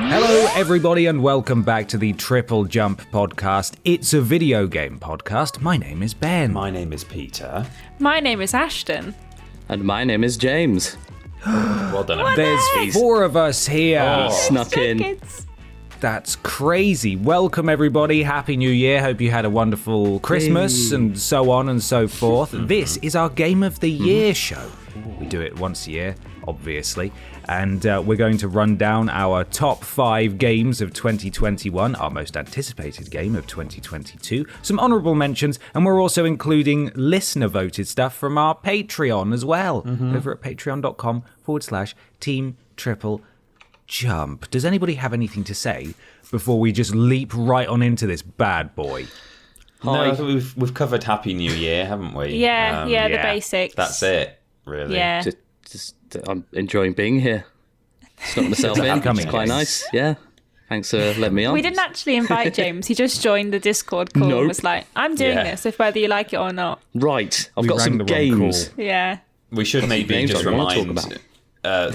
Hello, everybody, and welcome back to the TripleJump podcast. It's a video game podcast. My name is Ben. My name is Peter. My name is Ashton. And my name is James. Well done. There's four of us here. Snuck in. Jenkins. That's crazy. Welcome, everybody. Happy New Year. Hope you had a wonderful Christmas and so on and so forth. This is our Game of the Year show. We do it once a year, obviously. And we're going to run down our top 5 games of 2021, our most anticipated game of 2022, some honourable mentions, and we're also including listener-voted stuff from our Patreon as well, over at patreon.com/Team TripleJump. Does anybody have anything to say before we just leap right on into this bad boy? No, I think we've covered Happy New Year, haven't we? Yeah, the basics. That's it, really. Yeah. Just I'm enjoying being here. Stuck myself in. It's quite nice. Yeah. Thanks for letting me on. We didn't actually invite James. He just joined the Discord call and was like, I'm doing this, if whether you like it or not. Right. I've got some games. Yeah. We should maybe just remind about.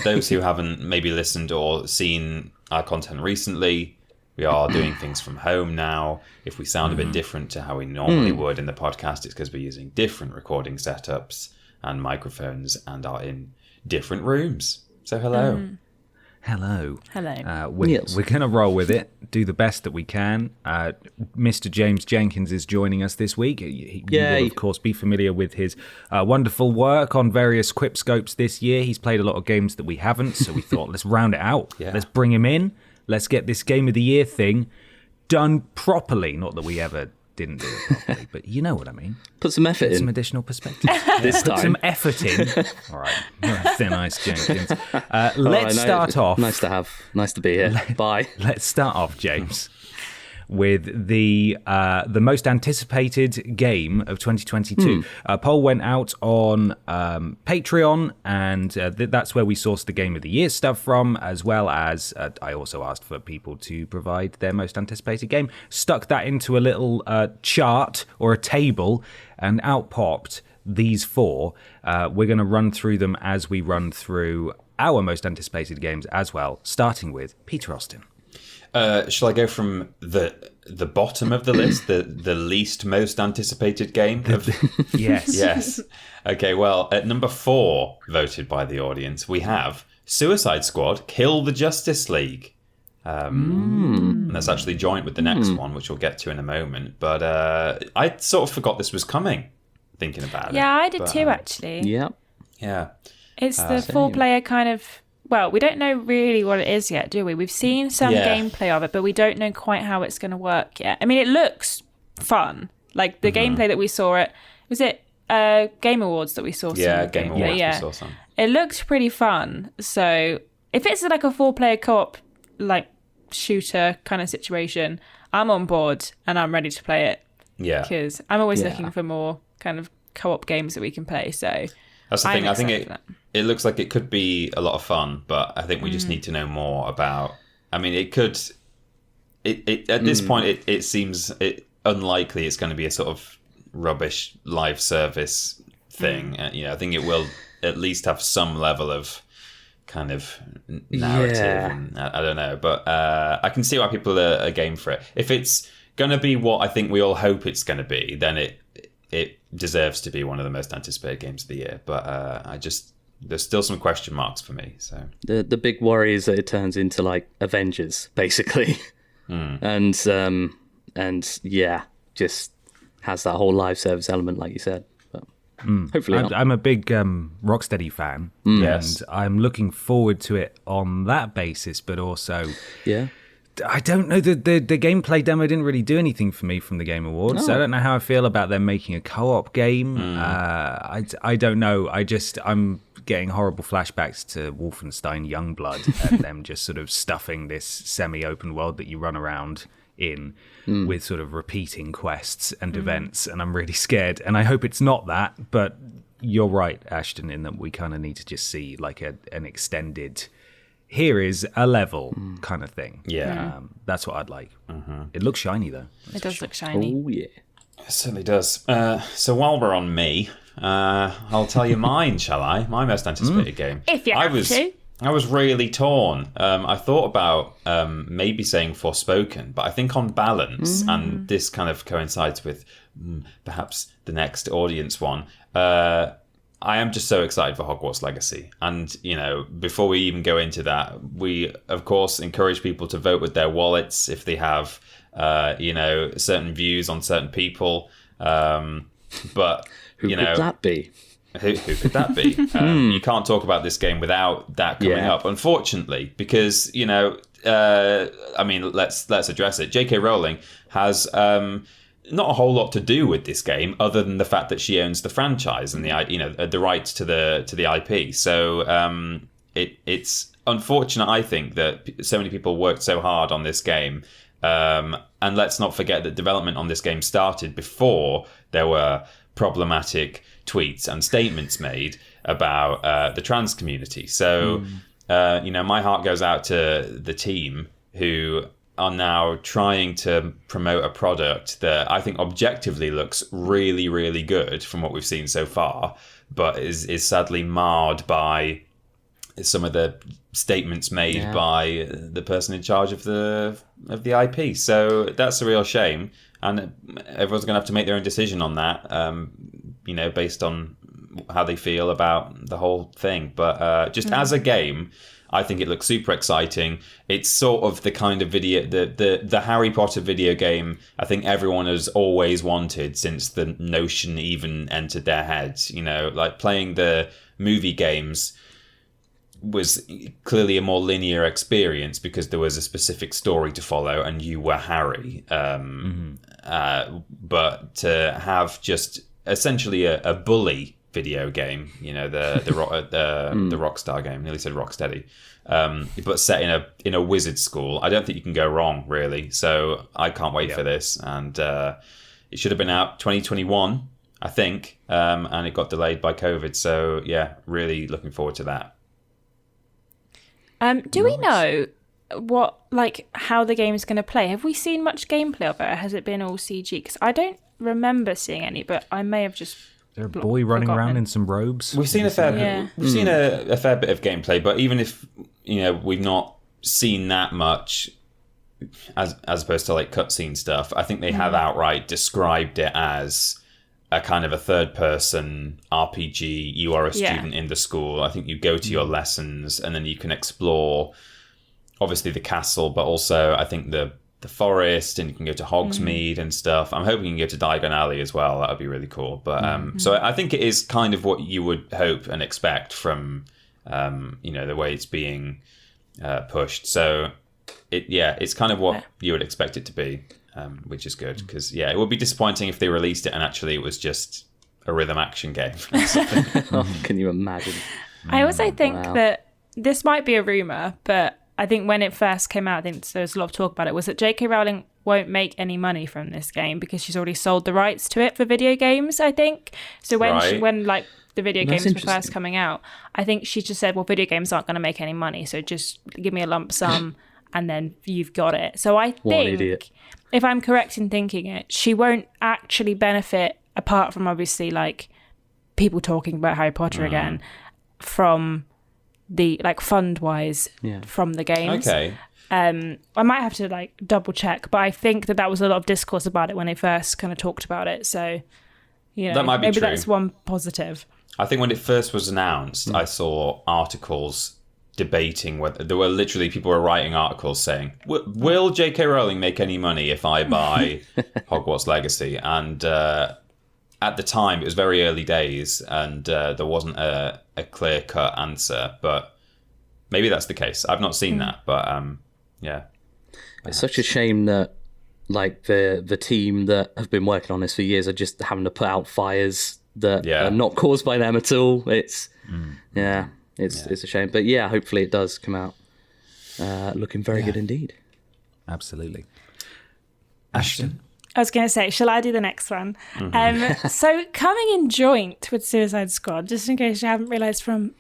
those who haven't maybe listened or seen our content recently, we are doing things from home now. If we sound a bit different to how we normally would in the podcast, it's because we're using different recording setups and microphones and are in different rooms. So hello. Hello. Hello. We're going to roll with it, do the best that we can. Mr. James Jenkins is joining us this week. You will, of course, be familiar with his wonderful work on various Quipscopes this year. He's played a lot of games that we haven't, so we thought, let's round it out. Yeah. Let's bring him in. Let's get this Game of the Year thing done properly. Not that we ever didn't do it properly, but you know what I mean. Put some effort in. Some additional perspective. This time. Put some effort in. All right. Thin ice, Jenkins. Let's start off. Nice to be here. Bye. Let's start off, James, with the most anticipated game of 2022. A poll went out on Patreon, and that's where we sourced the Game of the Year stuff from, as well as I also asked for people to provide their most anticipated game. Stuck that into a little chart or a table, and out popped these 4. We're going to run through them as we run through our most anticipated games as well, starting with Peter Austin. Shall I go from the bottom of the list, the least most anticipated game? Yes. Yes. Okay, well, at number 4, voted by the audience, we have Suicide Squad, Kill the Justice League. And that's actually joint with the next one, which we'll get to in a moment. But I sort of forgot this was coming, thinking about it. Yeah, I did too, actually. Yeah. Yeah. It's the 4-player kind of... Well, we don't know really what it is yet, do we? We've seen some gameplay of it, but we don't know quite how it's going to work yet. I mean, it looks fun. Like the gameplay that we saw at... Was it Game Awards that we saw? Yeah, Game Awards we saw some. It looked pretty fun. So if it's like a 4-player co-op, like shooter kind of situation, I'm on board and I'm ready to play it. Yeah. Because I'm always looking for more kind of co-op games that we can play. So that's the thing. I think it looks like it could be a lot of fun, but I think we just need to know more about. I mean, it could. It at this point, it seems unlikely it's going to be a sort of rubbish live service thing. I think it will at least have some level of kind of narrative. Yeah. And I don't know, but I can see why people are game for it. If it's going to be what I think we all hope it's going to be, then it deserves to be one of the most anticipated games of the year. But there's still some question marks for me. So the big worry is that it turns into like Avengers, basically, and yeah, just has that whole live service element, like you said. But hopefully, I'm a big Rocksteady fan, and I'm looking forward to it on that basis. But also, I don't know, the gameplay demo didn't really do anything for me from the Game Awards. So I don't know how I feel about them making a co-op game. I don't know. I'm getting horrible flashbacks to Wolfenstein Youngblood and them just sort of stuffing this semi-open world that you run around in with sort of repeating quests and events, and I'm really scared. And I hope it's not that, but you're right, Ashton, in that we kind of need to just see like an extended... Here is a level kind of thing. Yeah. That's what I'd like. It looks shiny, though. It does look shiny. Oh, yeah. It certainly does. So while we're on me, I'll tell you mine, shall I? My most anticipated game. If you have to. I was really torn. I thought about maybe saying Forspoken, but I think on balance, and this kind of coincides with perhaps the next audience one, I am just so excited for Hogwarts Legacy. And, before we even go into that, we, of course, encourage people to vote with their wallets if they have, certain views on certain people. But, Who could that be? Who could that be? You can't talk about this game without that coming up, unfortunately, because, let's address it. J.K. Rowling has not a whole lot to do with this game other than the fact that she owns the franchise and the rights to the IP. So it's unfortunate, I think, that so many people worked so hard on this game. And let's not forget that development on this game started before there were problematic tweets and statements made about the trans community. So, my heart goes out to the team who are now trying to promote a product that I think objectively looks really, really good from what we've seen so far, but is sadly marred by some of the statements made by the person in charge of the IP. So that's a real shame, and everyone's going to have to make their own decision on that, based on how they feel about the whole thing. But just as a game, I think it looks super exciting. It's sort of the kind of video, the Harry Potter video game I think everyone has always wanted since the notion even entered their heads. Like playing the movie games was clearly a more linear experience because there was a specific story to follow and you were Harry. But to have just essentially a bully video game, the Rockstar game, nearly said Rocksteady, but set in a wizard school, I don't think you can go wrong, really. So I can't wait for this, and it should have been out 2021, I think, and it got delayed by COVID. So yeah, really looking forward to that. Do we know how the game is going to play? Have we seen much gameplay of it? Or has it been all CG? Because I don't remember seeing any, but I may have just. There a boy running around in some robes. We've seen a fair bit. We've seen a fair bit of gameplay, but even if we've not seen that much, as opposed to like cutscene stuff, I think they have outright described it as a kind of a third-person RPG. You are a student in the school. I think you go to your lessons, and then you can explore, obviously, the castle, but also I think the forest, and you can go to Hogsmeade and stuff. I'm hoping you can go to Diagon Alley as well. That would be really cool. But so I think it is kind of what you would hope and expect from the way it's being pushed. So it's kind of what you would expect it to be. Which is good because it would be disappointing if they released it and actually it was just a rhythm action game. Can you imagine? I also think that this might be a rumor, but I think when it first came out, I think there was a lot of talk about it, was that J.K. Rowling won't make any money from this game because she's already sold the rights to it for video games, I think. So when the video games were first coming out, I think she just said, well, video games aren't going to make any money, so just give me a lump sum and then you've got it. So I think, if I'm correct in thinking it, she won't actually benefit, apart from obviously like people talking about Harry Potter again, from the fund wise from the games. Okay. I might have to double check, but I think that was a lot of discourse about it when they first kind of talked about it. So that might be maybe true. That's one positive. I think when it first was announced, I saw articles debating whether there were literally people were writing articles saying, will J.K. Rowling make any money if I buy Hogwarts Legacy? And at the time, it was very early days, and there wasn't a clear-cut answer. But maybe that's the case. I've not seen that, but it's such a shame that the team that have been working on this for years are just having to put out fires that are not caused by them at all. It's It's a shame, but hopefully it does come out looking very good indeed. Absolutely. Ashton? I was going to say, shall I do the next one? So coming in joint with Suicide Squad, just in case you haven't realised from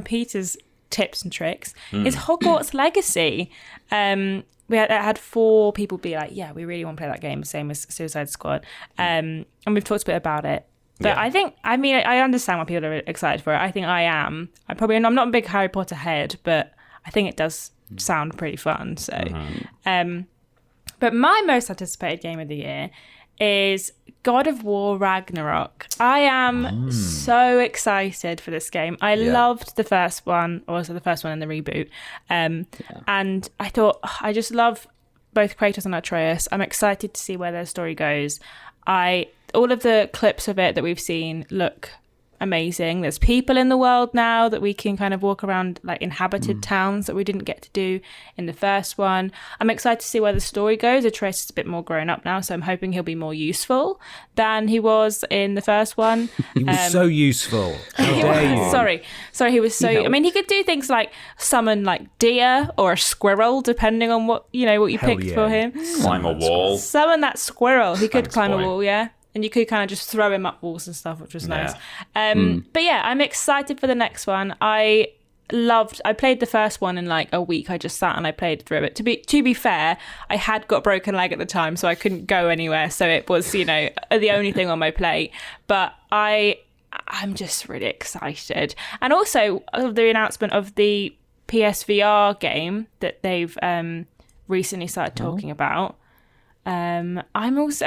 Peter's tips and tricks, is Hogwarts Legacy. We had 4 people be like, yeah, we really want to play that game, same as Suicide Squad. And we've talked a bit about it. But I understand why people are excited for it. I think I am. I'm not a big Harry Potter head, but I think it does sound pretty fun. So, but my most anticipated game of the year is God of War Ragnarok. I am so excited for this game. I loved the first one, also the first one in the reboot. And I thought, I just love both Kratos and Atreus. I'm excited to see where their story goes. All of the clips of it that we've seen look amazing. There's people in the world now that we can kind of walk around, like inhabited towns that we didn't get to do in the first one. I'm excited to see where the story goes. Atreus is a bit more grown up now, so I'm hoping he'll be more useful than he was in the first one. He was so useful. How dare you? Sorry, he was so... I mean, he could do things like summon like deer or a squirrel, depending on what you picked for him. Climb a wall. Summon that squirrel. He could climb a wall, yeah. And you could kind of just throw him up walls and stuff, which was nice. But yeah, I'm excited for the next one. I played the first one in like a week. I just sat and I played through it. To be fair, I had got a broken leg at the time, so I couldn't go anywhere. So it was, the only thing on my plate. But I'm just really excited. And also the announcement of the PSVR game that they've recently started talking about. I'm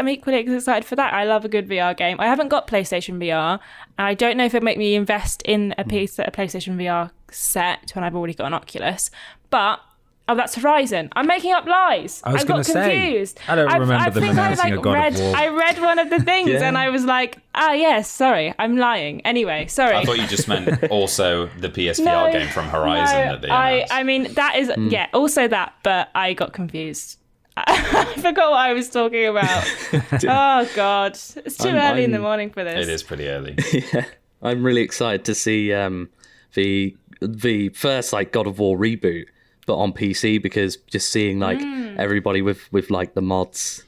equally excited for that. I love a good VR game. I haven't got PlayStation VR. I don't know if it'll make me invest in a PlayStation VR set when I've already got an Oculus. But that's Horizon. I'm making up lies. I was going to say, confused. I don't remember them announcing a God of War. I read one of the things and I was like, yes, sorry, I'm lying. Anyway, sorry. I thought you just meant also the PSVR game from Horizon that they announced. I mean, that is, also that, but I got confused. I forgot what I was talking about. Oh God, it's too early in the morning for this. It is pretty early. Yeah, I'm really excited to see the first like God of War reboot, but on PC, because just seeing like everybody with like the mods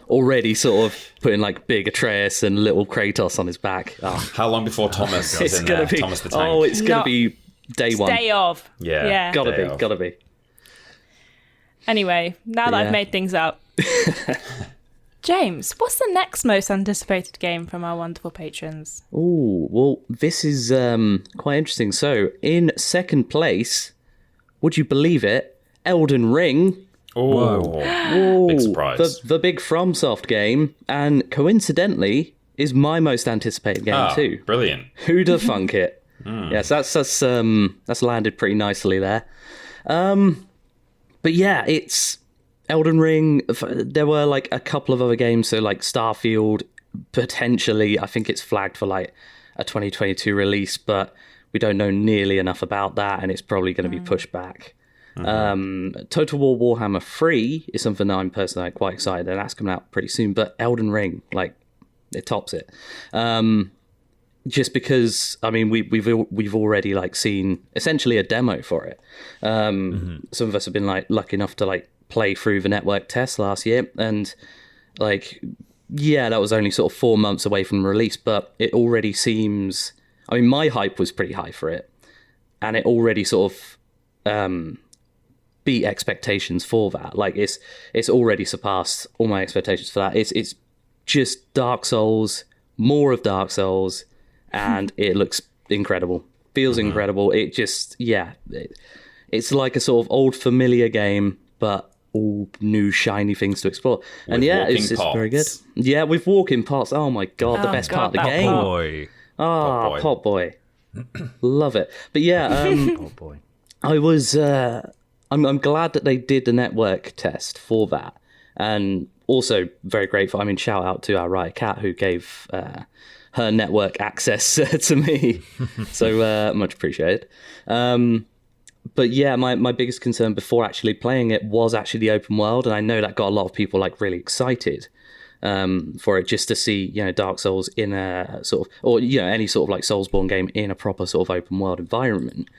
already sort of putting like big Atreus and little Kratos on his back. Oh. How long before Thomas is in there? Thomas the Tank. Oh, it's gonna be day one. Day of. Yeah. Gotta be. Anyway, now that I've made things up. James, what's the next most anticipated game from our wonderful patrons? Oh, well, this is quite interesting. So, in second place, would you believe it, Elden Ring. Oh, big surprise. The big FromSoft game, and coincidentally, is my most anticipated game too. Brilliant. Who'da thunk it? Yes, that's landed pretty nicely there. But yeah, it's Elden Ring. There were like a couple of other games, so like Starfield, potentially, I think it's flagged for like a 2022 release, but we don't know nearly enough about that, and it's probably going to be pushed back. Total War Warhammer 3 is something that I'm personally quite excited, and that's coming out pretty soon, but Elden Ring, like, it tops it. Just because, I mean, we've already like seen essentially a demo for it. Some of us have been like lucky enough to like play through the network test last year, and like, yeah, that was only sort of 4 months away from release, but it already seems. I mean, my hype was pretty high for it, and it already sort of beat expectations for that. Like, it's already surpassed all my expectations for that. It's just Dark Souls, more of Dark Souls. And it looks incredible. Feels incredible. It just, it's like a sort of old familiar game, but all new shiny things to explore. And it's very good. Yeah, with walking pots. Oh my God, the best part of the game. Pot boy. Love it. But yeah, Pot boy. I was, I'm glad that they did the network test for that. And also very grateful. I mean, shout out to our Riot Cat who gave her network access to me. So much appreciated. But yeah, my biggest concern before actually playing it was actually the open world. And I know that got a lot of people like really excited for it, just to see, Dark Souls in a sort of, or, any sort of like Soulsborne game in a proper sort of open world environment.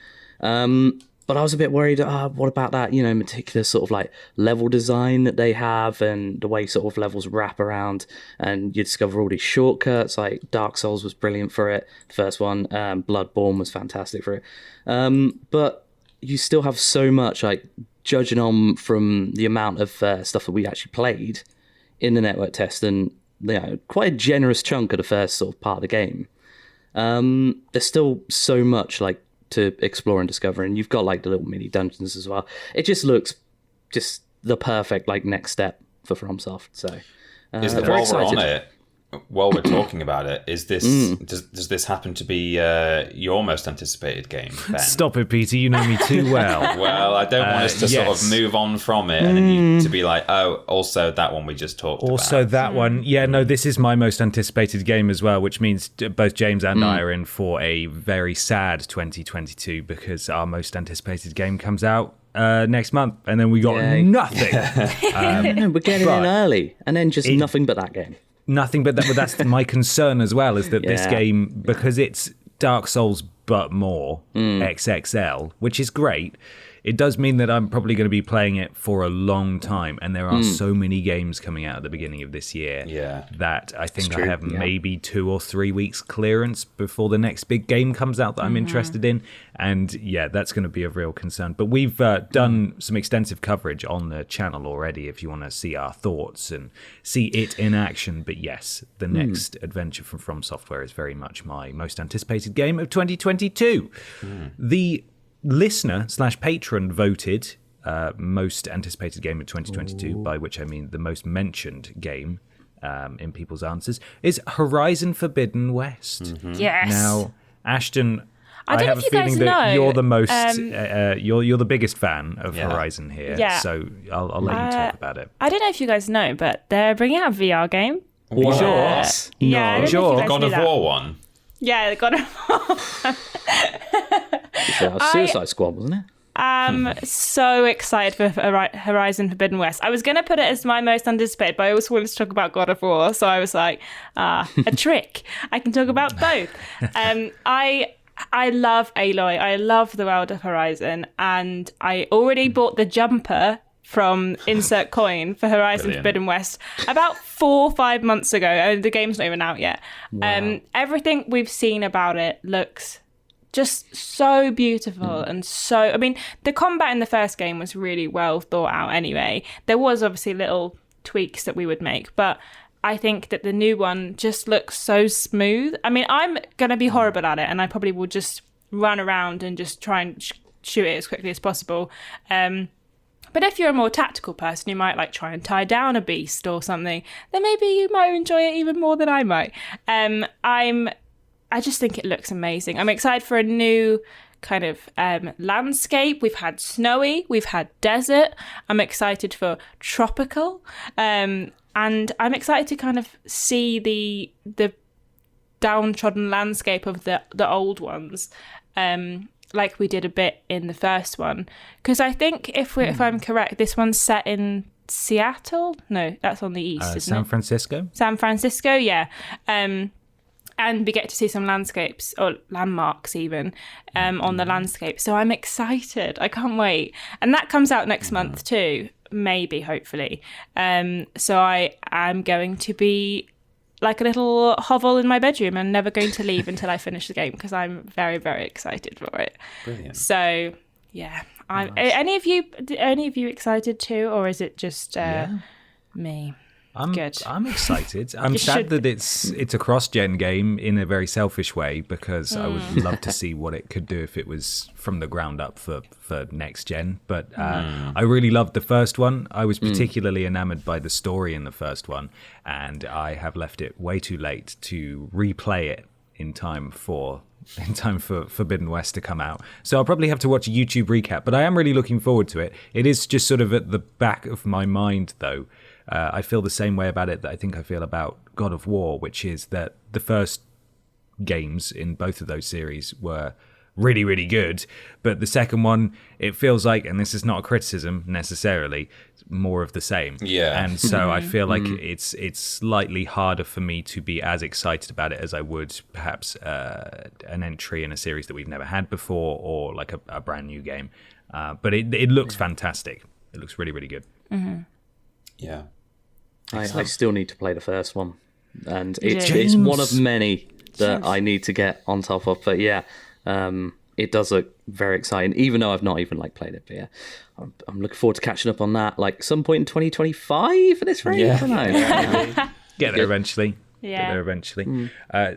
But I was a bit worried, what about that, meticulous sort of like level design that they have, and the way sort of levels wrap around and you discover all these shortcuts. Like Dark Souls was brilliant for it, the first one. Bloodborne was fantastic for it. But you still have so much, like, judging on from the amount of stuff that we actually played in the network test, and quite a generous chunk of the first sort of part of the game. There's still so much like to explore and discover, and you've got like the little mini dungeons as well. It just looks just the perfect like next step for FromSoft. So while we're talking about it, is this does this happen to be your most anticipated game, Ben? Stop it, Peter. You know me too well. Well, I don't want us to sort of move on from it and then you to be like, oh, also that one we just talked about. Also that one. Yeah, no, this is my most anticipated game as well, which means both James and I are in for a very sad 2022 because our most anticipated game comes out next month, and then we got nothing. We're getting in early, and then just nothing but that game. Nothing but that. But that's my concern as well, is that this game, because it's Dark Souls but more XXL, which is great, it does mean that I'm probably going to be playing it for a long time, and there are so many games coming out at the beginning of this year that I think I have maybe 2 or 3 weeks clearance before the next big game comes out that I'm interested in, and that's going to be a real concern. But we've done some extensive coverage on the channel already if you want to see our thoughts and see it in action. But yes, the next adventure from FromSoftware is very much my most anticipated game of 2022. The listener/patron voted most anticipated game of 2022, by which I mean the most mentioned game in people's answers, is Horizon Forbidden West. Yes. Now, Ashton, I have a feeling that you're the most, you're the biggest fan of Horizon here, so I'll let you talk about it. I don't know if you guys know, but they're bringing out a VR game. What? Yeah, the God of War one? Yeah, the God of War. Suicide Squad, wasn't it? I'm so excited for Horizon Forbidden West. I was going to put it as my most anticipated, but I also wanted to talk about God of War, so I was like, a trick. I can talk about both. I love Aloy. I love the world of Horizon, and I already bought the jumper from Insert Coin for Horizon Forbidden West about 4 or 5 months ago, and the game's not even out yet. Wow. Everything we've seen about it looks just so beautiful and so... I mean, the combat in the first game was really well thought out anyway. There was obviously little tweaks that we would make, but I think that the new one just looks so smooth. I mean, I'm going to be horrible at it, and I probably will just run around and just try and shoot it as quickly as possible. But if you're a more tactical person, you might like try and tie down a beast or something, then maybe you might enjoy it even more than I might. I just think it looks amazing. I'm excited for a new kind of landscape. We've had snowy, we've had desert. I'm excited for tropical. And I'm excited to kind of see the downtrodden landscape of the old ones. Like we did a bit in the first one. Because I think if I'm correct, this one's set in Seattle? No, that's on the east, isn't it? San Francisco? San Francisco, yeah. And we get to see some landscapes, or landmarks even, on the landscape. So I'm excited. I can't wait. And that comes out next month too, maybe, hopefully. So I am going to be like a little hovel in my bedroom and never going to leave until I finish the game, because I'm very, very excited for it. Brilliant. So, yeah. Any of you excited too, or is it just me? Good. I'm excited. I'm sad that it's a cross-gen game in a very selfish way, because I would love to see what it could do if it was from the ground up for next gen. But I really loved the first one. I was particularly enamored by the story in the first one, and I have left it way too late to replay it in time for Forbidden West to come out. So I'll probably have to watch a YouTube recap, but I am really looking forward to it. It is just sort of at the back of my mind, though. I feel the same way about it that I think I feel about God of War, which is that the first games in both of those series were really, really good. But the second one, it feels like, and this is not a criticism necessarily, more of the same. Yeah. And so I feel like it's slightly harder for me to be as excited about it as I would perhaps an entry in a series that we've never had before, or like a brand new game. But it looks fantastic. It looks really, really good. Mm-hmm. Yeah. I still need to play the first one, and it's one of many that I need to get on top of. But it does look very exciting, even though I've not even played it. But yeah, I'm looking forward to catching up on that some point in 2025 at this rate. Yeah. I don't know. Get there eventually. Yeah. Get there eventually.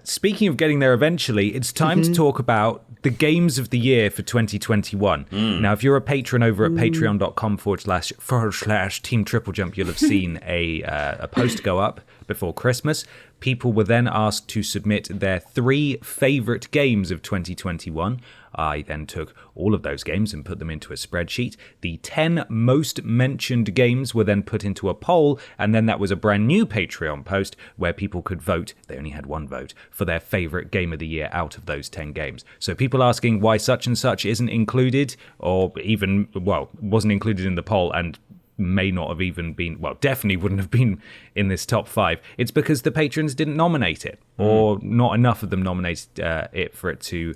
Speaking of getting there eventually, it's time to talk about the games of the year for 2021. Now, if you're a patron over at patreon.com/Team TripleJump, you'll have seen a post go up before Christmas. People were then asked to submit their 3 favourite games of 2021. I then took all of those games and put them into a spreadsheet. The 10 most mentioned games were then put into a poll, and then that was a brand new Patreon post where people could vote. They only had one vote for their favourite game of the year out of those 10 games. So people asking why such and such isn't included, or even, well, wasn't included in the poll and may not have even been, well, definitely wouldn't have been in this top 5. It's because the patrons didn't nominate it, or not enough of them nominated it for it to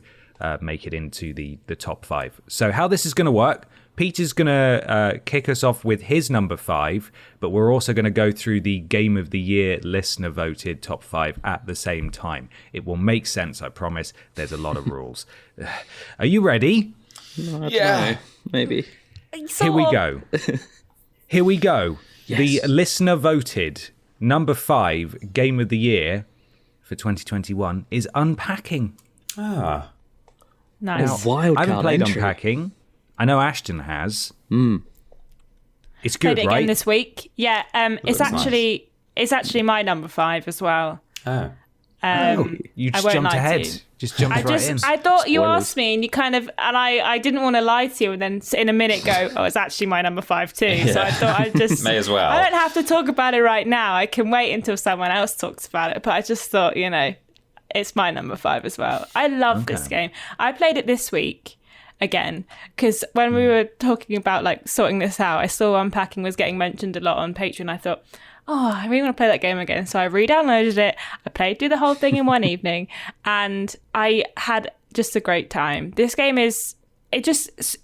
make it into the top 5. So how this is going to work, Peter's going to kick us off with his number 5, but we're also going to go through the Game of the Year listener voted top 5 at the same time. It will make sense, I promise. There's a lot of rules. Are you ready? No, I don't know. Maybe. Here we go. Here we go. Yes. The listener voted number 5 Game of the Year for 2021 is Unpacking. Ah. Nice. Wild I haven't played entry. Unpacking. I know Ashton has. It's good, Played it right? again this week. Yeah, it's actually my number 5 as well. Oh. You I just won't jumped lie to ahead. you. Just jumped right in. I thought you Spoilers. asked me and you kind of, and I didn't want to lie to you and then in a minute go, oh, it's actually my number 5 too. So I thought I'd just... May as well. I don't have to talk about it right now. I can wait until someone else talks about it. But I just thought, it's my number 5 as well. I love this game. I played it this week again because when we were talking about like sorting this out, I saw Unpacking was getting mentioned a lot on Patreon. I thought, oh, I really want to play that game again. So I re-downloaded it. I played through the whole thing in one evening and I had just a great time. This game it just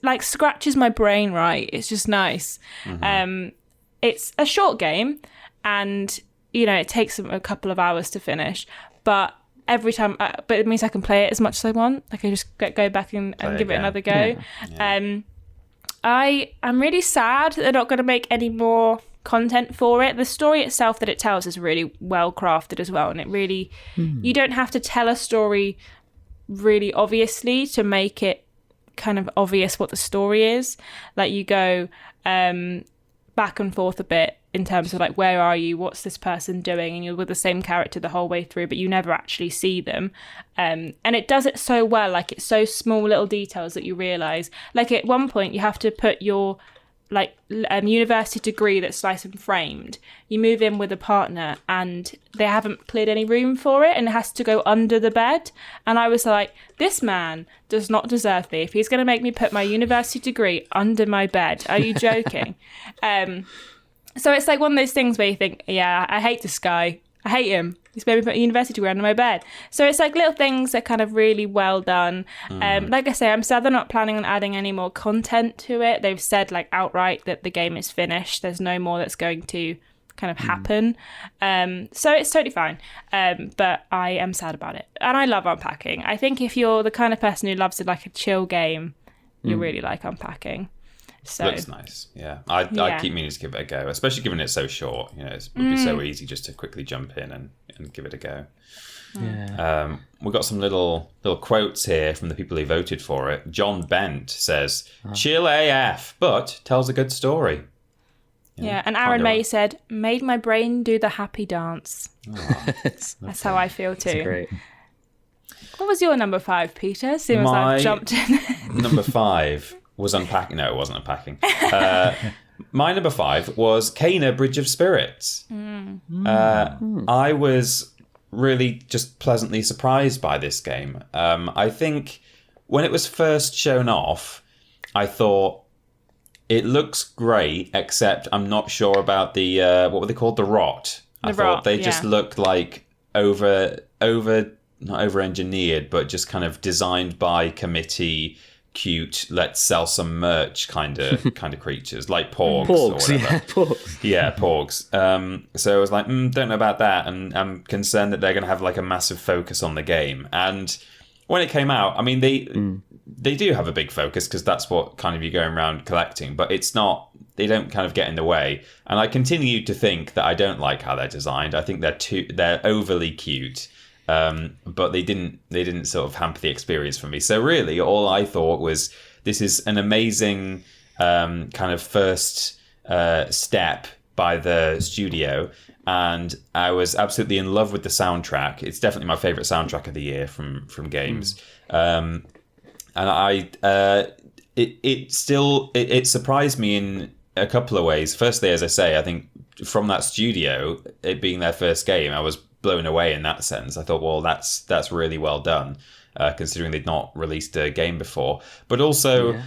like scratches my brain right. It's just nice. It's a short game and, it takes a couple of hours to finish. But every time, but it means I can play it as much as I want. Like I just go back and give it another go. Yeah. I'm really sad that they're not going to make any more content for it. The story itself that it tells is really well crafted as well, and it really you don't have to tell a story really obviously to make it kind of obvious what the story is. Like you go back and forth a bit in terms of like, where are you, what's this person doing, and you're with the same character the whole way through, but you never actually see them. And it does it so well. Like it's so small little details that you realize, like at one point you have to put your like university degree that's nice and framed. You move in with a partner and they haven't cleared any room for it and it has to go under the bed. And I was like, this man does not deserve me if he's going to make me put my university degree under my bed. Are you joking? So it's like one of those things where you think, yeah, I hate this guy. I hate him. He's made me put a university degree under my bed. So it's like little things that are kind of really well done. Like I say, I'm sad they're not planning on adding any more content to it. They've said like outright that the game is finished. There's no more that's going to kind of happen. So it's totally fine. But I am sad about it. And I love Unpacking. I think if you're the kind of person who loves like a chill game, you really like Unpacking. So looks nice. Yeah. I keep meaning to give it a go, especially given it's so short. It would be so easy just to quickly jump in and give it a go. Yeah. We've got some little quotes here from the people who voted for it. John Bent says, chill AF, but tells a good story. Yeah, and Aaron May said, made my brain do the happy dance. That's how I feel too. That's great. What was your number 5, Peter? Seeing as I've jumped in. Number 5 was Unpacking. No, it wasn't Unpacking. My number 5 was Kana Bridge of Spirits. I was really just pleasantly surprised by this game. I think when it was first shown off, I thought it looks great, except I'm not sure about the what were they called? The rot. I thought they just looked like not over engineered, but just kind of designed by committee. Cute, let's sell some merch kind of creatures like porgs or whatever. Porgs. So I was like, don't know about that, and I'm concerned that they're going to have like a massive focus on the game. And when it came out, I mean, they do have a big focus because that's what kind of you're going around collecting, but it's not they don't kind of get in the way. And I continue to think that I don't like how they're designed. I think they're overly cute. But they didn't sort of hamper the experience for me. So really, all I thought was, this is an amazing kind of first step by the studio, and I was absolutely in love with the soundtrack. It's definitely my favorite soundtrack of the year from games. And it surprised me in a couple of ways. Firstly, as I say, I think from that studio, it being their first game, I was blown away in that sense. I thought, well, that's really well done, considering they'd not released a game before. But also,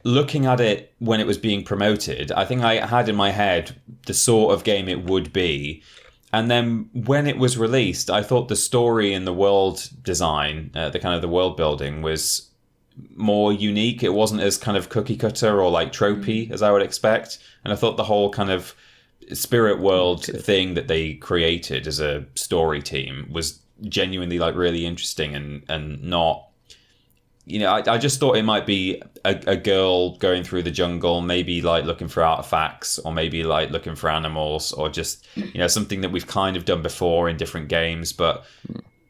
looking at it when it was being promoted, I think I had in my head the sort of game it would be. And then when it was released, I thought the story and the world design, the kind of the world building, was more unique. It wasn't as kind of cookie cutter or like tropey as I would expect. And I thought the whole kind of spirit world thing that they created as a story team was genuinely like really interesting and not, I just thought it might be a girl going through the jungle, maybe like looking for artifacts, or maybe like looking for animals, or just something that we've kind of done before in different games. But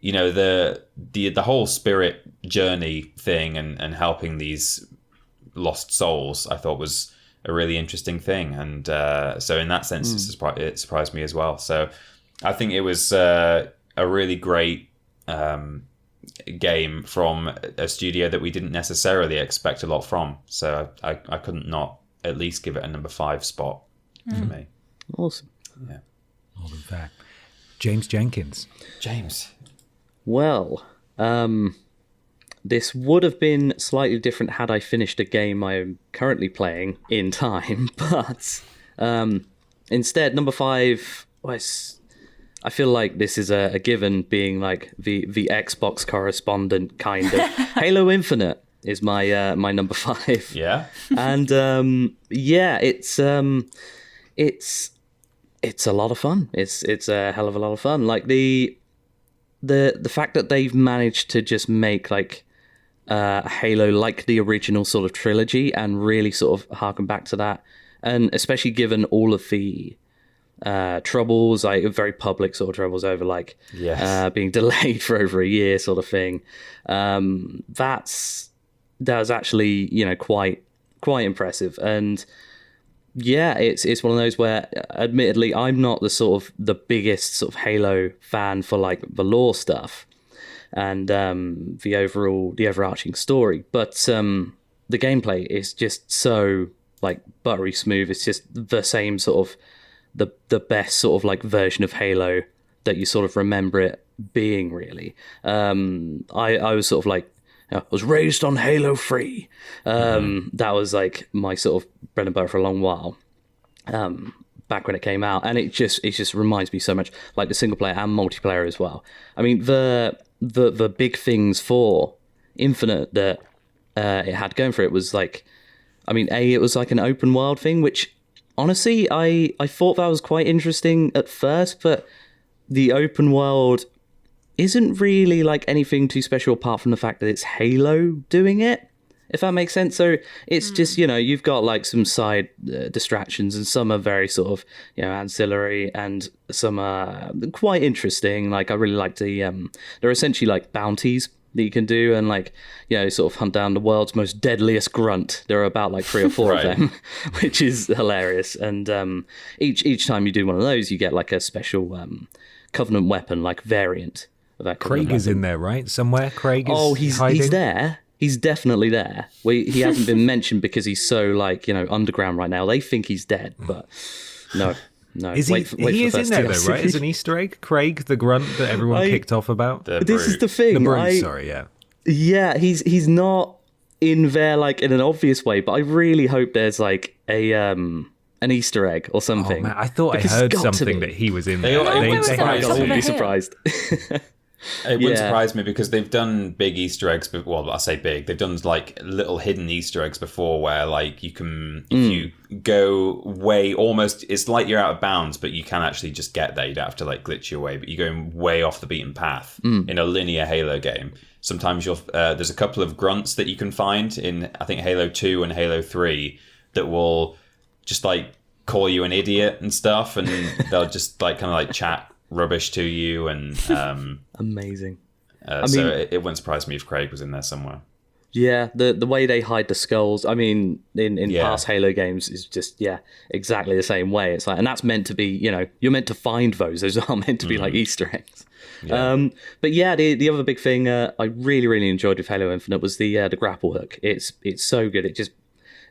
the whole spirit journey thing and helping these lost souls, I thought was a really interesting thing. And so in that sense, it surprised me as well. So I think it was a really great game from a studio that we didn't necessarily expect a lot from. So I couldn't not at least give it a number 5 spot for me. Awesome. Yeah. More than fair. James Jenkins. James. Well, this would have been slightly different had I finished a game I am currently playing in time, but instead, number 5 was... I feel like this is a given, being like the Xbox correspondent kind of. Halo Infinite is my my number 5. Yeah. And it's a lot of fun. It's a hell of a lot of fun. Like the fact that they've managed to just make like Halo like the original sort of trilogy and really sort of harken back to that, and especially given all of the troubles, like very public sort of troubles over like being delayed for over a year sort of thing. That was actually quite impressive. And yeah, it's one of those where admittedly I'm not the biggest sort of Halo fan for like the lore stuff and the overarching story, but the gameplay is just so like buttery smooth. It's just the same sort of the best sort of like version of Halo that you sort of remember it being, really. I was sort of like, I was raised on Halo 3. That was like my sort of bread and butter for a long while, back when it came out, and it just reminds me so much like the single player and multiplayer as well. I mean, the big things for Infinite that it had going for it was like, I mean, it was like an open world thing, which honestly, I thought that was quite interesting at first, but the open world isn't really like anything too special apart from the fact that it's Halo doing it, if that makes sense. So it's just, you've got like some side distractions, and some are very sort of, ancillary, and some are quite interesting. Like I really liked they're essentially like bounties that you can do, and like sort of hunt down the world's most deadliest grunt. There are about like 3 or 4 of them, which is hilarious. And each time you do one of those, you get like a special Covenant weapon like variant of that. Craig is in there, right? Somewhere Craig is he's there. He's definitely there. He hasn't been mentioned because he's so like underground right now. They think he's dead, but no. Is he is in there though, right? As an Easter egg, Craig, the grunt that everyone kicked off about. This is the thing. The brute, sorry, yeah. Yeah, he's not in there like in an obvious way, but I really hope there's like an Easter egg or something. Oh, man, I thought I heard something that he was in there. I wouldn't be surprised. It wouldn't surprise me, because they've done big Easter eggs. Well, I say big. They've done like little hidden Easter eggs before, where like you can, if you go way, almost, it's like you're out of bounds, but you can actually just get there. You don't have to like glitch your way, but you're going way off the beaten path in a linear Halo game. Sometimes there's a couple of grunts that you can find in, I think, Halo 2 and Halo 3 that will just like call you an idiot and stuff, and they'll just like kind of like chat rubbish to you, and amazing. So it wouldn't surprise me if Craig was in there somewhere. Yeah, the way they hide the skulls, I mean, in past Halo games is just, exactly the same way. It's like, and that's meant to be, you're meant to find those. Those aren't meant to be like Easter eggs. Yeah. But yeah, the other big thing I really, really enjoyed with Halo Infinite was the grapple hook. It's so good. It just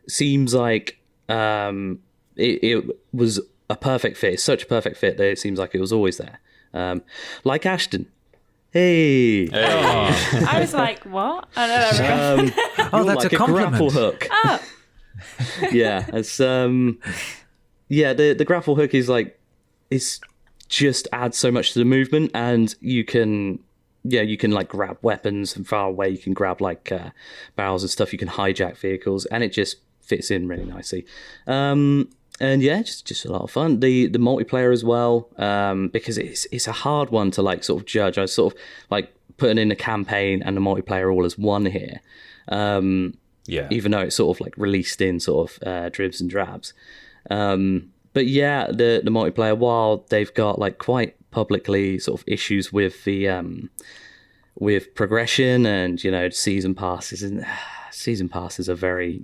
seems like it was a perfect fit. It's such a perfect fit that it seems like it was always there. Like Ashton. Hey. I was like, what? I don't know. That's like a compliment. Grapple hook. Oh. Yeah, it's the grapple hook is like, it's just adds so much to the movement, and you can like grab weapons from far away. You can grab like barrels and stuff. You can hijack vehicles, and it just fits in really nicely. And yeah, just a lot of fun. The multiplayer as well, because it's a hard one to like sort of judge. I was sort of like putting in a campaign and the multiplayer all as one here. Even though it's sort of like released in sort of dribs and drabs. But yeah, the multiplayer, while they've got like quite publicly sort of issues with the with progression and season passes, and season passes are very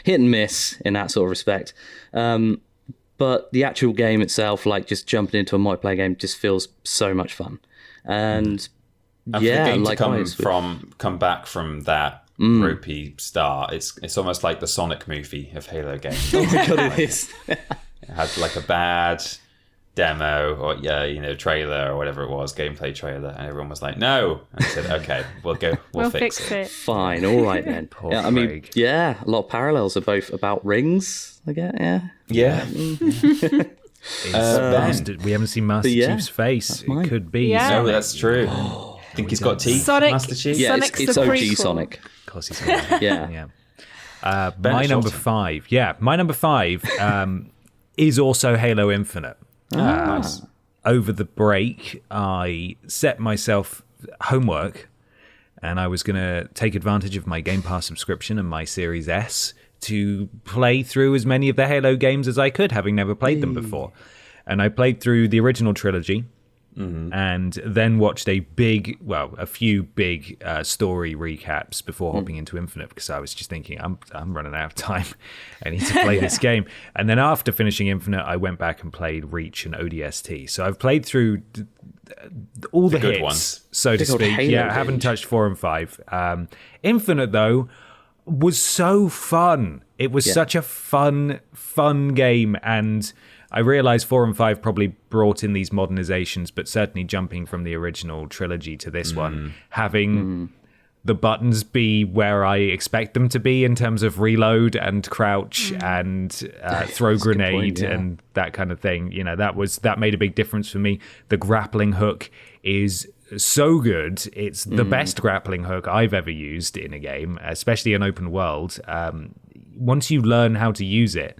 hit and miss in that sort of respect. But the actual game itself, like just jumping into a multiplayer game, just feels so much fun. And for the game to come back from that ropey start, it's almost like the Sonic movie of Halo games. Oh my god, it is. It had like a bad demo or trailer or whatever it was, gameplay trailer, and everyone was like, no, and I said, okay, we'll fix it. Fine, all right then. I mean, a lot of parallels are both about rings, I guess. We haven't seen Master Chief's face. It could be. No, that's true. I think he's got teeth. Master Chief. Yeah, Sonic's it's the OG prequel. Sonic. Of course he's got Yeah. my number 5. Yeah, my number 5 is also Halo Infinite. Nice. Over the break, I set myself homework, and I was going to take advantage of my Game Pass subscription and my Series S to play through as many of the Halo games as I could, having never played them before. And I played through the original trilogy, and then watched a few big story recaps before hopping into Infinite, because I was just thinking, I'm running out of time. I need to play this game. And then after finishing Infinite, I went back and played Reach and ODST. So I've played through all the hits, ones, so to speak. I haven't touched 4 and 5. Infinite, though, was so fun. It was such a fun game, and I realize 4 and 5 probably brought in these modernizations, but certainly jumping from the original trilogy to this one, having the buttons be where I expect them to be in terms of reload and crouch and throw grenade and that kind of thing. That made a big difference for me. The grappling hook is so good. It's the best grappling hook I've ever used in a game, especially an open world. Once you learn how to use it,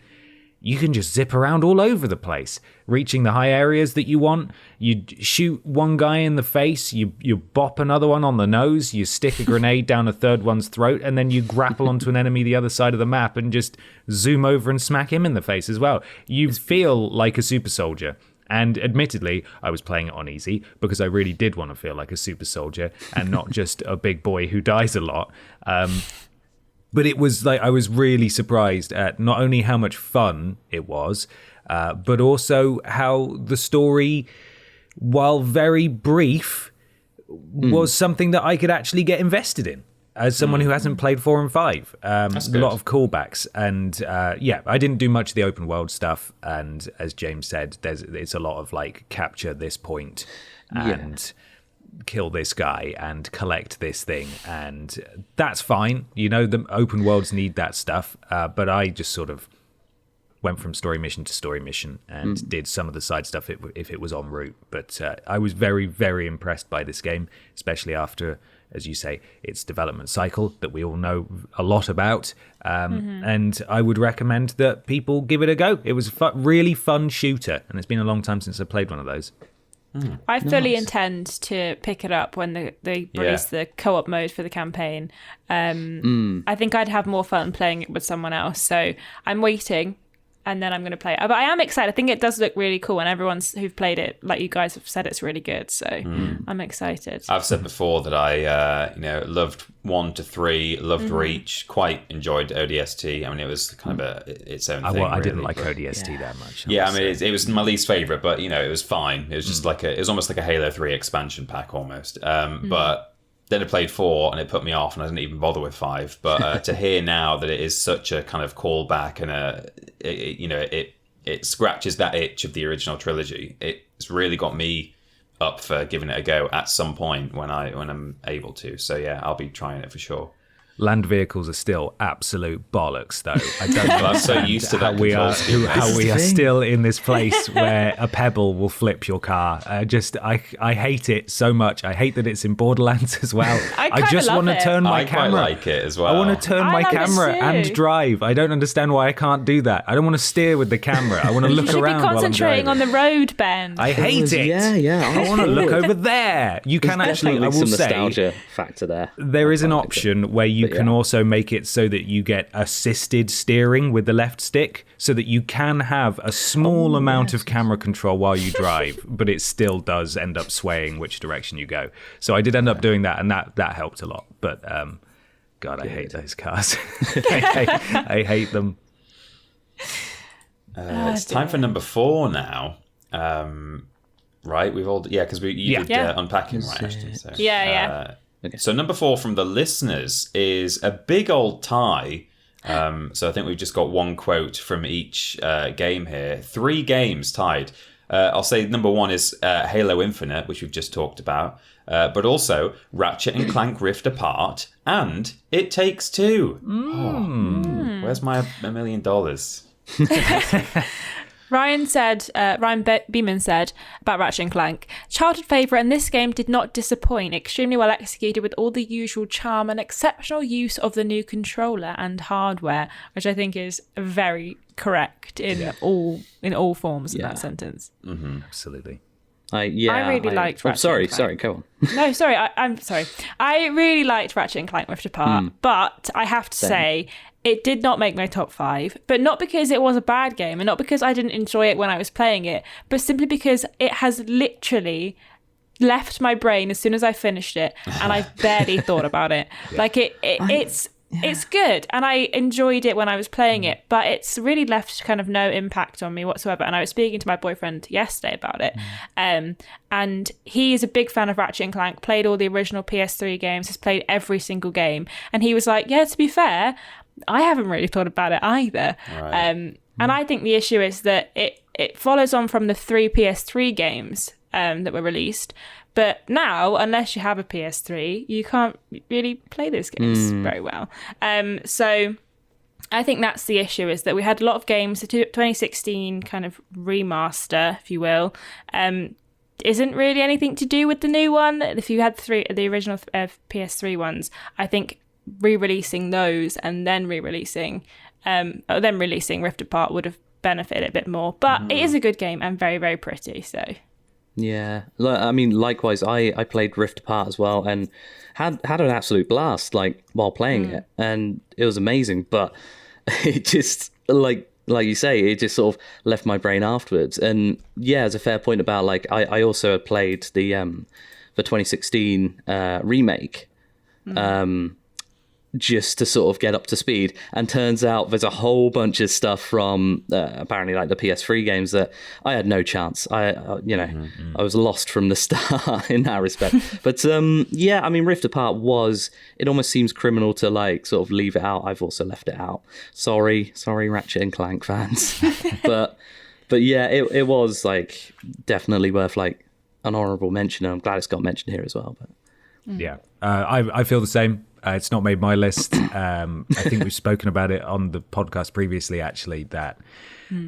you can just zip around all over the place, reaching the high areas that you want. You shoot one guy in the face, you bop another one on the nose, you stick a grenade down a third one's throat, and then you grapple onto an enemy the other side of the map and just zoom over and smack him in the face as well. You feel like a super soldier. And admittedly, I was playing it on easy because I really did want to feel like a super soldier and not just a big boy who dies a lot. But it was like, I was really surprised at not only how much fun it was, but also how the story, while very brief, was something that I could actually get invested in as someone who hasn't played 4 and 5. A lot of callbacks. And I didn't do much of the open world stuff. And as James said, it's a lot of like capture this point and kill this guy and collect this thing, and that's fine. The open worlds need that stuff, but I just sort of went from story mission to story mission and did some of the side stuff if it was en route. But I was very, very impressed by this game, especially after, as you say, its development cycle that we all know a lot about. And I would recommend that people give it a go. It was a really fun shooter, and it's been a long time since I played one of those. I fully intend to pick it up when they release the co-op mode for the campaign. I think I'd have more fun playing it with someone else. So I'm waiting and then I'm going to play it. But I am excited. I think it does look really cool, and everyone's who've played it, like you guys have said, it's really good. So I'm excited. I've said before that I, loved 1 to 3, loved Reach, quite enjoyed ODST. I mean, it was kind of its own thing. I didn't like ODST that much. Yeah, I mean, it was my least favorite, but it was fine. It was just it was almost like a Halo 3 expansion pack almost. But then I played 4 and it put me off, and I didn't even bother with 5. But to hear now that it is such a kind of callback and it scratches that itch of the original trilogy, it's really got me up for giving it a go at some point when I'm able to. So yeah, I'll be trying it for sure. Land vehicles are still absolute bollocks, though. I don't know. I'm so used to that. How we are still in this place where a pebble will flip your car. I hate it so much. I hate that it's in Borderlands as well. I just want to turn my I camera. quite like it as well. I want to turn my camera and drive. I don't understand why I can't do that. I don't want to steer with the camera. I want to look around while I'm driving. You should be concentrating on the road, Ben. I hate it. Yeah. I want to look over there. You can actually. I will some say nostalgia factor there. There is an option where you can also make it so that you get assisted steering with the left stick, so that you can have a small amount of camera control while you drive, but it still does end up swaying which direction you go. So I did end up doing that, and that helped a lot. But God, I hate those cars. I hate them. It's time for number 4 now. Right? We've all because you did Unpacking, right, Ashton? So, yeah. Okay. So number 4 from the listeners is a big old tie. So I think we've just got one quote from each game here. 3 games tied. I'll say number 1 is Halo Infinite, which we've just talked about. But also Ratchet and Clank Rift Apart and It Takes Two. Where's my $1 million? Ryan Beeman said about Ratchet and Clank, childhood favourite, and this game did not disappoint. Extremely well executed with all the usual charm and exceptional use of the new controller and hardware, which I think is very correct in all forms of that sentence. Mm-hmm. Absolutely. I really liked Ratchet. Sorry, go on. No, sorry, I'm sorry. I really liked Ratchet and Clank Rift Apart, but I have to say, it did not make my top 5, but not because it was a bad game and not because I didn't enjoy it when I was playing it, but simply because it has literally left my brain as soon as I finished it, and I barely thought about it. Like it's good, and I enjoyed it when I was playing it, but it's really left kind of no impact on me whatsoever. And I was speaking to my boyfriend yesterday about it, and he is a big fan of Ratchet and Clank, played all the original PS3 games, has played every single game, and he was like, yeah, to be fair, I haven't really thought about it either. Right. And I think the issue is that it follows on from the 3 PS3 games that were released. But now, unless you have a PS3, you can't really play those games very well. So I think that's the issue, is that we had a lot of games. The 2016 kind of remaster, if you will, isn't really anything to do with the new one. If you had the original PS3 ones, I think re-releasing those and then releasing Rift Apart would have benefited a bit more. But it is a good game and very, very pretty, so... Yeah, I mean, likewise, I played Rift Apart as well and had an absolute blast, like, while playing it, and it was amazing, but it just, like you say, it just sort of left my brain afterwards. And yeah, it's a fair point about, like, I also had played the 2016 remake, just to sort of get up to speed, and turns out there's a whole bunch of stuff from apparently like the PS3 games that I had no chance. I was lost from the start in that respect. But yeah, I mean, Rift Apart it almost seems criminal to like sort of leave it out. I've also left it out. Sorry, Ratchet and Clank fans. but yeah, it was like definitely worth like an honorable mention. And I'm glad it's got mentioned here as well. But yeah, I feel the same. It's not made my list. I think we've spoken about it on the podcast previously, actually, that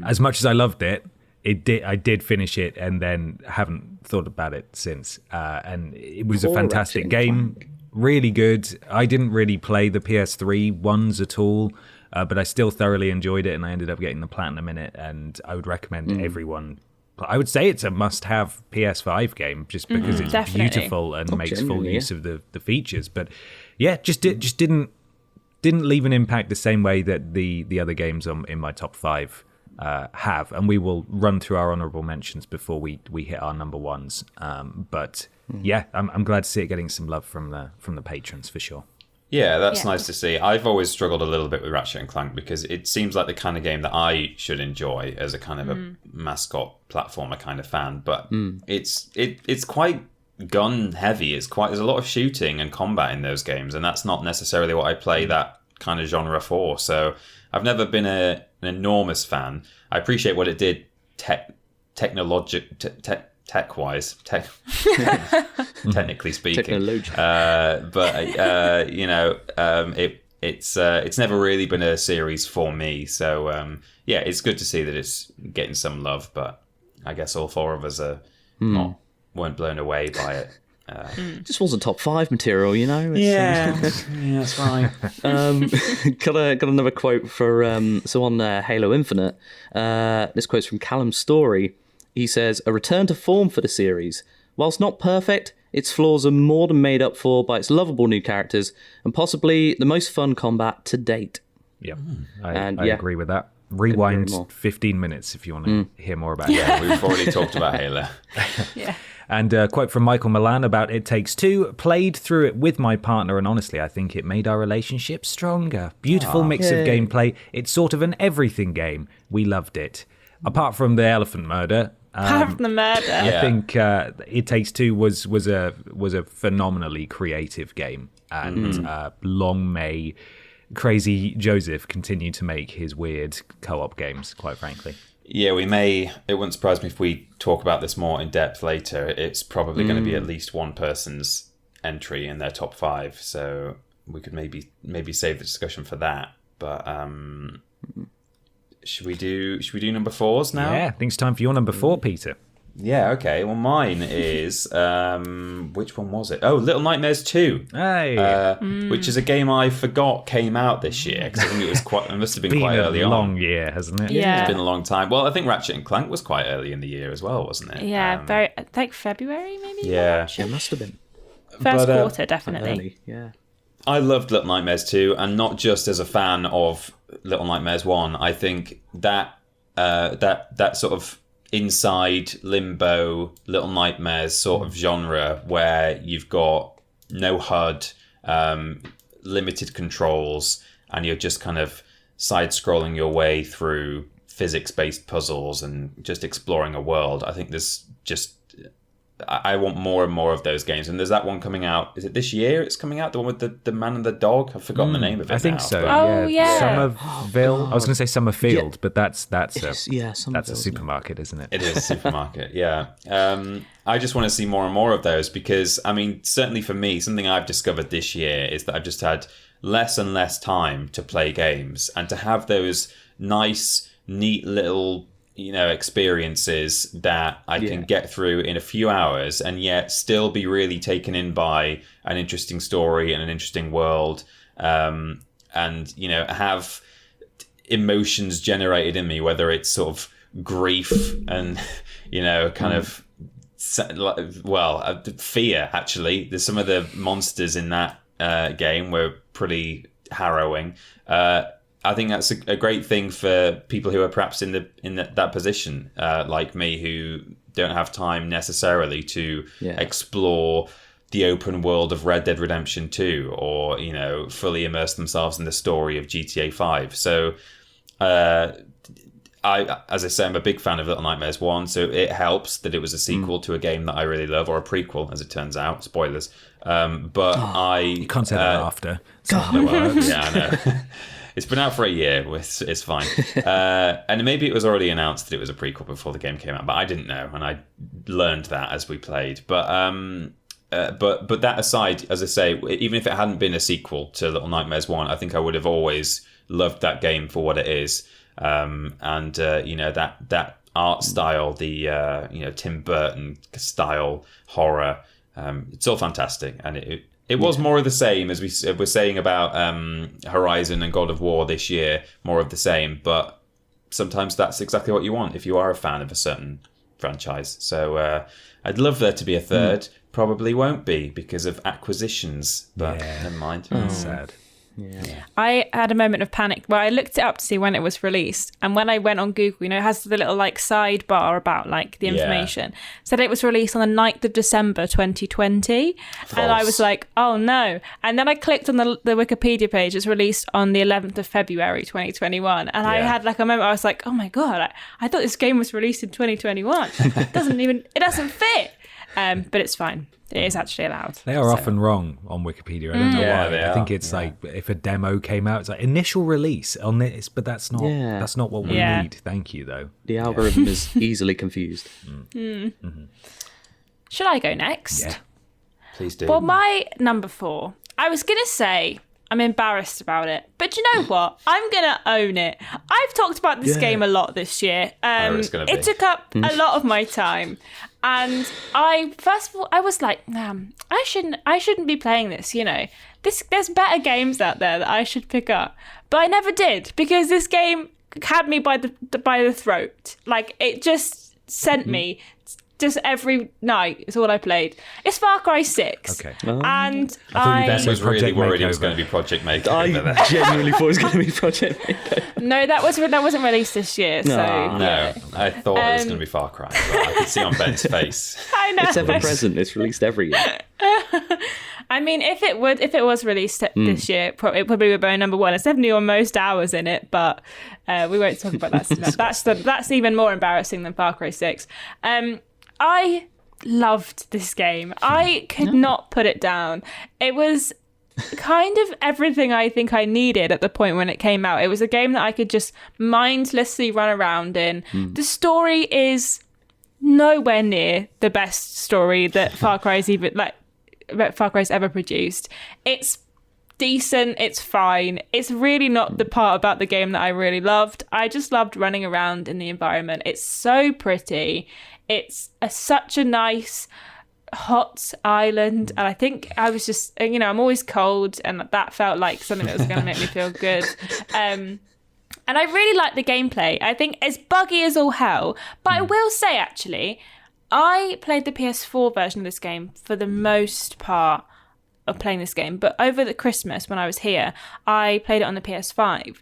as much as I loved it, I did finish it and then haven't thought about it since. And it was a fantastic game, really good. I didn't really play the PS3 ones at all, but I still thoroughly enjoyed it, and I ended up getting the platinum in it, and I would recommend everyone. I would say it's a must-have PS5 game just because it's beautiful and makes full use of the features. But yeah, just didn't leave an impact the same way that the other games in my top 5 have, and we will run through our honorable mentions before we hit our number ones. But yeah, I'm glad to see it getting some love from the patrons for sure. Yeah, that's nice to see. I've always struggled a little bit with Ratchet and Clank because it seems like the kind of game that I should enjoy as a kind of a mascot platformer kind of fan. But it's quite gun heavy. There's a lot of shooting and combat in those games, and that's not necessarily what I play that kind of genre for. So I've never been an enormous fan. I appreciate what it did tech-wise, technically speaking. But it's never really been a series for me. So yeah, it's good to see that it's getting some love. But I guess all four of us weren't blown away by it. Just wasn't top 5 material, you know. Yeah, that's right. Got another quote for on Halo Infinite. This quote's from Callum Story. He says, "A return to form for the series. Whilst not perfect, its flaws are more than made up for by its lovable new characters and possibly the most fun combat to date." Yep, I agree with that. Rewind 15 minutes if you want to hear more about it. Yeah, we've already talked about Halo. Yeah. And a quote from Michael Milan about It Takes Two. "Played through it with my partner, and honestly, I think it made our relationship stronger. Beautiful mix of gameplay. It's sort of an everything game. We loved it. Apart from the elephant murder." Apart from the murder. I think It Takes Two was a phenomenally creative game. And long may Crazy Joseph continue to make his weird co-op games, quite frankly. Yeah, it wouldn't surprise me if we talk about this more in depth later. It's probably going to be at least one person's entry in their top 5, so we could maybe save the discussion for that. But should we do number 4s now? Yeah, I think it's time for your number 4, Peter. Yeah, okay. Well, mine is which one was it? Oh, Little Nightmares 2. Hey, which is a game I forgot came out this year because I think it must have been quite early on. Been a long year, hasn't it? Yeah, it's been a long time. Well, I think Ratchet and Clank was quite early in the year as well, wasn't it? Yeah, very like February maybe. Yeah, it must have been first quarter, definitely. Early, yeah. I loved Little Nightmares 2, and not just as a fan of Little Nightmares 1. I think that sort of inside limbo Little Nightmares sort of genre where you've got no HUD, limited controls, and you're just kind of side-scrolling your way through physics-based puzzles and just exploring a world. I think there's just... I want more and more of those games. And there's that one coming out. Is it this year it's coming out? The one with the man and the dog? I've forgotten the name of it. I think now, so. But... Oh, yeah. Somerville. I was going to say Summerfield, but that's a supermarket, isn't it? It is a supermarket, yeah. I just want to see more and more of those because, I mean, certainly for me, something I've discovered this year is that I've just had less and less time to play games and to have those nice, neat little... experiences that I can get through in a few hours and yet still be really taken in by an interesting story and an interesting world, and have emotions generated in me, whether it's sort of grief and fear. Actually, there's some of the monsters in that game were pretty harrowing. I think that's a great thing for people who are perhaps in that position, like me, who don't have time necessarily to explore the open world of Red Dead Redemption 2 or, fully immerse themselves in the story of GTA 5. So, as I say, I'm a big fan of Little Nightmares 1, so it helps that it was a sequel to a game that I really love, or a prequel, as it turns out. Spoilers. You can't say that after. Yeah, I know. It's been out for a year. It's fine. And maybe it was already announced that it was a prequel before the game came out, but I didn't know, and I learned that as we played. But that aside, as I say, even if it hadn't been a sequel to Little Nightmares 1, I think I would have always loved that game for what it is. That art style, the Tim Burton style horror, it's all fantastic, and it was more of the same, as we were saying about Horizon and God of War this year, more of the same. But sometimes that's exactly what you want if you are a fan of a certain franchise. So I'd love there to be a third. Probably won't be because of acquisitions, but never mind. That's sad. I had a moment of panic where I looked it up to see when it was released, and when I went on Google, it has the little like sidebar about like the information, said it was released on the 9th of December 2020. False. And I was like, oh no. And then I clicked on the Wikipedia page. It's released on the 11th of February 2021, and I had like a moment I was like, oh my god, I thought this game was released in 2021. It doesn't fit. But it's fine. It is actually allowed. They are often wrong on Wikipedia. I don't know why. I think it's like if a demo came out, it's like initial release on this, but that's not what we need. Thank you, though. The algorithm is easily confused. Should I go next? Yeah. Please do. Well, my number 4, I was going to say I'm embarrassed about it, but you know what? I'm going to own it. I've talked about this game a lot this year. It took up a lot of my time. And first of all, I was like, I shouldn't be playing this, There's better games out there that I should pick up. But I never did, because this game had me by the throat. Like, it just sent me just every night. It's all I played. It's Far Cry 6. Okay. And I was really Project worried it Makeover. was going to be Project Makeover. I genuinely thought it was going to be Project Makeover. No, that wasn't released this year. So No, I thought it was going to be Far Cry, but I could see on Ben's face. I know. It's ever present. It's released every year. I mean, if it was released this year, it probably would be my number 1. It's definitely on most hours in it, but we won't talk about that. That's even more embarrassing than Far Cry 6. I loved this game. I could not put it down. It was kind of everything I think I needed at the point when it came out. It was a game that I could just mindlessly run around in. The story is nowhere near the best story that Far Cry's ever produced. It's decent, it's fine. It's really not the part about the game that I really loved. I just loved running around in the environment. It's so pretty. It's such a nice hot island, and I think I was just, I'm always cold, and that felt like something that was going to make me feel good. And I really like the gameplay. I think it's buggy as all hell, but I will say, actually, I played the PS4 version of this game for the most part of playing this game, but over the Christmas when I was here, I played it on the PS5.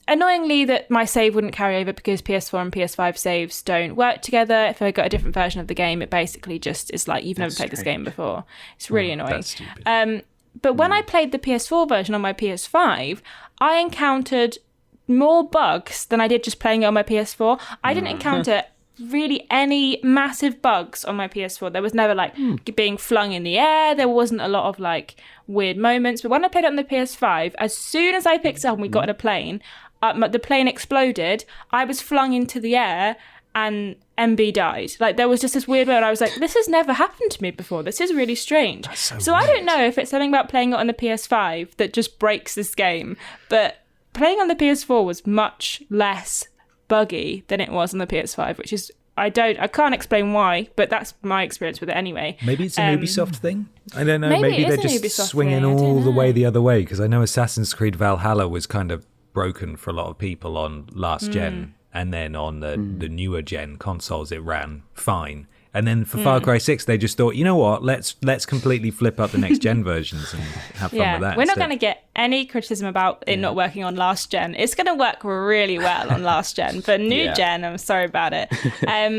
Annoyingly, that my save wouldn't carry over because PS4 and PS5 saves don't work together. If I got a different version of the game, it basically just is like, you've never played this game before. It's really annoying. That's stupid. But when I played the PS4 version on my PS5, I encountered more bugs than I did just playing it on my PS4. I didn't encounter really any massive bugs on my PS4. There was never like being flung in the air. There wasn't a lot of like weird moments. But when I played it on the PS5, as soon as I picked it up and we got in a plane, the plane exploded. I was flung into the air and MB died. Like, there was just this weird moment. I was like, this has never happened to me before. This is really strange. So I don't know if it's something about playing it on the PS5 that just breaks this game. But playing on the PS4 was much less buggy than it was on the PS5, which is, I can't explain why, but that's my experience with it anyway. Maybe it's an Ubisoft thing. I don't know. Maybe they're it is an just Ubisoft swinging thing. all the way the other way, because I know Assassin's Creed Valhalla was kind of broken for a lot of people on last gen, and then on the newer gen consoles it ran fine. And then for Far Cry 6, they just thought, you know what, let's completely flip up the next gen versions and have fun with that. We're not going to get any criticism about it not working on last gen. It's going to work really well on last gen, but new gen, I'm sorry about it.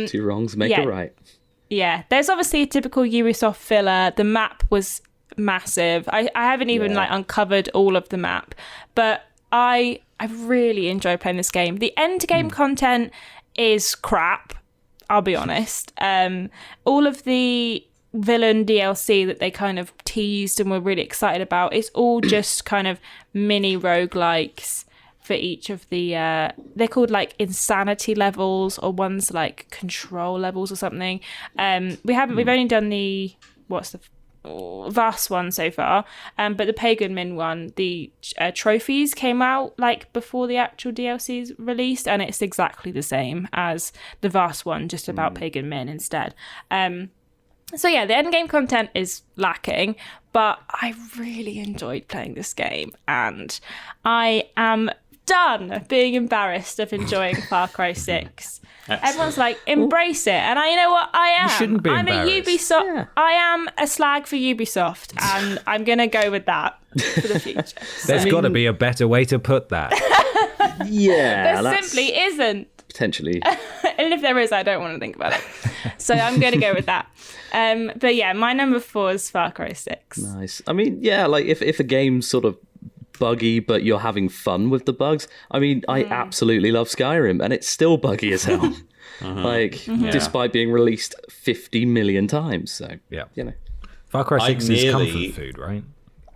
2 wrongs make a right. Yeah, there's obviously a typical Ubisoft filler. The map was massive. I haven't even uncovered all of the map, but I really enjoy playing this game. The end game content is crap, I'll be honest. All of the villain DLC that they kind of teased and were really excited about, it's all just kind of mini roguelikes for each of the they're called like insanity levels, or one's like control levels or something. We've only done the Vast one so far, but the Pagan Min one, the trophies came out like before the actual DLC's released, and it's exactly the same as the Vast one, just about Pagan Min instead. So yeah, the endgame content is lacking, but I really enjoyed playing this game, and I am done being embarrassed of enjoying Far Cry 6. Everyone's like, embrace it. And you know what? I am. You shouldn't be I'm embarrassed. a Ubisoft. Yeah. I am a slag for Ubisoft, and I'm going to go with that for the future. There's got to be a better way to put that. Yeah. There simply isn't. Potentially. And if there is, I don't want to think about it. So I'm going to go with that. But yeah, my number 4 is Far Cry 6. Nice. I mean, yeah, like if a game's sort of buggy, but you're having fun with the bugs. I mean, I absolutely love Skyrim, and it's still buggy as hell. Despite being released 50 million times. So, yeah, you know. Far Cry 6 is comfort food, right?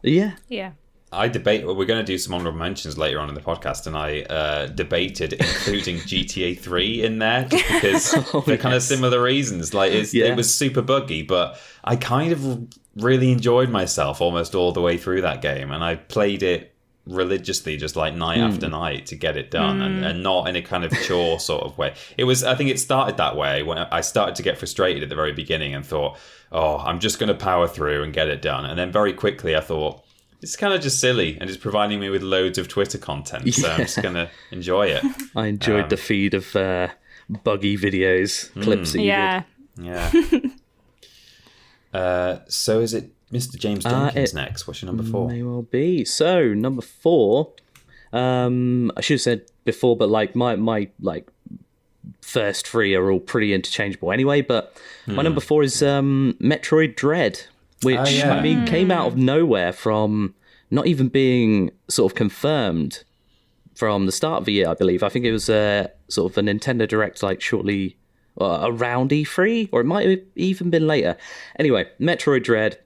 Yeah. Yeah. I debate. Well, we're going to do some honorable mentions later on in the podcast, and I debated including GTA 3 in there just because for kind of similar reasons. Like, it was super buggy, but I kind of really enjoyed myself almost all the way through that game, and I played it religiously, just like night after night, to get it done, and not in a kind of chore sort of way. It was. I think it started that way when I started to get frustrated at the very beginning and thought, "Oh, I'm just going to power through and get it done," and then very quickly I thought, it's kind of just silly, and it's providing me with loads of Twitter content, so I'm just going to enjoy it. I enjoyed the feed of buggy videos, clips that you did. Yeah. So is it Mr. James Jenkins next? What's your number 4? May well be. So, number 4, I should have said before, but like my like first 3 are all pretty interchangeable anyway, but my number 4 is Metroid Dread. Which, I mean, came out of nowhere from not even being sort of confirmed from the start of the year, I believe. I think it was sort of a Nintendo Direct, like, shortly around E3, or it might have even been later. Anyway, Metroid Dread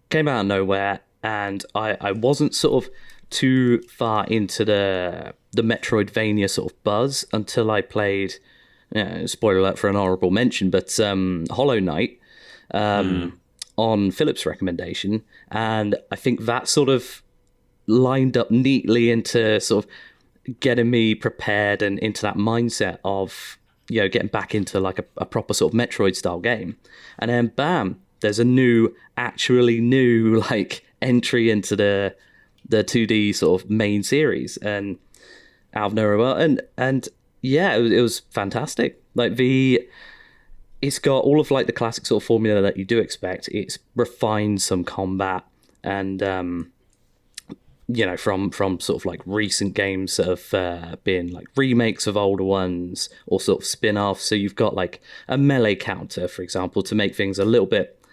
came out of nowhere, and I wasn't sort of too far into the Metroidvania sort of buzz until I played, spoiler alert for an honorable mention, but Hollow Knight. On Philip's recommendation, and I think that sort of lined up neatly into sort of getting me prepared and into that mindset of, getting back into like a proper sort of Metroid style game. And then bam, there's a actually new like entry into the 2D sort of main series, and out of nowhere, and yeah, it was fantastic. Like it's got all of like the classic sort of formula that you do expect. It's refined some combat, and from sort of like recent games that have been like remakes of older ones or sort of spin-offs. So you've got like a melee counter, for example, to make things a little bit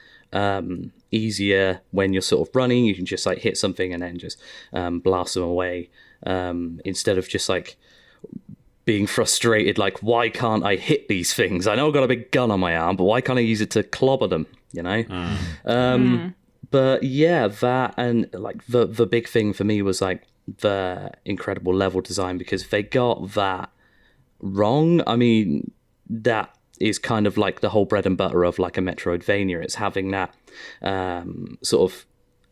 easier when you're sort of running. You can just like hit something and then just blast them away, instead of just like being frustrated, like, why can't I hit these things? I know I've got a big gun on my arm, but why can't I use it to clobber them, But yeah, that, and like the big thing for me was like the incredible level design, because if they got that wrong, I mean, that is kind of like the whole bread and butter of like a Metroidvania. It's having that sort of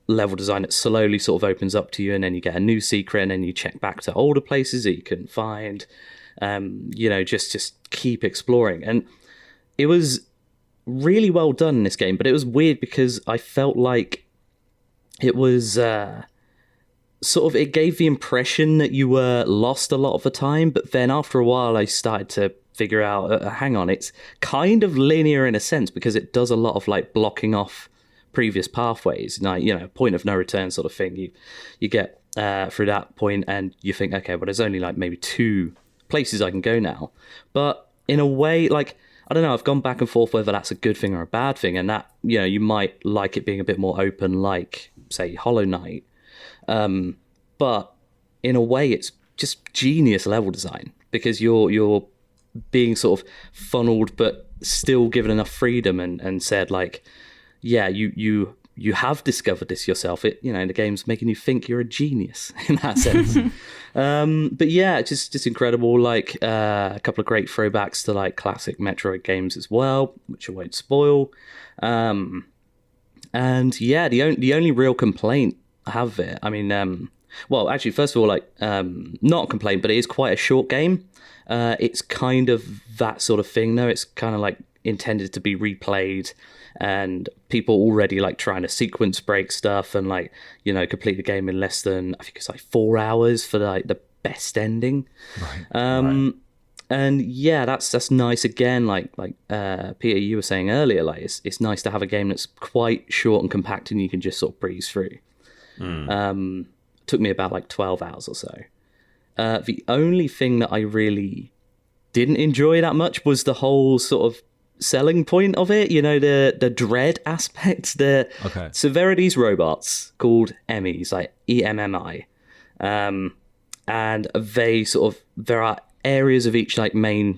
level design that slowly sort of opens up to you, and then you get a new secret, and then you check back to older places that you couldn't find. Just keep exploring. And it was really well done in this game, but it was weird because I felt like it was sort of, it gave the impression that you were lost a lot of the time, but then after a while I started to figure out, hang on, it's kind of linear in a sense, because it does a lot of like blocking off previous pathways, like, point of no return sort of thing. You get through that point and you think, okay, well, there's only like maybe 2 places I can go now. But in a way, like, I don't know, I've gone back and forth whether that's a good thing or a bad thing, and that, you might like it being a bit more open, like, say, Hollow Knight. But in a way, it's just genius level design, because you're being sort of funneled, but still given enough freedom and said, like, yeah, you have discovered this yourself. It, the game's making you think you're a genius in that sense. But yeah, just incredible. Like a couple of great throwbacks to like classic Metroid games as well, which I won't spoil. And yeah, the only real complaint I have there, I mean, well, actually, first of all, like, not a complaint, but it is quite a short game. It's kind of that sort of thing, though. It's kind of like intended to be replayed, and people already like trying to sequence break stuff and like, complete the game in less than, I think it's like 4 hours for like the best ending. Right. And yeah, that's nice. Again, like Peter, you were saying earlier, like it's nice to have a game that's quite short and compact, and you can just sort of breeze through. Took me about like 12 hours or so. The only thing that I really didn't enjoy that much was the whole sort of selling point of it. You know, the dread aspect. The Severity's robots called Emmys, like EMMI, and there are areas of each like main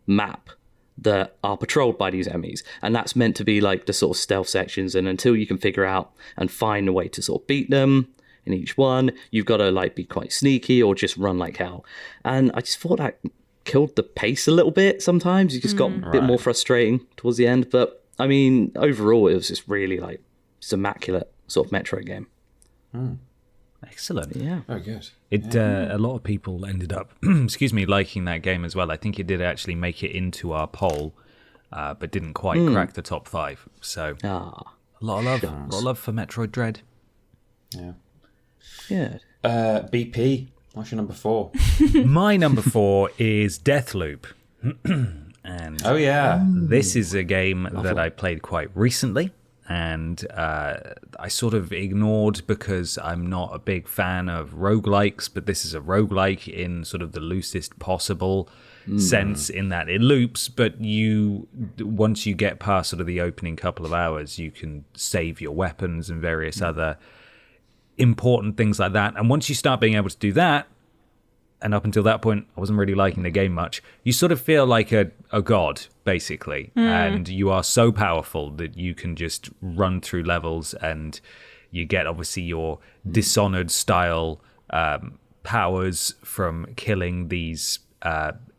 map that are patrolled by these Emmys, and that's meant to be like the sort of stealth sections, and until you can figure out and find a way to sort of beat them in each one, you've got to like be quite sneaky or just run like hell. And I just thought that killed the pace a little bit sometimes. You just got a bit more frustrating towards the end, but I mean overall it was just really like just immaculate sort of Metroid game. Excellent. Yeah. Very good. A lot of people ended up, liking that game as well. I think it did actually make it into our poll, but didn't quite crack the top 5. So a lot of love for Metroid Dread. Yeah. Yeah. BP, what's your number 4? My number 4 is Deathloop. And this is a game that I played quite recently. And I sort of ignored because I'm not a big fan of roguelikes, but this is a roguelike in sort of the loosest possible sense, in that it loops, but once you get past sort of the opening couple of hours, you can save your weapons and various other important things like that. And once you start being able to do that, and up until that point, I wasn't really liking the game much, you sort of feel like a god, basically. And you are so powerful that you can just run through levels, and you get, obviously, your Dishonored-style powers from killing these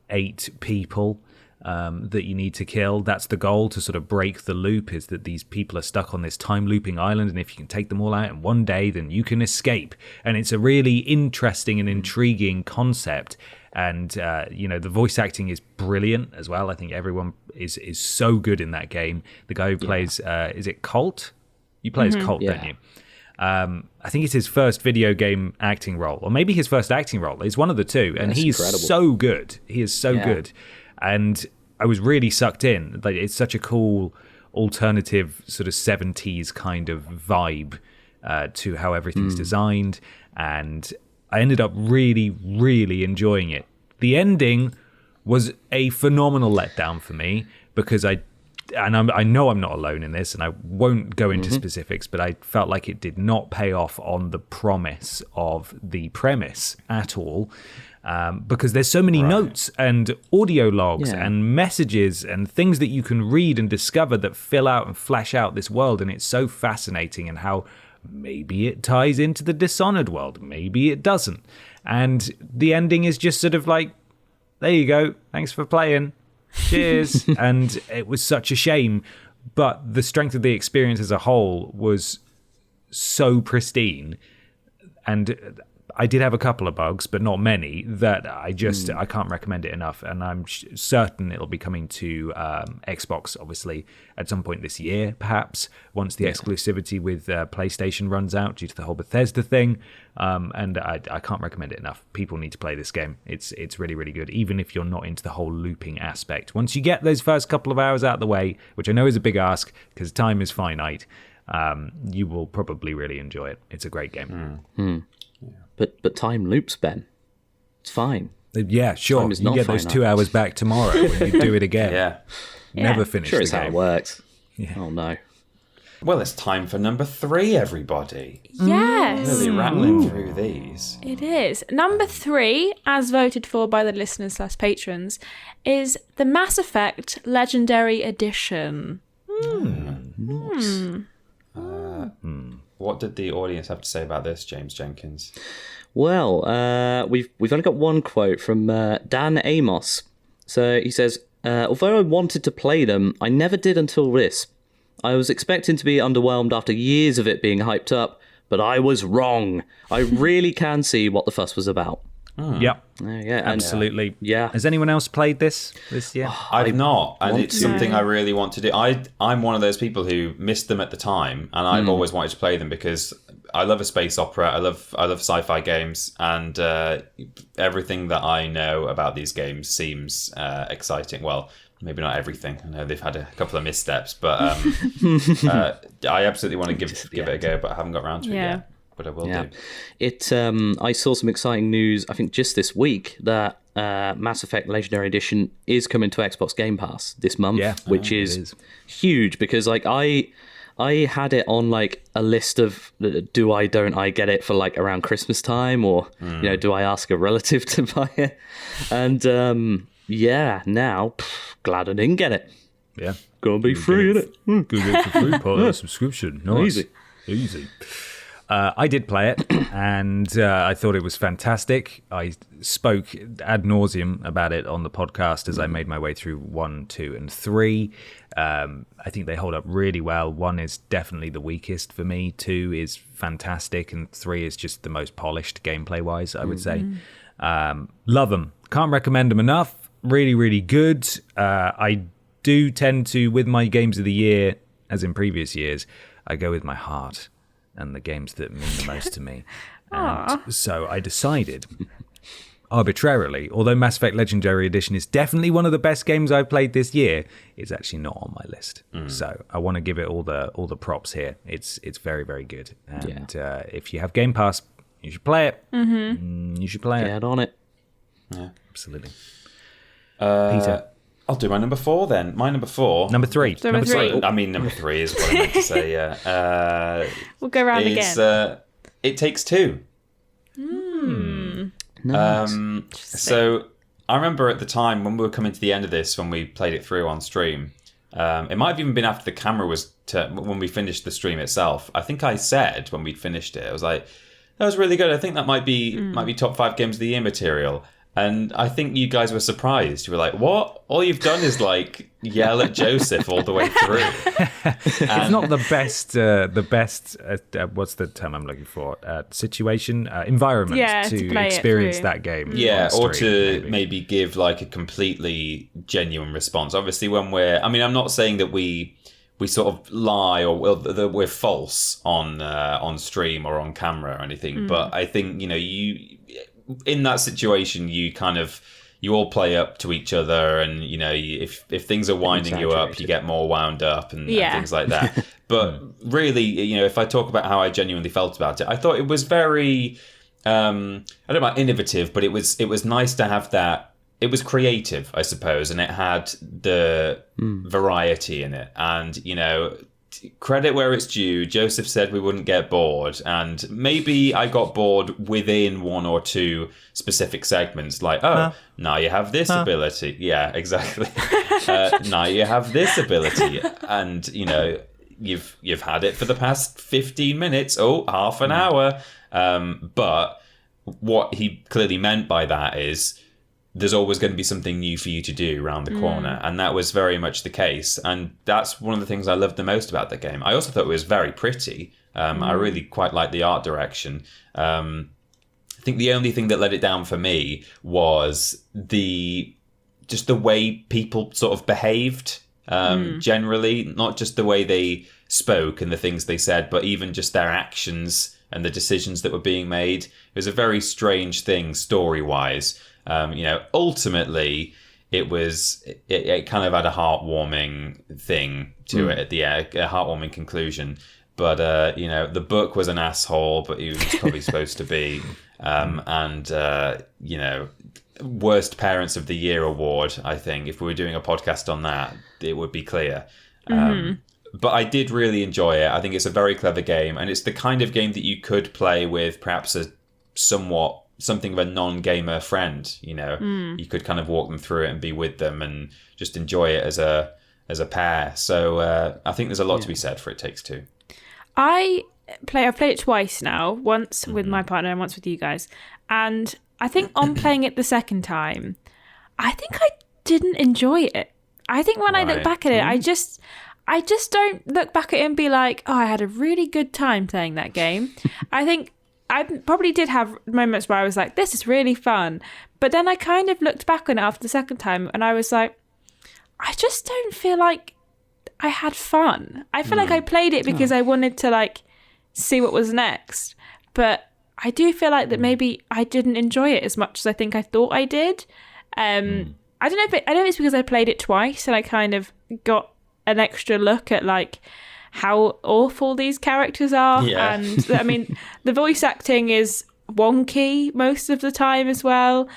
8 people that you need to kill. That's the goal, to sort of break the loop, is that these people are stuck on this time-looping island, and if you can take them all out in one day, then you can escape. And it's a really interesting and intriguing concept. And, the voice acting is brilliant as well. I think everyone is so good in that game. The guy who plays, is it Colt? You play as Colt, don't you? I think it's his first video game acting role, or maybe his first acting role. It's one of the two, and he's incredible. So good. He is so good. And I was really sucked in. Like, it's such a cool alternative sort of 70s kind of vibe to how everything's designed. And I ended up really, really enjoying it. The ending was a phenomenal letdown for me, because I know I'm not alone in this, and I won't go into specifics, but I felt like it did not pay off on the promise of the premise at all. Because there's so many notes and audio logs and messages and things that you can read and discover that fill out and flesh out this world. And it's so fascinating, and how maybe it ties into the Dishonored world, maybe it doesn't. And the ending is just sort of like, there you go, thanks for playing, cheers. And it was such a shame. But the strength of the experience as a whole was so pristine. And I did have a couple of bugs, but not many, that I can't recommend it enough. And I'm certain it'll be coming to Xbox, obviously, at some point this year, perhaps, once the exclusivity with PlayStation runs out due to the whole Bethesda thing. And I can't recommend it enough. People need to play this game. It's really, really good, even if you're not into the whole looping aspect. Once you get those first couple of hours out of the way, which I know is a big ask because time is finite, you will probably really enjoy it. It's a great game. But time loops, Ben. It's fine. Yeah, sure. You get those 2 hours back tomorrow when you do it again. Never finish the game. Sure, how it works. Yeah. Oh, no. Well, it's time for number 3, everybody. Yes. Really rattling through these. It is. Number 3, as voted for by the listeners/patrons, is the Mass Effect Legendary Edition. What did the audience have to say about this, James Jenkins? Well, we've only got one quote from Dan Amos. So he says, although I wanted to play them, I never did until this. I was expecting to be underwhelmed after years of it being hyped up, but I was wrong. I really can see what the fuss was about. Yep. Yeah, absolutely. Yeah. Has anyone else played this year? I've not, and it's something I really want to do. I'm one of those people who missed them at the time, and I've always wanted to play them because I love a space opera. I love sci-fi games, and everything that I know about these games seems exciting. Well, maybe not everything. I know they've had a couple of missteps, but I absolutely want to give it a go, but I haven't got around to it yet. But I will do. I saw some exciting news, I think just this week, that Mass Effect Legendary Edition is coming to Xbox Game Pass this month, which is huge because like I had it on like a list of don't I get it for like around Christmas time, or do I ask a relative to buy it? And now glad I didn't get it. Yeah, gonna be free, isn't it? Go get it for free part of the subscription. Nice. Easy. I did play it, and I thought it was fantastic. I spoke ad nauseum about it on the podcast as I made my way through 1, 2, and 3. I think they hold up really well. 1 is definitely the weakest for me. 2 is fantastic, and 3 is just the most polished gameplay-wise, I would say. Love them. Can't recommend them enough. Really, really good. I do tend to, with my games of the year, as in previous years, I go with my heart and the games that mean the most to me. And so I decided, arbitrarily, although Mass Effect Legendary Edition is definitely one of the best games I've played this year, it's actually not on my list. So I want to give it all the props here. It's very, very good. And if you have Game Pass, you should play it. You should play it. Get on it. Yeah, absolutely. Peter. I'll do my number 4 then. My number 4. Number 3. Number 3. I mean, number 3 is what I meant to say, yeah. We'll go around again. It Takes Two. Nice. So I remember at the time when we were coming to the end of this, when we played it through on stream, it might have even been after the camera was when we finished the stream itself. I think I said when we'd finished it, I was like, that was really good. I think that might be top 5 games of the year material. And I think you guys were surprised. You were like, what? All you've done is like yell at Joseph all the way through. It's not the best, what's the term I'm looking for? Environment to experience that game. Yeah, stream, or to maybe give like a completely genuine response. Obviously, I'm not saying that we sort of lie or that we're false on stream or on camera or anything, but I think, in that situation, you all play up to each other, and if things are winding you up, you get more wound up and things like that. But really, if I talk about how I genuinely felt about it, I thought it was very I don't know about innovative, but it was nice to have that. It was creative, I suppose, and it had the variety in it, and credit where it's due. Joseph said we wouldn't get bored, and maybe I got bored within 1 or 2 specific segments, like now you have this ability. Yeah, exactly. Now you have this ability, and you've had it for the past 15 minutes. Half an hour. But what he clearly meant by that is there's always going to be something new for you to do around the corner. And that was very much the case. And that's one of the things I loved the most about the game. I also thought it was very pretty. I really quite liked the art direction. I think the only thing that let it down for me was just the way people sort of behaved generally, not just the way they spoke and the things they said, but even just their actions and the decisions that were being made. It was a very strange thing story-wise. Ultimately, it kind of had a heartwarming thing to it at the end, a heartwarming conclusion. But, the book was an asshole, but he was probably supposed to be. Worst Parents of the Year award, I think. If we were doing a podcast on that, it would be clear. But I did really enjoy it. I think it's a very clever game, and it's the kind of game that you could play with perhaps something of a non-gamer friend. You could kind of walk them through it and be with them and just enjoy it as a pair. So I think there's a lot to be said for It Takes Two. I've played it twice now, once with my partner and once with you guys. And I think on playing it the second time, I think I didn't enjoy it. I think when I look back at it, I just don't look back at it and be like, I had a really good time playing that game. I think I probably did have moments where I was like, this is really fun. But then I kind of looked back on it after the second time and I was like, I just don't feel like I had fun. I feel like I played it because I wanted to like see what was next. But I do feel like that maybe I didn't enjoy it as much as I think I thought I did. I don't know if it's because I played it twice and I kind of got an extra look at like how awful these characters are. Yeah. And I mean, the voice acting is wonky most of the time as well.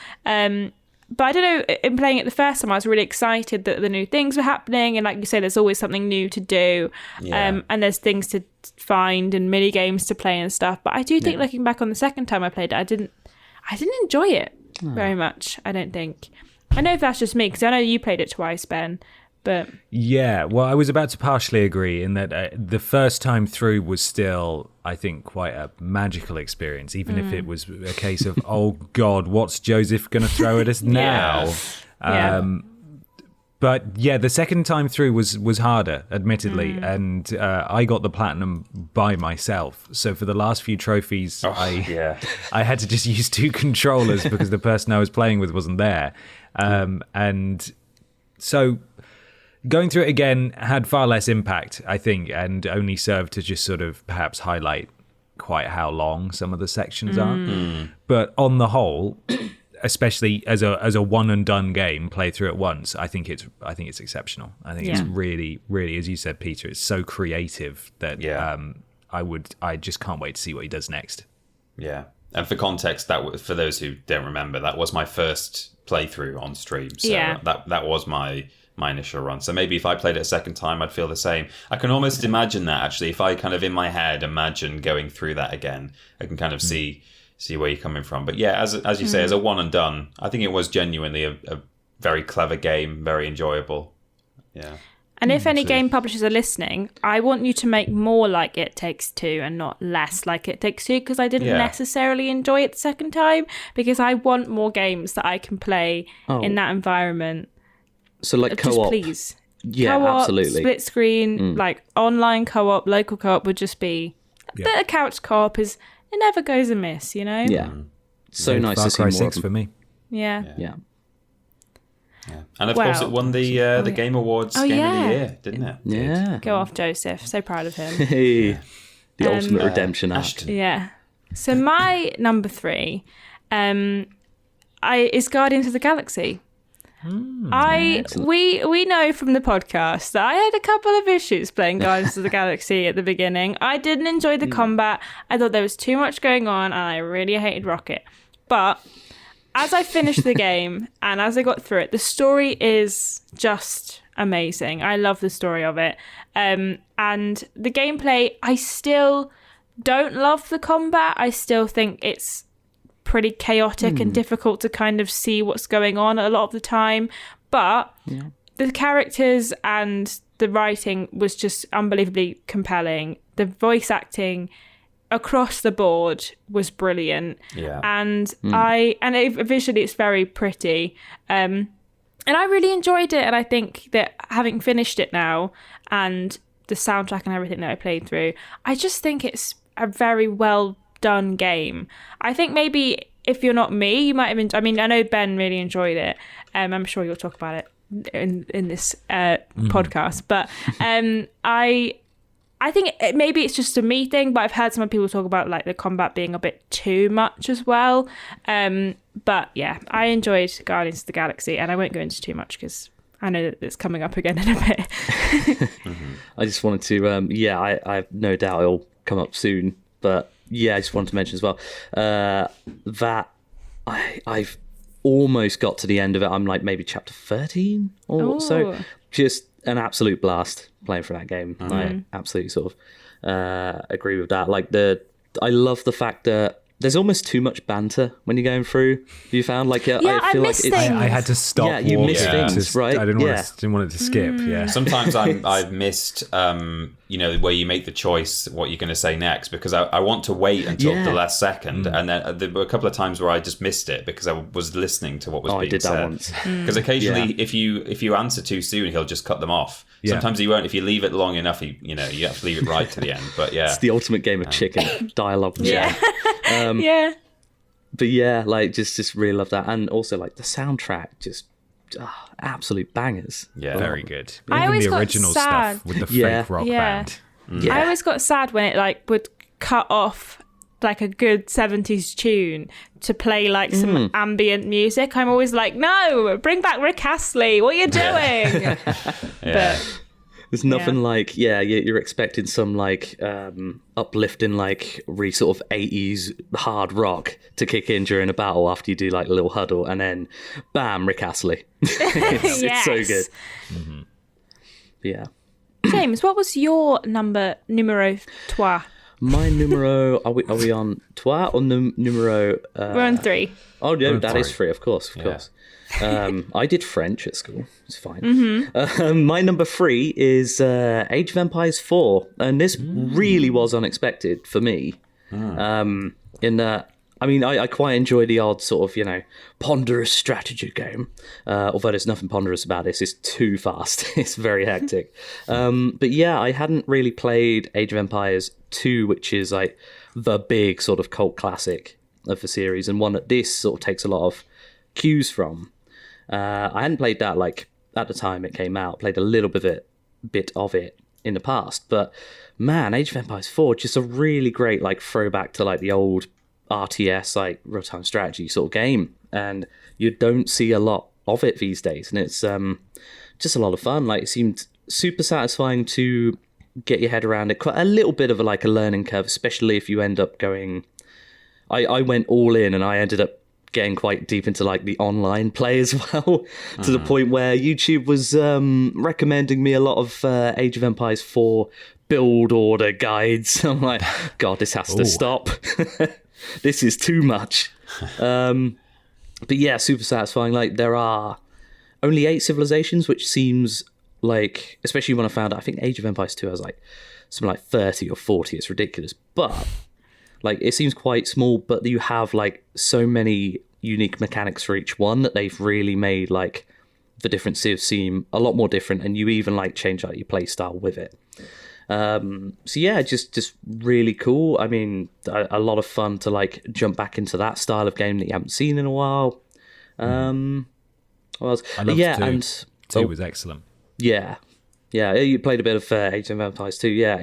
But I don't know, in playing it the first time, I was really excited that the new things were happening. And like you say, there's always something new to do. Yeah. And there's things to find and mini games to play and stuff. But I do think looking back on the second time I played it, I didn't enjoy it very much, I don't think. I know if that's just me, because I know you played it twice, Ben. But yeah, well, I was about to partially agree in that the first time through was still, I think, quite a magical experience, even if it was a case of, oh God, what's Joseph going to throw at us now? But yeah, the second time through was harder, admittedly, and I got the platinum by myself. So for the last few trophies, I had to just use 2 controllers because the person I was playing with wasn't there, and so. Going through it again had far less impact, I think, and only served to just sort of perhaps highlight quite how long some of the sections are. But on the whole, especially as a one and done game, play through it once, I think it's exceptional. I think it's really, really, as you said, Peter, it's so creative that I just can't wait to see what he does next. Yeah, and for context, for those who don't remember, that was my first playthrough on stream. So that was my initial run. So maybe if I played it a second time, I'd feel the same. I can almost imagine that, actually. If I kind of in my head imagine going through that again, I can kind of see where you're coming from. But yeah, as you say, as a one and done, I think it was genuinely a very clever game, very enjoyable. Yeah. And if any game publishers are listening, I want you to make more like It Takes Two and not less like It Takes Two, because I didn't necessarily enjoy it the second time, because I want more games that I can play in that environment. So like co-op, just please. Yeah, co-op, absolutely. Split screen, like online co-op, local co-op would just be a bit of couch co-op. It never goes amiss, you know. Yeah, so nice to see more. 6 for me. Yeah. And of course, it won the Game Awards Game of the Year, didn't it? Yeah. Go off, Joseph. So proud of him. Hey, the ultimate redemption arc. Ashton. Yeah. So my number 3, is Guardians of the Galaxy. We know from the podcast that I had a couple of issues playing Guardians of the Galaxy at the beginning. I didn't enjoy the combat. I thought there was too much going on, and I really hated Rocket. But as I finished the game and as I got through it, the story is just amazing. I love the story of it. And the gameplay, I still don't love the combat. I still think it's pretty chaotic and difficult to kind of see what's going on a lot of the time, but the characters and the writing was just unbelievably compelling. The voice acting across the board was brilliant, and visually it's very pretty, and I really enjoyed it. And I think that having finished it now and the soundtrack and everything that I played through, I just think it's a very well done game. I think maybe if you're not me, you might have I mean, I know Ben really enjoyed it. I'm sure you'll talk about it in this podcast, but I think maybe it's just a me thing, but I've heard some people talk about like the combat being a bit too much as well. But yeah, I enjoyed Guardians of the Galaxy, and I won't go into too much because I know that it's coming up again in a bit. I just wanted to, I have no doubt it'll come up soon, but yeah, I just wanted to mention as well that I've almost got to the end of it. I'm like maybe chapter 13 or so. Just an absolute blast playing for that game. I absolutely sort of agree with that. Like I love the fact that there's almost too much banter when you're going through. Have you found I feel like it's I had to stop. Yeah, you miss things, right? I didn't want it to skip. Yeah. Sometimes I've missed, where you make the choice what you're going to say next, because I want to wait until the last second, and then there were a couple of times where I just missed it because I was listening to what was being said. I did that once. Because occasionally, if you answer too soon, he'll just cut them off. Yeah. Sometimes he won't. If you leave it long enough, you have to leave it right to the end. But yeah, it's the ultimate game of chicken dialogue. Yeah. But yeah, like just really love that, and also like the soundtrack, just absolute bangers. Yeah, very good. I Even always the got original sad. stuff with the Yeah. fake rock Yeah. band. Yeah. I always got sad when it like would cut off like a good 70s tune to play like some ambient music. I'm always like, no, bring back Rick Astley. What are you doing? But There's nothing like, you're expecting some like uplifting, like really sort of 80s hard rock to kick in during a battle after you do like a little huddle, and then bam, Rick Astley. It's so good. Mm-hmm. Yeah. James, what was your numero trois? My numero, are we on trois or numero? We're on 3. Oh, no, on that is 3. 3, of course. I did French at school. It's fine. Mm-hmm. My number 3 is Age of Empires 4, and this really was unexpected for me. In that, I mean, I quite enjoy the odd sort of, ponderous strategy game. Although there's nothing ponderous about this. It's too fast. It's very hectic. But yeah, I hadn't really played Age of Empires 2, which is like the big sort of cult classic of the series, and one that this sort of takes a lot of cues from. I hadn't played that like at the time it came out. Played a little bit of it in the past, but man, Age of Empires 4, just a really great like throwback to like the old RTS, like real-time strategy sort of game, and you don't see a lot of it these days, and it's just a lot of fun. Like, it seemed super satisfying to get your head around it. Quite a little bit of a learning curve, especially if you end up going. I went all in, and I ended up getting quite deep into like the online play as well, to the point where YouTube was recommending me a lot of Age of Empires 4 build order guides. I'm like, God, this has to stop. This is too much. But yeah, super satisfying. Like, there are only 8 civilizations, which seems like, especially when I found out, I think Age of Empires 2 has like something like 30 or 40. It's ridiculous. But like, it seems quite small, but you have like so many unique mechanics for each one that they've really made like the different civs seem a lot more different, and you even like change out your play style with it. So yeah, just really cool. I mean, a lot of fun to like jump back into that style of game that you haven't seen in a while. What else? I loved 2. And 2 was excellent. Yeah, you played a bit of Age of Empires too. Yeah,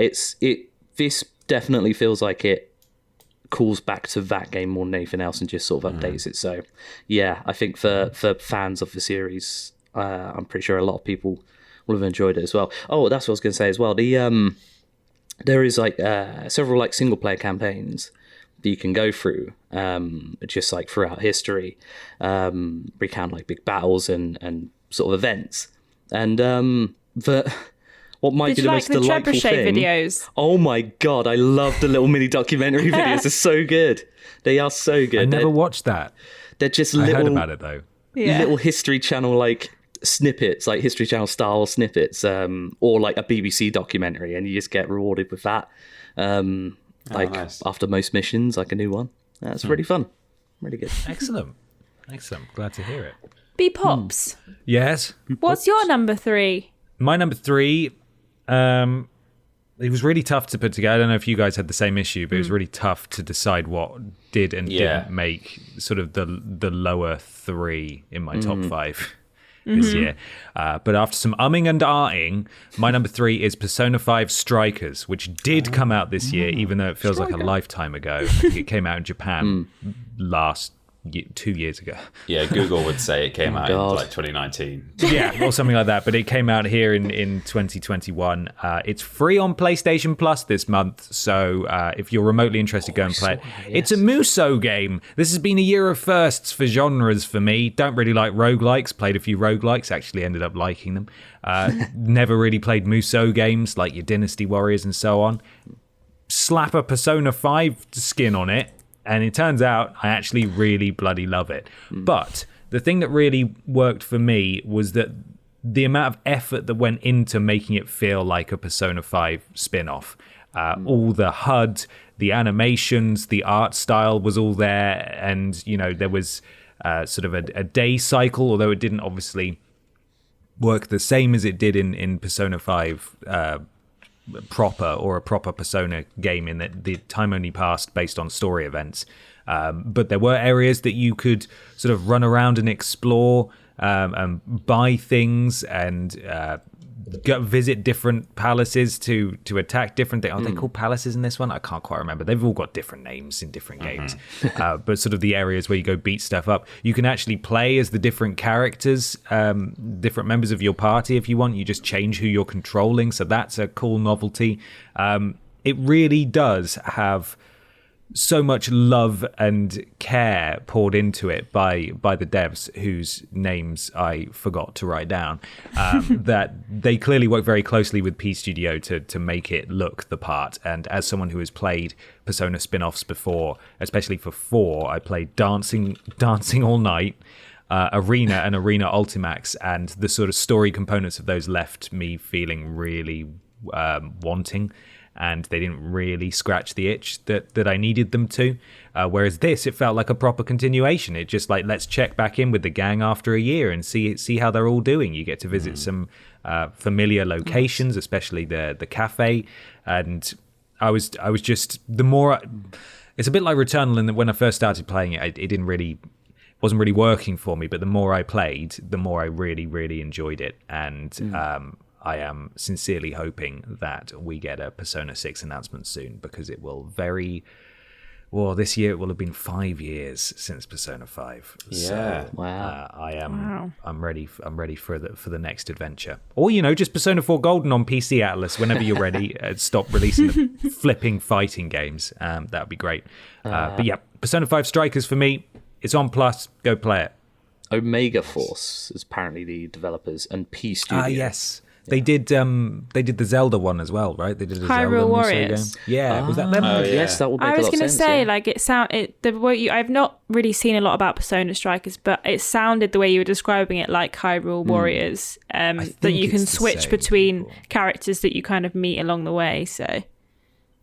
this definitely feels like it calls back to that game more than anything else, and just sort of updates it. So yeah, I think for fans of the series, I'm pretty sure a lot of people will have enjoyed it as well. Oh, that's what I was going to say as well. There is like several like single player campaigns that you can go through, just like throughout history, recount like big battles and sort of events. And what might be the most delightful thing? Videos? Oh my God, I love the little mini documentary videos. They're so good. They are so good. I never watched that. They're just I heard about it though. Little History Channel like snippets, like History Channel style snippets, or like a BBC documentary, and you just get rewarded with that. Nice. After most missions, like a new one. That's really fun. Really good. Excellent. Glad to hear it. B Pops. Yes. What's your number 3? My number 3, it was really tough to put together. I don't know if you guys had the same issue, but it was really tough to decide what did and didn't make sort of the lower 3 in my top 5 this year. But after some umming and ahhing, my number 3 is Persona 5 Strikers, which did come out this year, even though it feels like a lifetime ago. I think it came out in Japan 2 years ago. Yeah, Google would say it came out in like 2019. Yeah, or something like that. But it came out here in 2021. It's free on PlayStation Plus this month. So if you're remotely interested, go and play it. Yes. It's a Muso game. This has been a year of firsts for genres for me. Don't really like roguelikes. Played a few roguelikes. Actually ended up liking them. Never really played Muso games like your Dynasty Warriors and so on. Slap a Persona 5 skin on it, and it turns out I actually really bloody love it. But the thing that really worked for me was that the amount of effort that went into making it feel like a Persona 5 spin-off. All the HUD, the animations, the art style was all there. And, there was sort of a day cycle, although it didn't obviously work the same as it did in Persona 5 proper or a proper Persona game in that the time only passed based on story events. But there were areas that you could sort of run around and explore, and buy things, and go visit different palaces to attack different things. Are they called palaces in this one? I can't quite remember. They've all got different names in different games. But sort of the areas where you go beat stuff up. You can actually play as the different characters, different members of your party if you want. You just change who you're controlling. So that's a cool novelty. It really does have so much love and care poured into it by the devs, whose names I forgot to write down, that they clearly work very closely with P Studio to make it look the part. And as someone who has played Persona spin-offs before, especially for 4, I played Dancing All Night, Arena and Arena Ultimax, and the sort of story components of those left me feeling really wanting. And they didn't really scratch the itch that I needed them to. Whereas this, it felt like a proper continuation. It just like, let's check back in with the gang after a year and see how they're all doing. You get to visit some familiar locations, especially the cafe. And I was just, the more... It's a bit like Returnal in that when I first started playing it, it wasn't really working for me. But the more I played, the more I really, really enjoyed it. And... I am sincerely hoping that we get a Persona 6 announcement soon, because it will this year it will have been 5 years since Persona 5. Yeah. So, I'm ready for the next adventure. Or, just Persona 4 Golden on PC Atlas whenever you're ready. Stop releasing the flipping fighting games. That would be great. But yeah, Persona 5 Strikers for me, it's on Plus. Go play it. Omega Force is apparently the developers, and P Studio. Yes. They did the Zelda one as well, right? They did a Hyrule Zelda Warriors. game. Yeah, was that them? Oh, yeah. Yes, that would make a lot of sense. I was going to say, I've not really seen a lot about Persona Strikers, but it sounded the way you were describing it like Hyrule Warriors, that you can switch between characters that you kind of meet along the way. So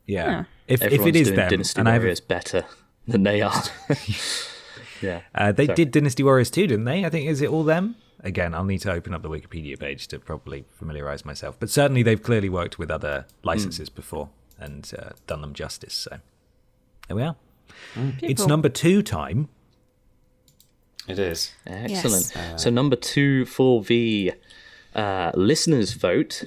yeah, if Everyone's it is doing them, Dynasty and Warriors better than they are. Yeah, they did Dynasty Warriors too, didn't they? I think, is it all them? Again, I'll need to open up the Wikipedia page to properly familiarise myself. But certainly they've clearly worked with other licenses before and done them justice. So there we are. It's number 2 time. It is. Excellent. Yes. So number 2 for the listeners' vote.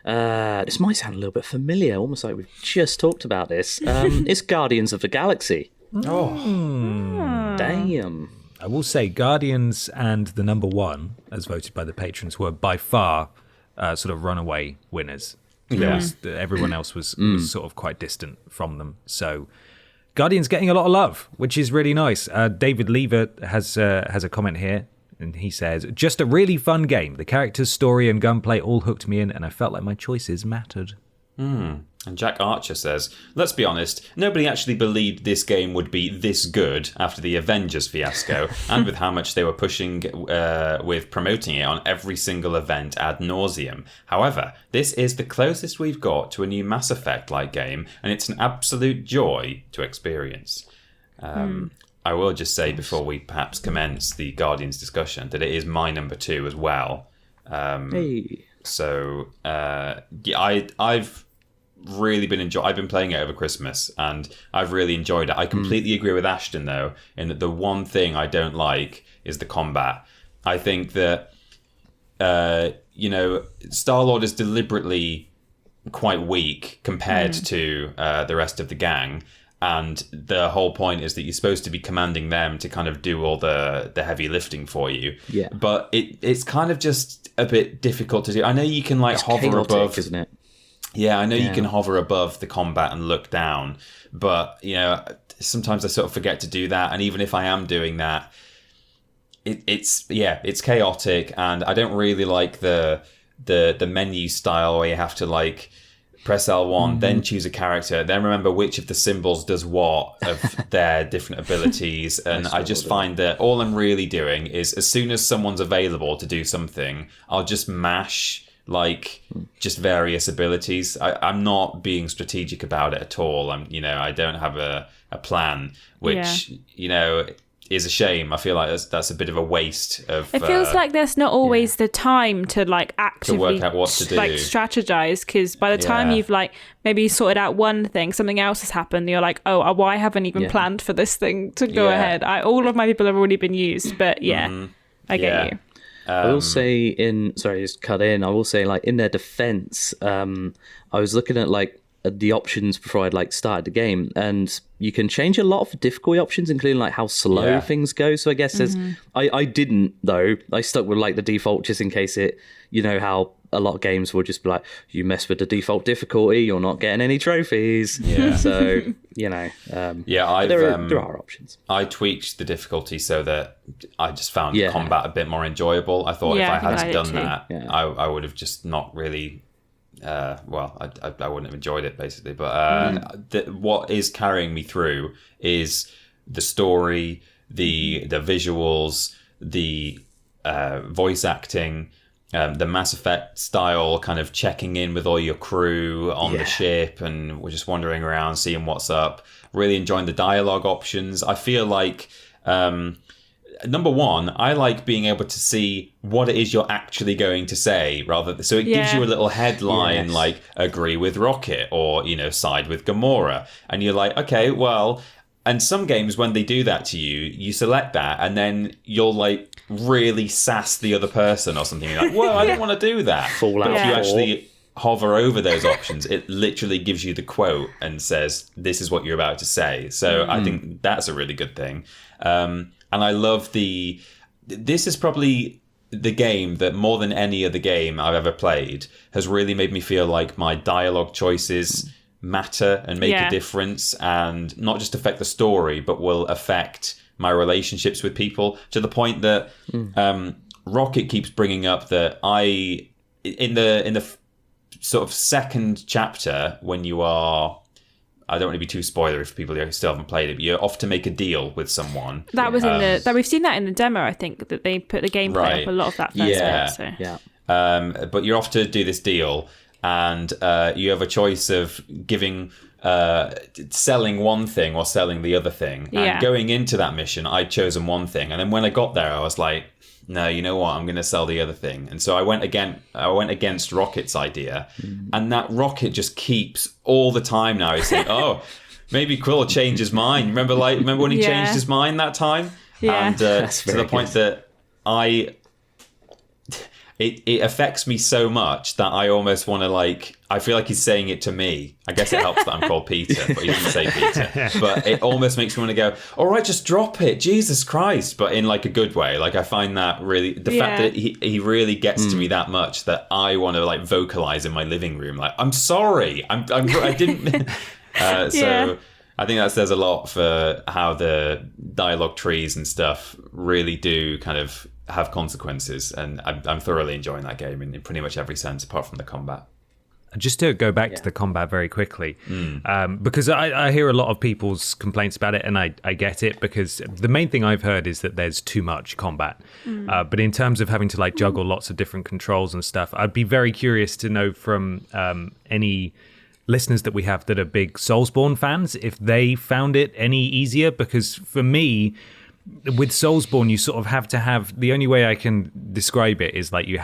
This might sound a little bit familiar, almost like we've just talked about this. It's Guardians of the Galaxy. Oh. Damn. I will say Guardians and the number 1, as voted by the patrons, were by far sort of runaway winners. Everyone else was sort of quite distant from them. So Guardians getting a lot of love, which is really nice. David Lever has a comment here, and he says, just a really fun game. The characters, story, and gunplay all hooked me in, and I felt like my choices mattered. And Jack Archer says, let's be honest, nobody actually believed this game would be this good after the Avengers fiasco, and with how much they were pushing with promoting it on every single event ad nauseum. However, this is the closest we've got to a new Mass Effect-like game, and it's an absolute joy to experience. I will just say, before we perhaps commence the Guardians discussion, that it is my number 2 as well. So, I've really been I've been playing it over Christmas, and I've really enjoyed it. I completely agree with Ashton, though, in that the one thing I don't like is the combat. I think that, Star-Lord is deliberately quite weak compared to the rest of the gang. And the whole point is that you're supposed to be commanding them to kind of do all the heavy lifting for you. Yeah. But it's kind of just a bit difficult to do. I know you can hover chaotic, above, isn't it? Yeah, I know you can hover above the combat and look down, but sometimes I sort of forget to do that. And even if I am doing that, it's chaotic, and I don't really like the menu style where you have to press L1, then choose a character, then remember which of the symbols does what of their different abilities. And I just find that all I'm really doing is, as soon as someone's available to do something, I'll just mash just various abilities. I'm not being strategic about it at all. I don't have a plan, which is a shame. I feel like that's a bit of a waste of. It feels like there's not always the time to like actively work out what to do, like strategize, because by the time you've like maybe sorted out one thing, something else has happened. You're like, oh, well, I haven't even planned for this thing to go ahead. All of my people have already been used, but I get you. I will say just cut in. I will say, like, in their defense, I was looking at like the options before I'd like started the game, and you can change a lot of difficulty options, including like how slow things go. So I guess I didn't though. I stuck with like the default just in case it, you know how a lot of games will just be like, you mess with the default difficulty, you're not getting any trophies. Yeah. So, you know, there are options. I tweaked the difficulty so that I just found combat a bit more enjoyable. I thought if I had done that, I would have just not really. I wouldn't have enjoyed it basically. But what is carrying me through is the story, the visuals, the voice acting. The Mass Effect style kind of checking in with all your crew on the ship, and we're just wandering around seeing what's up. Really enjoying the dialogue options. I feel like number one, I like being able to see what it is you're actually going to say, so it gives you a little headline like agree with Rocket or, you know, side with Gamora, and you're like, okay, well. And some games, when they do that to you, you select that, and then you'll like really sass the other person or something. You're like, well, I don't want to do that. But if you actually hover over those options, it literally gives you the quote and says, this is what you're about to say. So I think that's a really good thing. And I love this is probably the game that more than any other game I've ever played has really made me feel like my dialogue choices matter and make a difference, and not just affect the story, but will affect my relationships with people, to the point that Rocket keeps bringing up that in the sort of second chapter, when you are, I don't want to be too spoilery for people who still haven't played it, but you're off to make a deal with someone. That was that we've seen that in the demo. I think that they put the gameplay up a lot of that first bit. So. But you're off to do this deal, and you have a choice of selling one thing or selling the other thing. And going into that mission, I'd chosen one thing, and then when I got there, I was like, no, you know what? I'm going to sell the other thing. And so I went against Rocket's idea, and that Rocket just keeps all the time now. He's saying, "Oh, maybe Quill will change his mind." Remember when he changed his mind that time? Yeah, and to the point that It affects me so much that I almost want to I feel like he's saying it to me. I guess it helps that I'm called Peter, but he didn't say Peter. But it almost makes me want to go, all right, just drop it. Jesus Christ. But in like a good way. Like I find that really, the fact that he really gets to me that much that I want to like vocalize in my living room. Like, I'm sorry. I didn't. So I think that says a lot for how the dialogue trees and stuff really do kind of have consequences, and I'm thoroughly enjoying that game in pretty much every sense apart from the combat. Just to go back to the combat very quickly, because I hear a lot of people's complaints about it, and I get it, because the main thing I've heard is that there's too much combat. But in terms of having to like juggle lots of different controls and stuff, I'd be very curious to know from any listeners that we have that are big Soulsborne fans if they found it any easier, because for me, with Soulsborne, you sort of have to have, the only way I can describe it is like you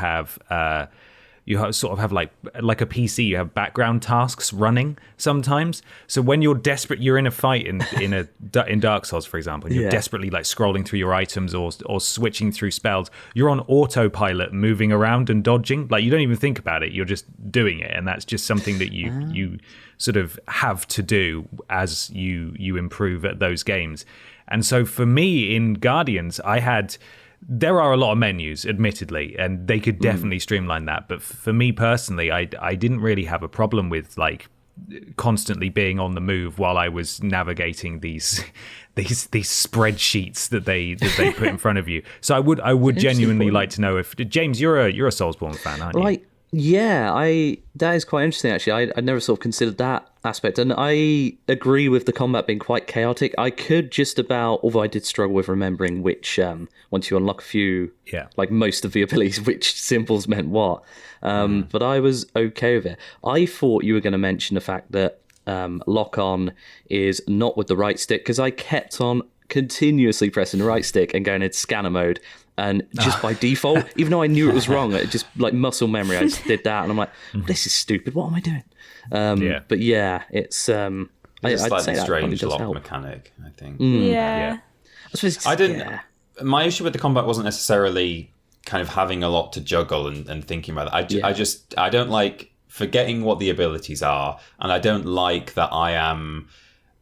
sort of have like a PC, you have background tasks running sometimes. So when you're desperate, you're in a fight in Dark Souls, for example, and you're desperately like scrolling through your items or switching through spells, you're on autopilot moving around and dodging. Like you don't even think about it, you're just doing it. And that's just something that you sort of have to do as you improve at those games. And so for me in Guardians, there are a lot of menus, admittedly, and they could definitely streamline that. But for me personally, I didn't really have a problem with like constantly being on the move while I was navigating these spreadsheets that they put in front of you. So I would genuinely like to know if James, you're a Soulsborne fan, aren't you? Yeah, that is quite interesting actually. I never sort of considered that aspect, and I agree with the combat being quite chaotic. I could just about, although I did struggle with remembering which once you unlock a few, like most of the abilities, which symbols meant what. But I was okay with it. I thought you were going to mention the fact that lock on is not with the right stick, because I kept on continuously pressing the right stick and going into scanner mode. And just by default, even though I knew it was wrong, it just like muscle memory, I just did that. And I'm like, this is stupid. What am I doing? But yeah, it's... It's a I'd slightly say strange lock help. mechanic, I think. Yeah. I didn't... My issue with the combat wasn't necessarily kind of having a lot to juggle and thinking about it. I don't like forgetting what the abilities are, and I don't like that I am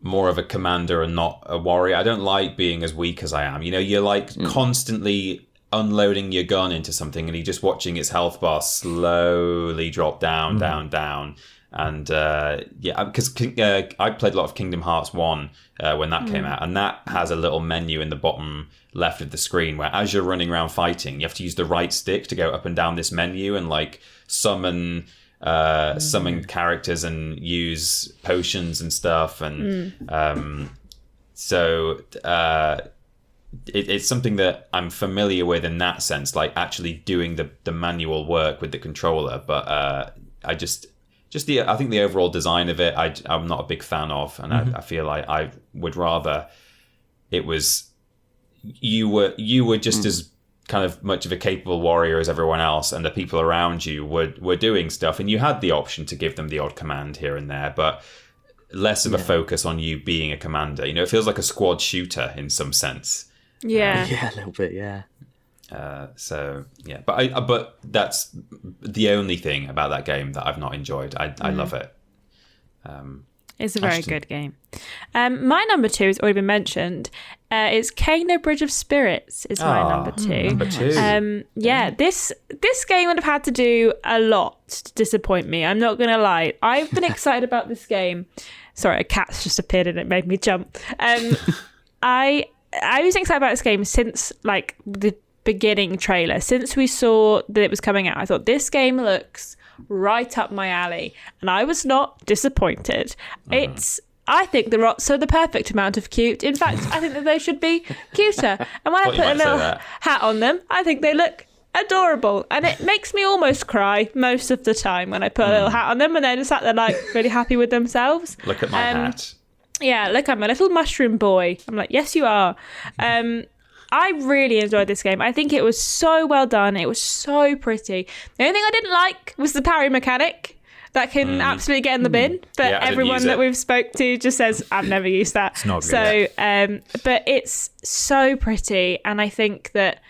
more of a commander and not a warrior. I don't like being as weak as I am. You know, you're like constantly unloading your gun into something and you're just watching its health bar slowly drop down, down. And because I played a lot of Kingdom Hearts 1 when that came out, and that has a little menu in the bottom left of the screen where as you're running around fighting, you have to use the right stick to go up and down this menu and like summon characters and use potions and stuff. And it's something that I'm familiar with in that sense, like actually doing the manual work with the controller. But I think the overall design of it, I'm not a big fan of, and I feel like I would rather it was you were just as kind of much of a capable warrior as everyone else, and the people around you were doing stuff, and you had the option to give them the odd command here and there, but less of a focus on you being a commander. You know, it feels like a squad shooter in some sense. Yeah, a little bit, yeah. But that's the only thing about that game that I've not enjoyed. I love it. It's a very good game. My number 2 has already been mentioned. It's Kano Bridge of Spirits is my number 2. Number 2. This game would have had to do a lot to disappoint me. I'm not going to lie. I've been excited about this game. Sorry, a cat's just appeared and it made me jump. I was excited about this game since like the beginning trailer. Since we saw that it was coming out, I thought this game looks right up my alley, and I was not disappointed. I think the Rots are the perfect amount of cute. In fact, I think that they should be cuter. And when I put a little hat on them, I think they look adorable, and it makes me almost cry most of the time when I put a little hat on them and they're just sat there like really happy with themselves. Look at my hat. Yeah, look, I'm a little mushroom boy. I'm like, yes, you are. I really enjoyed this game. I think it was so well done. It was so pretty. The only thing I didn't like was the parry mechanic. That can absolutely get in the bin. But everyone that we've spoke to just says, I've never used that. It's not good. So, but it's so pretty. And I think that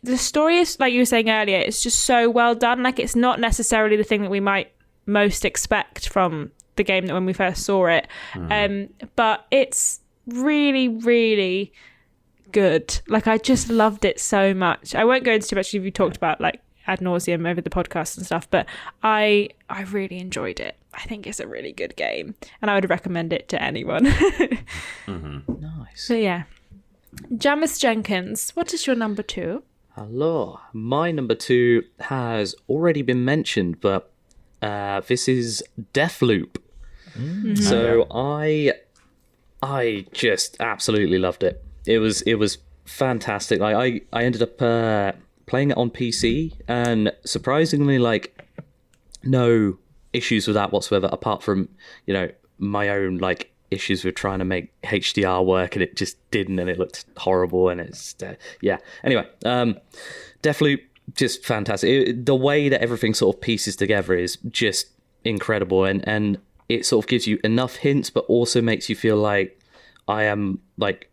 the story is, like you were saying earlier, it's just so well done. Like, it's not necessarily the thing that we might most expect from the game that when we first saw it. But it's really, really good. Like, I just loved it so much. I won't go into too much if you talked about like ad nauseum over the podcast and stuff, but I really enjoyed it. I think it's a really good game, and I would recommend it to anyone. Nice. So yeah, Jamis Jenkins, what is your number 2? Hello, my number 2 has already been mentioned, but this is Deathloop. So I just absolutely loved it. It was fantastic. I ended up playing it on PC, and surprisingly, like, no issues with that whatsoever, apart from, you know, my own like issues with trying to make HDR work, and it just didn't, and it looked horrible, and it's Anyway, Deathloop, just fantastic. The way that everything sort of pieces together is just incredible, and it sort of gives you enough hints, but also makes you feel like I am like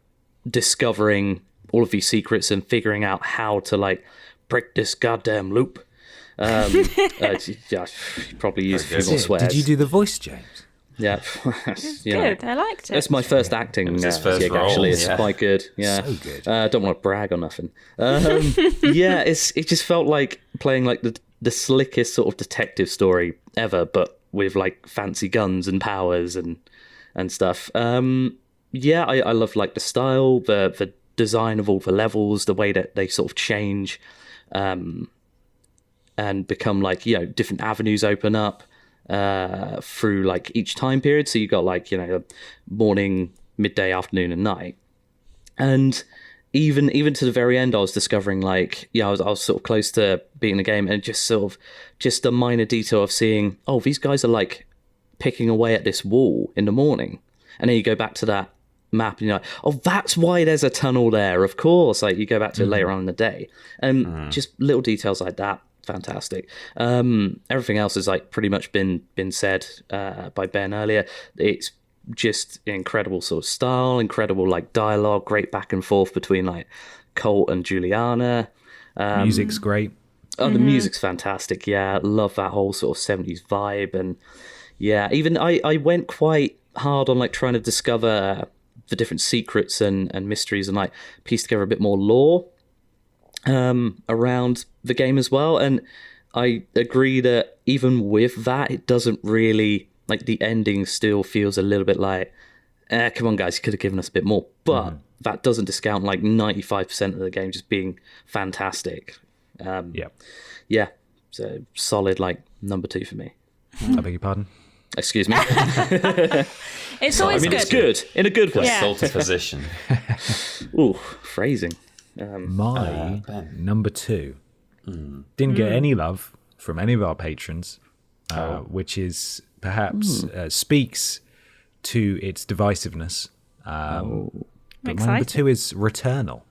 discovering all of these secrets and figuring out how to like break this goddamn loop. Probably use a few more swears. Did you do the voice, James? Yeah, good. I liked it. It's my first acting gig, role, actually. It's quite good. Yeah, so good. Don't want to brag or nothing. It just felt like playing like the slickest sort of detective story ever, but with like fancy guns and powers and stuff. I love like the style, the design of all the levels, the way that they sort of change, and become like, you know, different avenues open up through like each time period. So you got like, you know, morning, midday, afternoon, and night. And even to the very end, I was discovering like, I was sort of close to beating the game, and just a minor detail of seeing, these guys are like picking away at this wall in the morning, and then you go back to that map and you're like, oh, that's why there's a tunnel there, of course. Like, you go back to it later on in the day. And just little details like that, fantastic. Everything else has like pretty much been said by Ben earlier. It's just incredible sort of style, incredible like dialogue, great back and forth between like Colt and Juliana. Music's great. Oh, the music's fantastic. Yeah, love that whole sort of 70s vibe. And yeah, even I went quite hard on like trying to discover the different secrets and mysteries and like piece together a bit more lore around the game as well. And I agree that even with that, it doesn't really, like, the ending still feels a little bit like, come on guys, you could have given us a bit more. But that doesn't discount like 95% of the game just being fantastic. Yeah, so solid like number 2 for me. I beg your pardon? Excuse me. It's always good. It's good in a good way. Yeah. Salty position. Ooh, phrasing. My number 2 didn't get any love from any of our patrons, which is perhaps speaks to its divisiveness. But my number 2 is Returnal.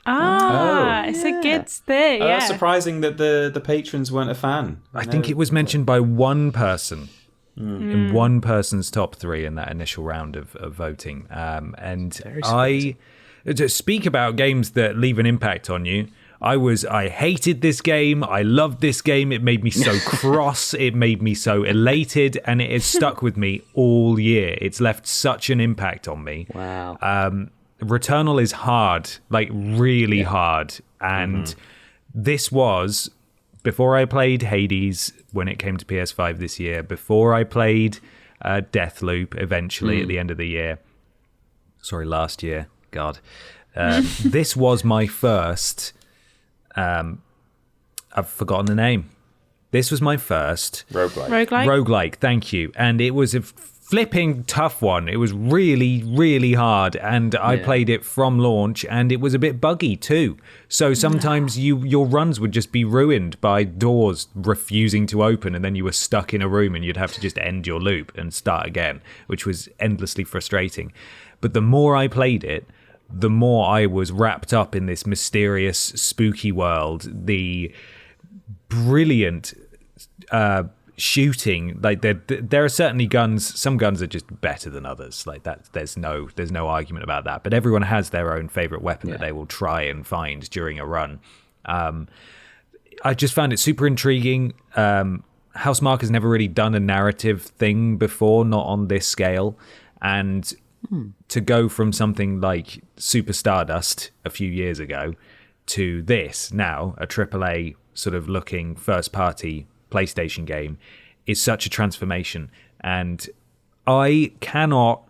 It's a good thing. That's surprising that the patrons weren't a fan. I think it was mentioned by one person in one person's top 3 in that initial round of voting. And I to speak about games that leave an impact on you. I hated this game. I loved this game. It made me so cross. It made me so elated, and it has stuck with me all year. It's left such an impact on me. Wow. Returnal is hard, like really hard. And this was before I played Hades when it came to PS5 this year, before I played Deathloop eventually at the end of the year. Sorry, last year. God. This was my first... I've forgotten the name. This was my first... Roguelike, thank you. And it was a flipping tough one. It was really, really hard. And I played it from launch, and it was a bit buggy too. So sometimes your runs would just be ruined by doors refusing to open, and then you were stuck in a room and you'd have to just end your loop and start again, which was endlessly frustrating. But the more I played it, the more I was wrapped up in this mysterious, spooky world. The brilliant shooting, like there are certainly guns. Some guns are just better than others. Like that, there's no argument about that. But everyone has their own favorite weapon that they will try and find during a run. I just found it super intriguing. Housemarque has never really done a narrative thing before, not on this scale, and to go from something like Super Stardust a few years ago to this now, a AAA sort of looking first-party PlayStation game, is such a transformation. And I cannot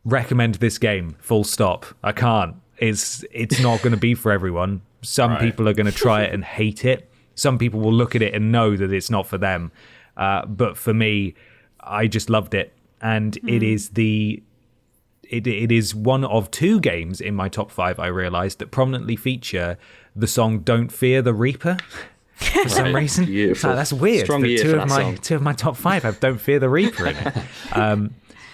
recommend this game, full stop. I can't. It's not going to be for everyone. Some people are going to try it and hate it. Some people will look at it and know that it's not for them. But for me, I just loved it. And it is one of 2 games in my top 5, I realised, that prominently feature the song Don't Fear the Reaper for some reason. Beautiful. That's weird. Strong year for that song. 2 of my top 5 have Don't Fear the Reaper in it.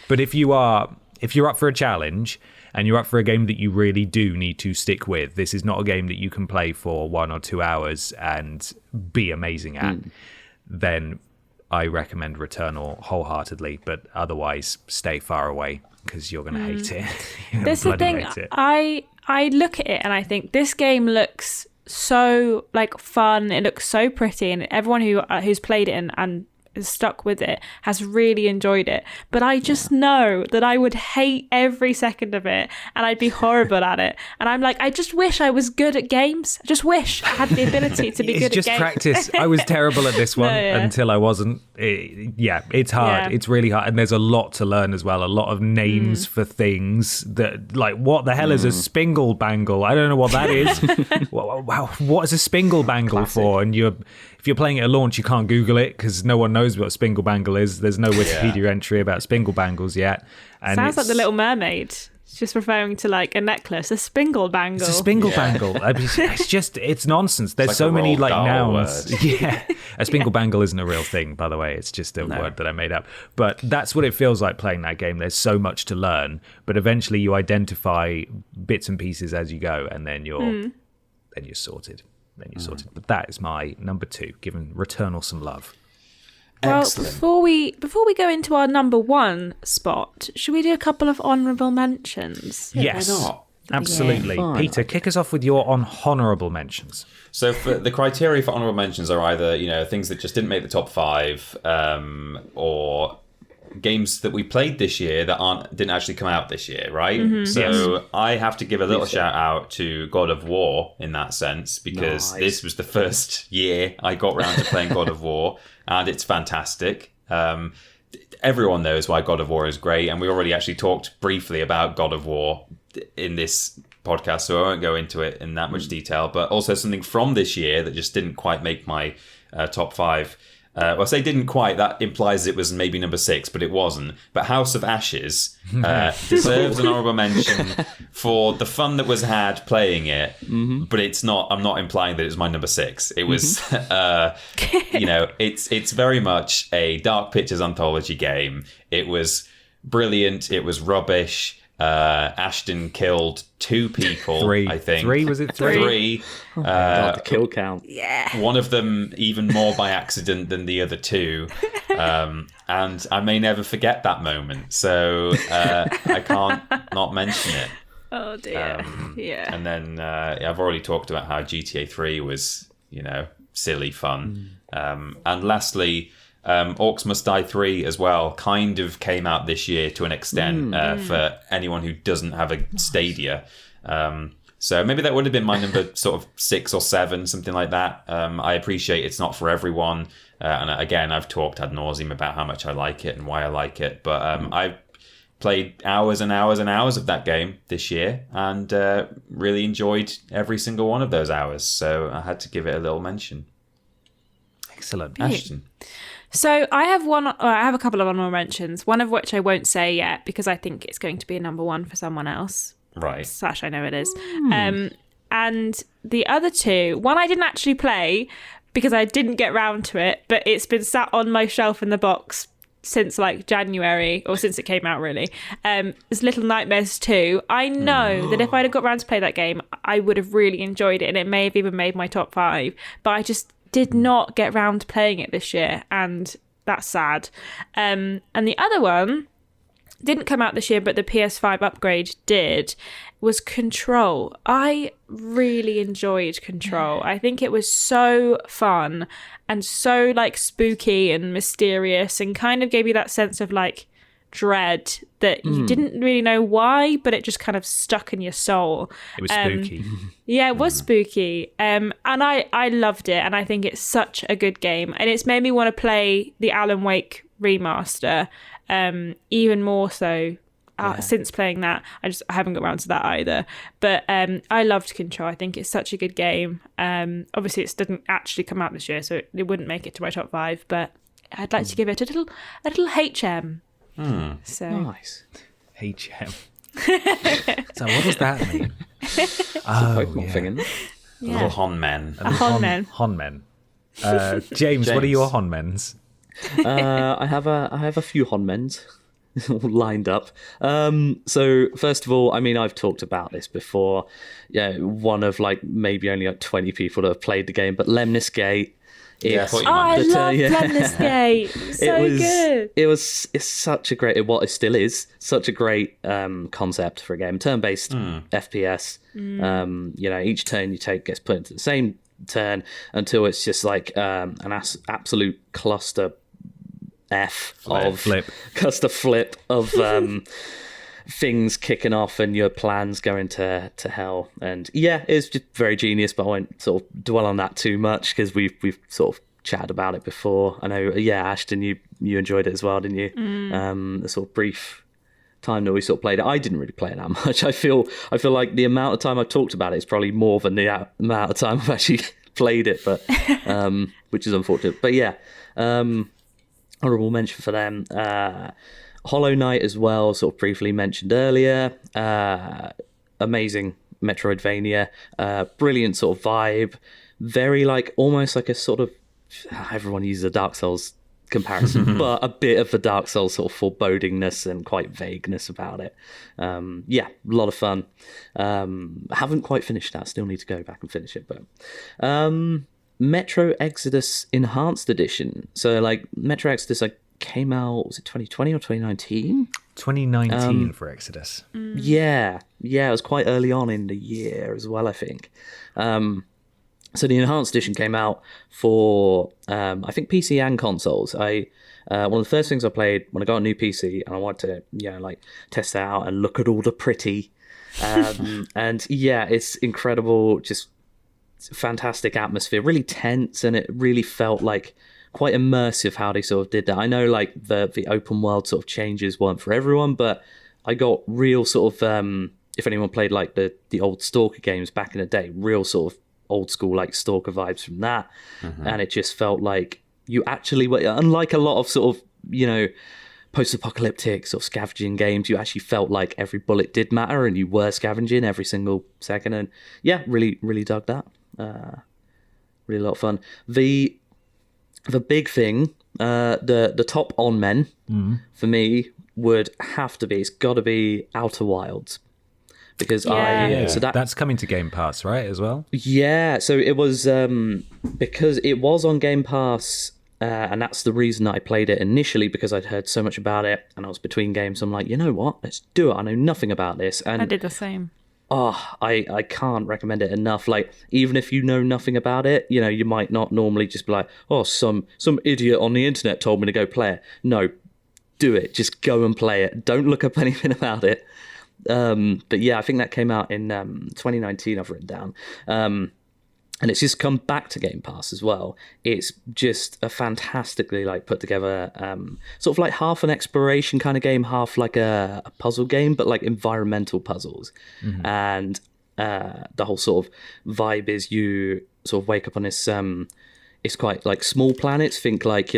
But if you're up for a challenge and you're up for a game that you really do need to stick with, this is not a game that you can play for 1 or 2 hours and be amazing at, then I recommend Returnal wholeheartedly. But otherwise, stay far away, because you're going to hate it. That's the thing. I look at it and I think this game looks so like fun. It looks so pretty, and everyone who's played it and is stuck with it has really enjoyed it. But I just know that I would hate every second of it, and I'd be horrible at it. And I'm like, I just wish I was good at games. I just wish I had the ability to be good at games. It's just practice. I was terrible at this one until I wasn't. It's hard. Yeah. It's really hard. And there's a lot to learn as well. A lot of names for things that, like, what the hell is a spingle bangle? I don't know what that is. What is a spingle bangle for? And if you're playing it at launch, you can't Google it because no one knows what Spingle Bangle is. There's no Wikipedia entry about Spingle Bangles yet. And sounds like The Little Mermaid. It's just referring to like a necklace, a spingle bangle. It's a spingle bangle. It's nonsense. There's like so many like nouns. Yeah, a spingle bangle isn't a real thing, by the way. It's just a word that I made up. But that's what it feels like playing that game. There's so much to learn, but eventually you identify bits and pieces as you go, and then you're sorted. But that is my number 2, giving Returnal some love. Well, Excellent. before we go into our number 1 spot, should we do a couple of honourable mentions? Yes, why not? absolutely. Yeah. Peter, kick us off with your honourable mentions. So for the criteria for honourable mentions are either, things that just didn't make the top 5, or games that we played this year that didn't actually come out this year, right? So I have to give a little shout out to God of War in that sense, because this was the first year I got around to playing God of War, and it's fantastic. Everyone knows why God of War is great, and we already actually talked briefly about God of War in this podcast, so I won't go into it in that much detail, but also something from this year that just didn't quite make my top 5. Well, I say didn't quite, that implies it was maybe number 6, but it wasn't. But House of Ashes deserves an honourable mention for the fun that was had playing it, but I'm not implying that it was my number 6. It was, it's very much a Dark Pictures anthology game. It was brilliant. It was rubbish. Ashton killed 2 people, 3. I think. 3, was it 3? 3. The kill count. Yeah. One of them even more by accident than the other 2. And I may never forget that moment. So I can't not mention it. Oh, dear. Yeah. And then I've already talked about how GTA 3 was, silly fun. And lastly, Orcs Must Die 3 as well kind of came out this year to an extent for anyone who doesn't have a Stadia. So maybe that would have been my number sort of 6 or 7, something like that. I appreciate it's not for everyone. And again, I've talked ad nauseum about how much I like it and why I like it. But I've played hours and hours and hours of that game this year and really enjoyed every single one of those hours. So I had to give it a little mention. Excellent. Ashton. So I have a couple of honourable mentions, one of which I won't say yet because I think it's going to be a number 1 for someone else. Right. Slash, I know it is. And the other 2, one I didn't actually play because I didn't get round to it, but it's been sat on my shelf in the box since like January, or since it came out really. It's Little Nightmares 2. I know that if I'd have got round to play that game, I would have really enjoyed it and it may have even made my top 5, but I just did not get round to playing it this year, and that's sad. And the other one didn't come out this year, but the PS5 upgrade did, was Control. I really enjoyed Control. I think it was so fun and so like spooky and mysterious, and kind of gave you that sense of like dread that you didn't really know why, but it just kind of stuck in your soul. It was spooky. Yeah, it was spooky. And I loved it, and I think it's such a good game. And it's made me want to play the Alan Wake remaster even more so since playing that. I haven't got around to that either. But I loved Control. I think it's such a good game. Obviously, it didn't actually come out this year, so it wouldn't make it to my top 5, but I'd like to give it a little HM. So Nice. HM. So what does that mean? Pokemon thing, isn't it? Little Honmen. Honmen. James, what are your Honmens? I have a few Honmens all lined up. So first of all, I mean, I've talked about this before. Yeah, one of like maybe only like 20 people that have played the game, but Lemnis Gate. I thought you I might. love Lemnis Gate. Good. It's such a great, it still is such a great concept for a game. Turn-based FPS. Each turn you take gets put into the same turn until it's just like an absolute cluster flip of things kicking off and your plans going to hell. And yeah, it's just very genius, but I won't sort of dwell on that too much because we've sort of chatted about it before. I know, Ashton, you enjoyed it as well, didn't you? The sort of brief time that we sort of played it. I didn't really play it that much. I feel like the amount of time I've talked about it is probably more than the amount of time I've actually played it, but which is unfortunate. But yeah, honourable mention for them. Hollow Knight as well, sort of briefly mentioned earlier. Amazing Metroidvania, brilliant sort of vibe, very like almost like a sort of, everyone uses a Dark Souls comparison, but a bit of the Dark Souls sort of forebodingness and quite vagueness about it. Yeah, a lot of fun. Haven't quite finished that, still need to go back and finish it, but Metro Exodus Enhanced Edition. So like Metro Exodus came out, was it 2020 or 2019? 2019 for Exodus. Yeah, it was quite early on in the year as well, I think. So the Enhanced Edition came out for, I think, PC and consoles. One of the first things I played when I got a new PC, and I wanted to, like test it out and look at all the pretty. And yeah, it's incredible, just fantastic atmosphere, really tense, and it really felt like quite immersive how they sort of did that. I know like the open world sort of changes weren't for everyone, but I got real sort of, if anyone played like the old Stalker games back in the day, real sort of old school like Stalker vibes from that. And it just felt like you actually were, unlike a lot of sort of, post-apocalyptic sort of scavenging games, you actually felt like every bullet did matter and you were scavenging every single second. And yeah, really, really dug that. Really a lot of fun. The big thing, the top on men for me would have to be, it's got to be Outer Wilds. Because so that's coming to Game Pass, right, as well? Yeah, so it was because it was on Game Pass, and that's the reason that I played it initially, because I'd heard so much about it, and I was between games. So I'm like, you know what? Let's do it. I know nothing about this, and I did the same. Oh, I can't recommend it enough. Like, even if you know nothing about it, you might not normally just be like, oh, some idiot on the internet told me to go play it. No, do it. Just go and play it. Don't look up anything about it. But yeah, I think that came out in 2019, I've written down. And it's just come back to Game Pass as well. It's just a fantastically like put together, sort of like half an exploration kind of game, half like a puzzle game, but like environmental puzzles. And the whole sort of vibe is you sort of wake up on this, it's quite like small planets, think like,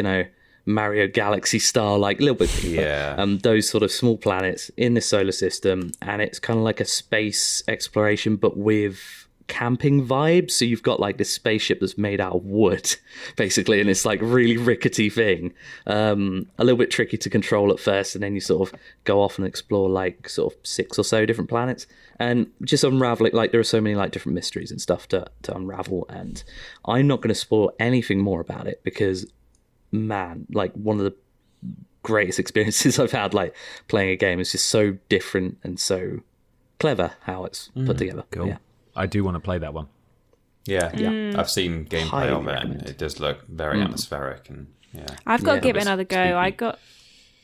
Mario Galaxy style, like a little bit deeper. Those sort of small planets in the solar system, and it's kind of like a space exploration but with camping vibes. So you've got like this spaceship that's made out of wood basically, and it's like really rickety thing, a little bit tricky to control at first, and then you sort of go off and explore like sort of 6 or so different planets and just unravel it. Like there are so many like different mysteries and stuff to unravel, and I'm not going to spoil anything more about it because man, like one of the greatest experiences I've had like playing a game. Is just so different and so clever how it's put together. Cool. Yeah. I do want to play that one. Yeah. I've seen gameplay of it, and it does look very atmospheric, and I've got to give it another go. Spooky.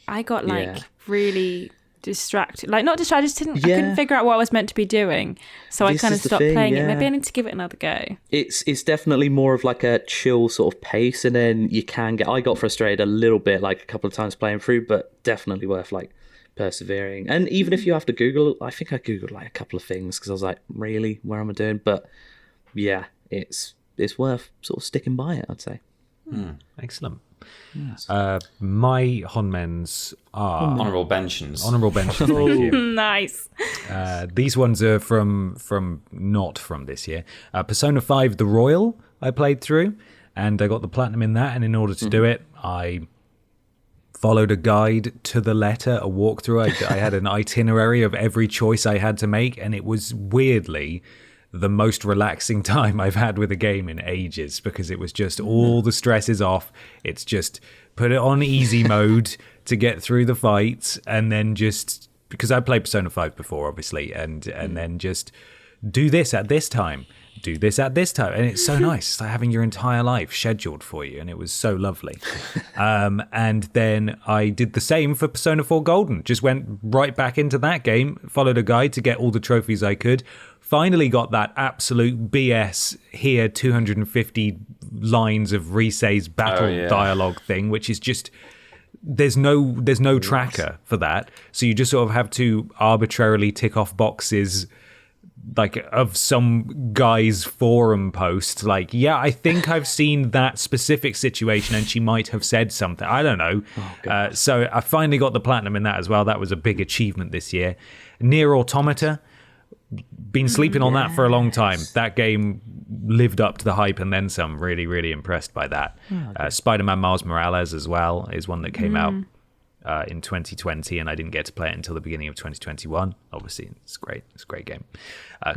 I got like really distracted, like not distracted, I couldn't figure out what I was meant to be doing, so I kind of stopped playing it. Maybe I need to give it another go. It's definitely more of like a chill sort of pace, and then I got frustrated a little bit like a couple of times playing through, but definitely worth like persevering. And even if you have to Google, I think I Googled like a couple of things because I was like, really, where am I doing? But yeah, it's worth sort of sticking by it, I'd say. Excellent. Yes. My Honmens are honourable mentions. Thank you. Nice. These ones are from not from this year. Persona 5 The Royal I played through, and I got the platinum in that, and in order to do it, I followed a guide to the letter, a walkthrough. I had an itinerary of every choice I had to make, and it was weirdly the most relaxing time I've had with a game in ages, because it was just all the stress is off. It's just put it on easy mode to get through the fights, and then just, because I played Persona 5 before, obviously, and then just do this at this time, do this at this time, and it's so nice. It's like having your entire life scheduled for you, and it was so lovely. And then I did the same for Persona 4 Golden. Just went right back into that game, followed a guide to get all the trophies I could. Finally got that absolute BS here 250 lines of Risei's battle dialogue thing, which is just, there's no tracker for that. So you just sort of have to arbitrarily tick off boxes of some guy's forum post, like, yeah, I think I've seen that specific situation and she might have said something. I don't know. So I finally got the platinum in that as well. That was a big achievement this year. Nier Automata, been sleeping on that for a long time. That game lived up to the hype and then some. Really, really impressed by that. Spider-Man Miles Morales as well is one that came out in 2020, and I didn't get to play it until the beginning of 2021. Obviously, it's great. It's a great game.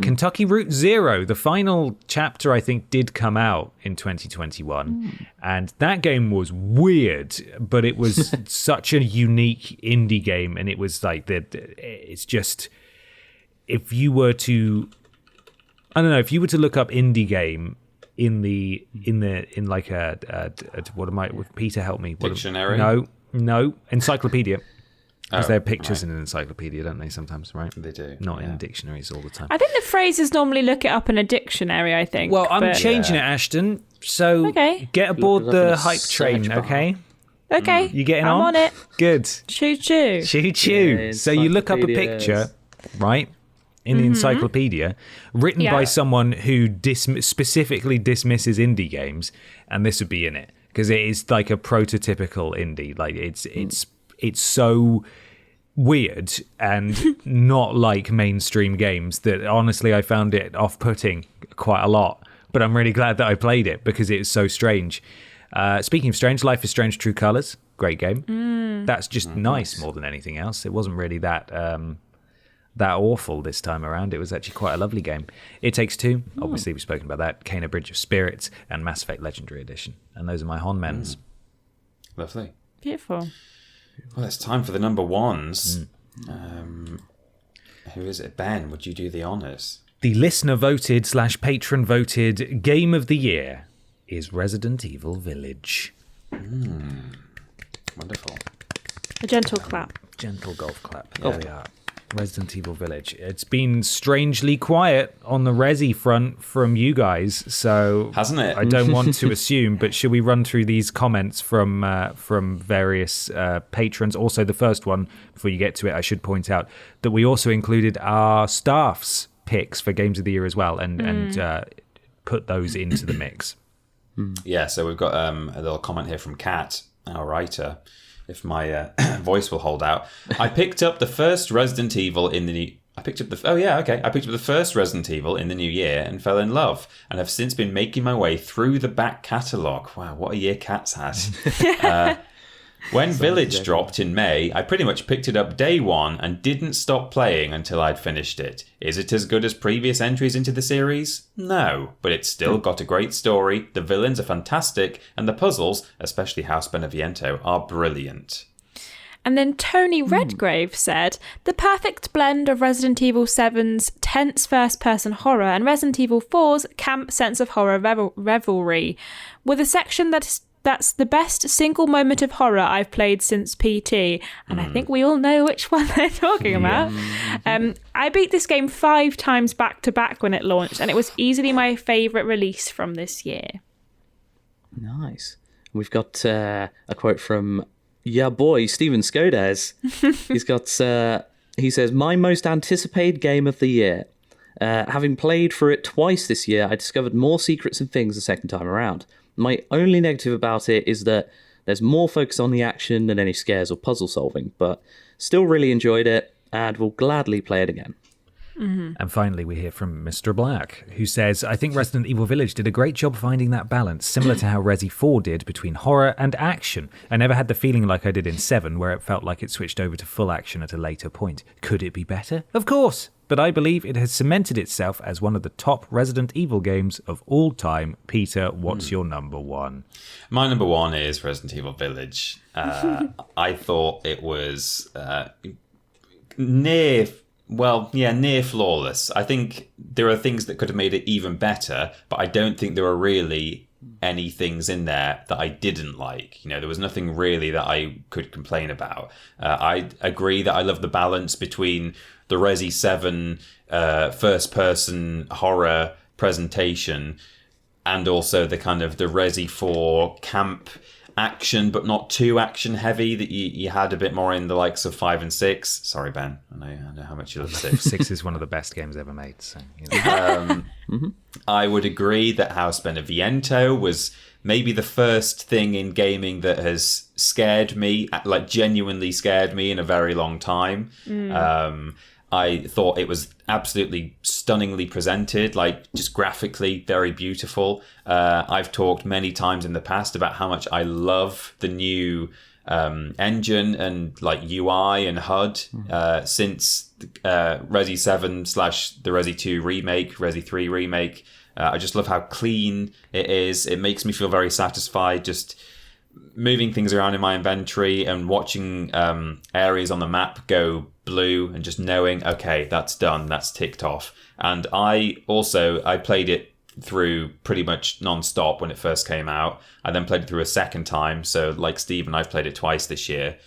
Kentucky Route Zero, the final chapter, I think, did come out in 2021. And that game was weird, but it was such a unique indie game. And it was like, it's just... If you were to look up indie game in like a what am I? Peter, help me. Dictionary? No, encyclopedia. Because there are pictures in an encyclopedia, don't they? Sometimes, right? They do. Not in dictionaries all the time. I think the phrase is normally look it up in a dictionary. I think. Well, I'm changing it, Ashton. So get aboard the hype train, okay? Okay, you getting on? I'm on it. Good. Choo choo. Choo choo. Yeah, so you look up a picture, right? In the encyclopedia, written by someone who specifically dismisses indie games, and this would be in it because it is like a prototypical indie. Like it's so weird and not like mainstream games that honestly I found it off-putting quite a lot. But I'm really glad that I played it because it is so strange. Speaking of strange, Life is Strange: True Colors, great game. That's just nice more than anything else. It wasn't really that awful this time around. It was actually quite a lovely game. It Takes Two, obviously we've spoken about that. Kena Bridge of Spirits and Mass Effect Legendary Edition. And those are my Honmens. Lovely. Beautiful. Well, it's time for the number ones. Who is it? Ben, would you do the honours? The listener voted / patron voted Game of the Year is Resident Evil Village. Wonderful. A gentle clap. Gentle golf clap. There we are. Resident Evil Village. It's been strangely quiet on the Resi front from you guys, so hasn't it? I don't want to assume, but should we run through these comments from various patrons? Also, the first one, before you get to it, I should point out that we also included our staff's picks for Games of the Year as well, and put those into the mix. Yeah, so we've got a little comment here from Kat, our writer. If my voice will hold out, I picked up the first Resident Evil in the new. I picked up the first Resident Evil in the new year and fell in love, and have since been making my way through the back catalogue. Wow, what a year Kat's had! When Village dropped in May, I pretty much picked it up day one and didn't stop playing until I'd finished it. Is it as good as previous entries into the series? No, but it's still got a great story, the villains are fantastic, and the puzzles, especially House Beneviento, are brilliant. And then Tony Redgrave said, the perfect blend of Resident Evil 7's tense first-person horror and Resident Evil 4's camp sense of horror revelry, with a section that's the best single moment of horror I've played since PT. And I think we all know which one they're talking about. I beat this game 5 times back-to-back when it launched, and it was easily my favourite release from this year. Nice. We've got a quote from, Steven Skodes. He's got, he says, my most anticipated game of the year. Having played for it twice this year, I discovered more secrets and things the second time around. My only negative about it is that there's more focus on the action than any scares or puzzle solving, but still really enjoyed it and will gladly play it again. And finally, we hear from Mr. Black, who says, I think Resident Evil Village did a great job finding that balance, similar to how Resi 4 did between horror and action. I never had the feeling like I did in 7, where it felt like it switched over to full action at a later point. Could it be better? Of course! But I believe it has cemented itself as one of the top Resident Evil games of all time. Peter, what's your number one? My number one is Resident Evil Village. I thought it was near flawless. I think there are things that could have made it even better, but I don't think there are really any things in there that I didn't like. There was nothing really that I could complain about. I agree that I love the balance between the Resi 7 first-person horror presentation and also the kind of the Resi 4 camp action, but not too action heavy that you had a bit more in the likes of 5 and 6. Sorry, Ben. I know how much you love 6. 6 is one of the best games ever made. So, you know. I would agree that House Beneviento was maybe the first thing in gaming that has scared me, like genuinely scared me in a very long time. I thought it was absolutely stunningly presented, like just graphically very beautiful. I've talked many times in the past about how much I love the new engine and like UI and HUD since Resi 7 / the Resi 2 remake, Resi 3 remake. I just love how clean it is. It makes me feel very satisfied just moving things around in my inventory and watching areas on the map go blue and just knowing, okay, that's done, that's ticked off. And I played it through pretty much non-stop when it first came out. I then played it through a second time. So like Stephen, I've played it twice this year.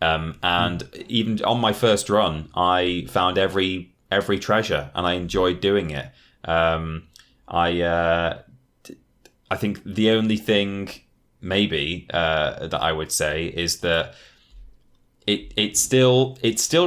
And even on my first run, I found every treasure and I enjoyed doing it. I think the only thing maybe that I would say is that it's still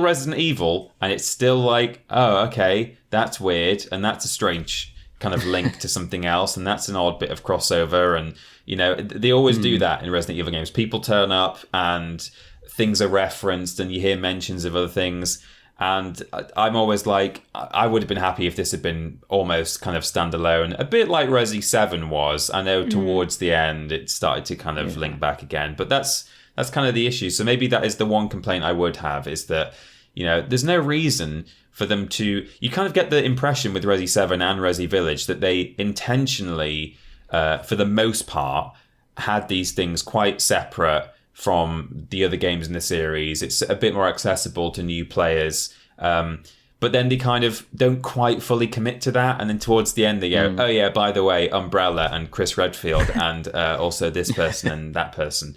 Resident Evil, and it's still like, oh, okay, that's weird, and that's a strange kind of link to something else, and that's an odd bit of crossover. And you know, they always do that in Resident Evil games. People turn up and things are referenced, and you hear mentions of other things. And I'm always like, I would have been happy if this had been almost kind of standalone, a bit like Resi 7 was. I know towards the end it started to kind of link back again, but that's kind of the issue. So maybe that is the one complaint I would have, is that, you know, there's no reason for them to... You kind of get the impression with Resi 7 and Resi Village that they intentionally, for the most part, had these things quite separate from the other games in the series. It's a bit more accessible to new players. But then they kind of don't quite fully commit to that. And then towards the end they go, oh yeah, by the way, Umbrella and Chris Redfield and also this person and that person.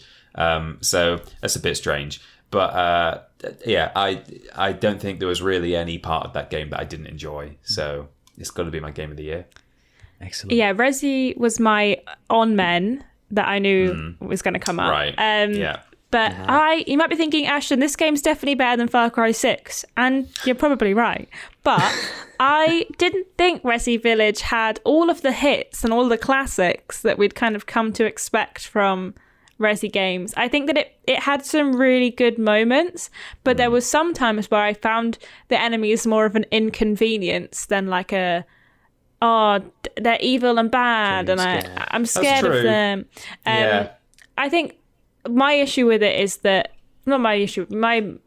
So that's a bit strange. But yeah, I don't think there was really any part of that game that I didn't enjoy. So it's got to be my game of the year. Excellent. Yeah, Resi was my on men that I knew was going to come up. Right. Yeah. But you might be thinking, Ashton, this game's definitely better than Far Cry 6. And you're probably right. But I didn't think Resi Village had all of the hits and all the classics that we'd kind of come to expect from Resi games. I think that it had some really good moments, but there was some times where I found the enemies more of an inconvenience than like they're evil and bad, and I'm scared of them. I think my issue with it is that it was an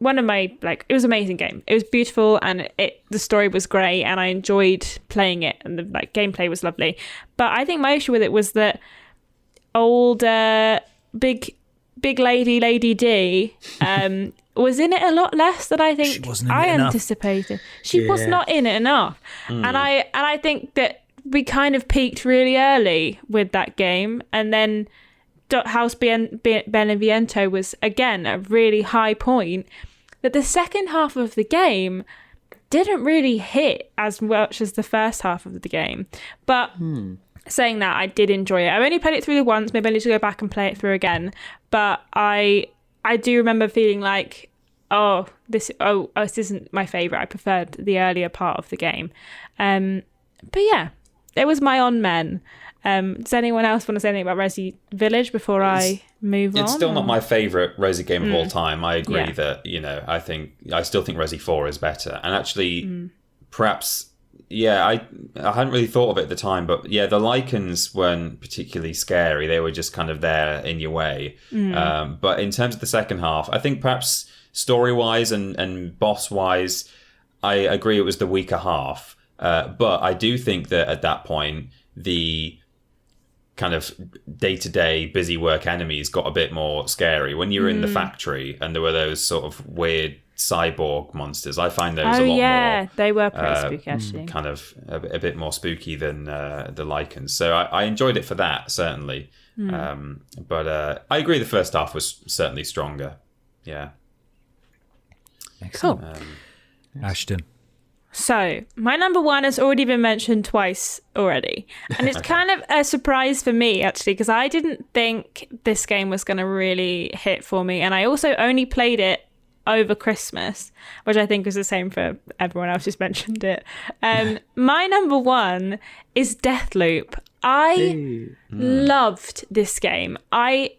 amazing game. It was beautiful, and the story was great, and I enjoyed playing it, and the gameplay was lovely. But I think my issue with it was that old big lady D was in it a lot less than I think I anticipated. She was not in it enough. And I think that we kind of peaked really early with that game, and then House Beneviento was again a really high point. That the second half of the game didn't really hit as much as the first half of the game. But saying that, I did enjoy it. I only played it through once. Maybe I need to go back and play it through again. But I do remember feeling like, this isn't my favourite. I preferred the earlier part of the game. But yeah, it was my on men. Does anyone else want to say anything about Resi Village before I move on? It's still not my favourite Resi game of all time. I agree that, you know, I still think Resi 4 is better. And actually, perhaps... Yeah, I hadn't really thought of it at the time, but yeah, the lichens weren't particularly scary. They were just kind of there in your way. But in terms of the second half, I think perhaps story-wise and boss-wise, I agree it was the weaker half. But I do think that at that point, the kind of day-to-day busy work enemies got a bit more scary. When you were in the factory and there were those sort of weird cyborg monsters, I find those a lot more... they were pretty spooky, actually. Kind of a bit more spooky than the lichens. So I enjoyed it for that, certainly. But I agree the first half was certainly stronger. Yeah. Excellent. Cool. Ashton. So, my number one has already been mentioned twice already. And it's kind of a surprise for me, actually, because I didn't think this game was going to really hit for me. And I also only played it over Christmas, which I think was the same for everyone else who's mentioned it. My number one is Deathloop. I loved this game. I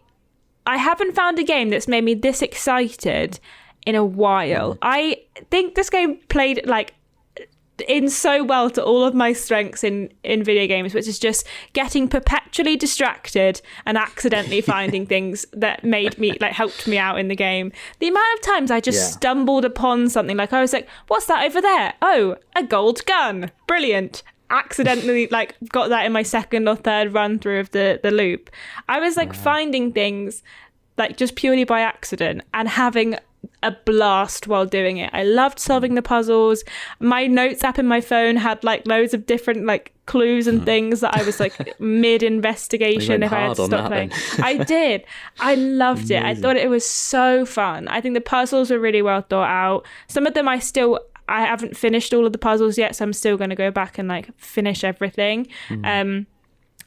haven't found a game that's made me this excited in a while. I think this game played like in so well to all of my strengths in video games, which is just getting perpetually distracted and accidentally finding things that made me like helped me out in the game. The amount of times I just stumbled upon something, like I was like, what's that over there? Oh, a gold gun. Brilliant. Accidentally like got that in my second or third run through of the loop. I was like finding things like just purely by accident and having a blast while doing it. I loved solving the puzzles. My notes app in my phone had like loads of different like clues and things that I was like mid investigation if I had to stop playing. I did. I loved it. I thought it was so fun. I think the puzzles were really well thought out. Some of them I haven't finished all of the puzzles yet, so I'm still going to go back and like finish everything.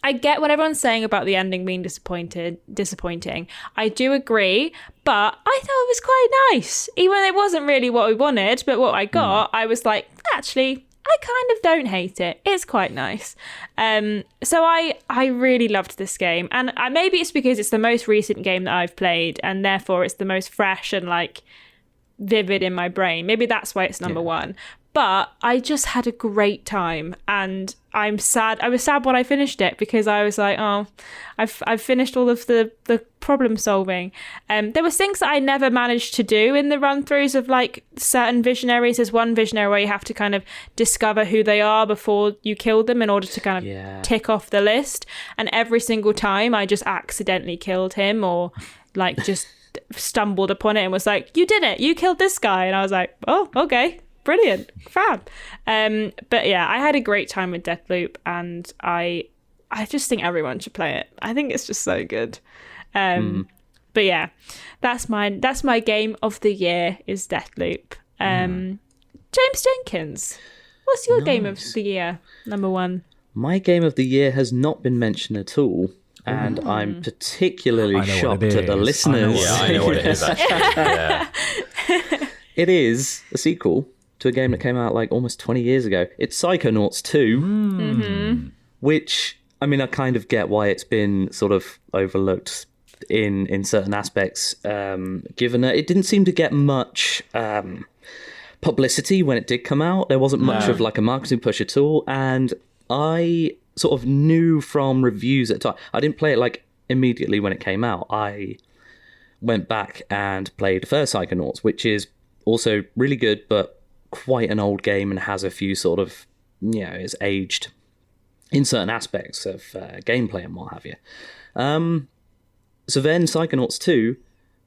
I get what everyone's saying about the ending being disappointing. I do agree, but I thought it was quite nice. Even though it wasn't really what we wanted, but what I got, I was like, actually, I kind of don't hate it. It's quite nice. So I really loved this game. And maybe it's because it's the most recent game that I've played, and therefore it's the most fresh and like vivid in my brain. Maybe that's why it's number one. But I just had a great time, and I'm sad. I was sad when I finished it because I was like, oh, I've finished all of the problem solving. There was things that I never managed to do in the run-throughs of like certain visionaries. There's one visionary where you have to kind of discover who they are before you kill them in order to kind of tick off the list. And every single time I just accidentally killed him or like just stumbled upon it and was like, you did it, you killed this guy. And I was like, oh, okay. Brilliant, fab. But yeah, I had a great time with Deathloop, and I just think everyone should play it. I think it's just so good. But yeah, that's my game of the year is Deathloop. James Jenkins, what's your game of the year, number one? My game of the year has not been mentioned at all. And I'm particularly shocked at the listeners. I know what it is, actually. It is a sequel to a game that came out like almost 20 years ago. It's Psychonauts 2, which, I mean, I kind of get why it's been sort of overlooked in certain aspects, given that it didn't seem to get much publicity when it did come out. There wasn't much of like a marketing push at all, and I sort of knew from reviews at the time. I didn't play it like immediately when it came out. I went back and played the first Psychonauts, which is also really good, but quite an old game and has a few sort of, is aged in certain aspects of gameplay and what have you. So then Psychonauts 2,